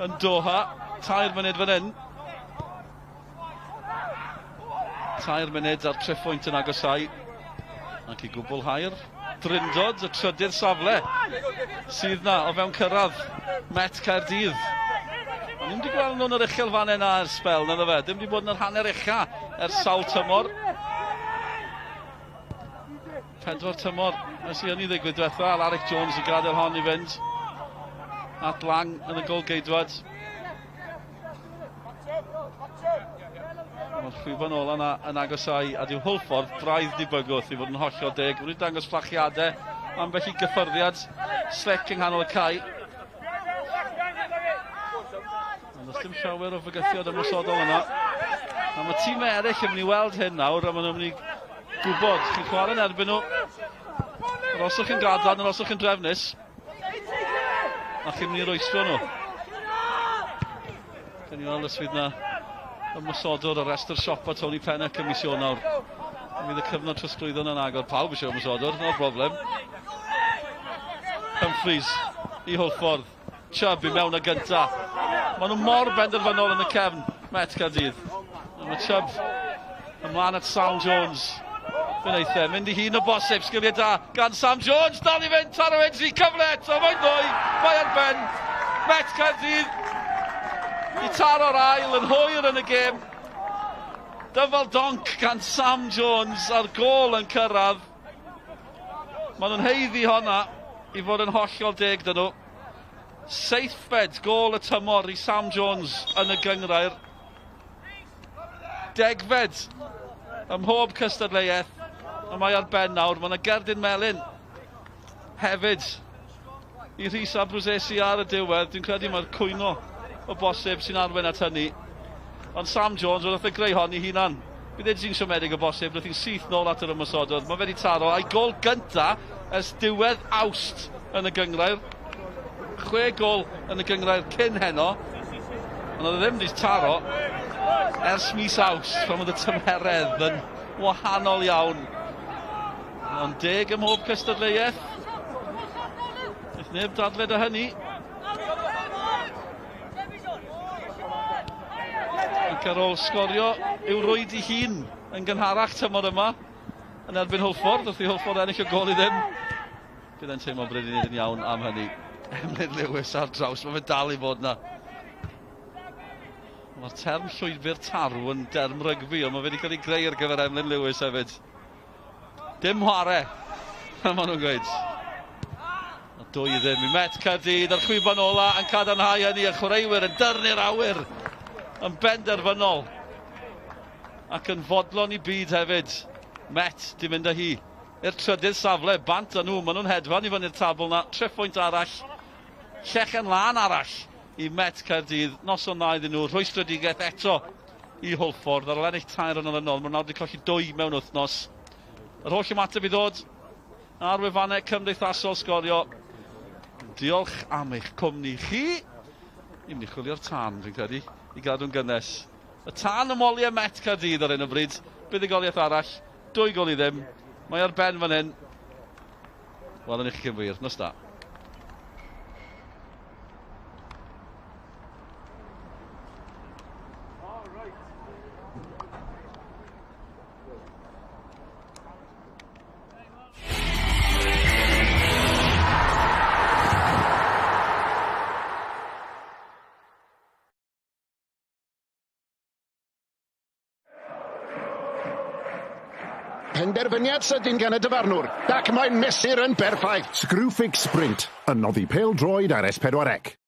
yn Doha. 3 munud fan hyn. 3 munud ar treffoint yn agosau. Ac i gwblhau'r drindod, y trydydd safle sydd na o fewn cyrraedd Met Caerdydd. Ond ni'n wedi gweld nhw'n yr uchel fan yna ers spel, na ddo fe. Dim wedi bod yn yr hanner ucha ers sawl tymor. 4 tymor ers i hynny ddigwydd diwetha. Alaric Jones i gadael hon i fynd at Lang yn y gol geidwad. Mae'r chwifan ola yna yn agosau a dyw Hwlffordd braidd dibygwth i fod yn hollol deg. Mae'n dangos fflachiadau ambell i gyffyrddiad slick yng nghanol y cae. Ond does dim llawer o fygythiad ymwysodol yna. A mae tîm eraill yn mynd i weld hyn nawr a maen nhw'n mynd i gwybod. Chi'n chwarae yn erbyn nhw. Yr oswch chi'n gadlan, yr oswch chi'n drefnus. A chi'n mynd i roesro nhw. Gen i weld os fydd na ymwysodwr o restr siopa Tony Pennock yn mis Ionawr. Fydd y cyfnod trosglwyddo'n yn agor. Pawb eisiau ymwysodwr, no problem. Humphreys i Hwlffordd. Chubb i mewn y gynta. Maen nhw mor benderfynol yn y cefn Met Caerdydd. Mae Chubb ymlaen at Sam Jones. Fe'n eithaf, mynd i hun o bosib, sgiliau da gan Sam Jones. Dal i fynd, Taro Edri, cyfle eto, mae'n ddwy. Mae ar ben. Met Caerdydd i taro'r ail yn hwyr yn y gêm. Dyfal donc gan Sam Jones a'r gol yn cyrraedd. Maen nhw'n heiddi honna i fod yn hollol deg dyn nhw. Seithfed gol y tymor i Sam Jones yn y gyngrair. Degfed ym mhob cystadleuaeth. A mae ar ben nawr. Mae yna Gerdyn Melyn hefyd i Rhys a Brwsesi ar y diwedd. Dwi'n credu mae'r cwyno o bosib sy'n arwen at hynny. Ond Sam Jones wrth y greu hon i hunan. Bydd edrych siomedig o bosib, roedd hi'n syth nôl at yr ymwysodwr. Mae wedi taro a'i gol gynta ers diwedd Awst yn y gyngrair. 6 gol yn y gyngrair cyn heno. Ond oedd e ddim wedi taro ers mis Awst, pan oedd y tymheredd yn wahanol iawn. Ond 10 ym mhob cystadleuaeth. Nid neb dadled o hynny. Ac ar ôl sgorio i'w rwyd i hun yn gynharach tymor yma yn erbyn Hwlffordd, wrth i Hwlffordd ennill o gol i ddim. Bydd e'n teimlo bryd i wneud yn iawn am hynny. Emlyn Lewis ar draws, mae fe dal i fod na. Mae'r term llwybr tarw yn derm rygbi, ond mae fe wedi cael ei greu ar gyfer Emlyn Lewis hefyd. Dim chwarae, mae nhw'n gweud. A 2 ddim i Met Caerdydd ar chwiban ola yn cadarnhau hynny, a chwaraewyr yn dyrnu'r awyr yn benderfynol ac yn fodlon i byd hefyd. Met di mynd â hi i'r trydydd safle, bant â nhw, maen nhw'n hedfan i fyny'r tabl na, treffoint arall, llechen lan arall i Met Caerdydd, noson na iddyn nhw, rwystredigaeth eto i Hwlffordd, ar ôl ennill 3 yn olynol, maen nhw wedi colli 2 mewn wythnos. Yr holl ymateb i ddod ar wefannau cymdeithasol sgorio. Diolch am eich cwmni chi. I mynd i chwilio'r tân, fi'n credu, i gadw'n gynnes. Y tân ymoliau Met Caerdydd ar hyn o bryd, buddigoliaeth arall, 2 gol i ddim. Mae ar ben fan hyn. Wel, yn eich cymwyr, nos da. Penderfyniad sydyn gan y dyfarnwr, ac mae'n mesur yn berffaith. Screwfix Sprint, a noddi pêl-droed ar S4C.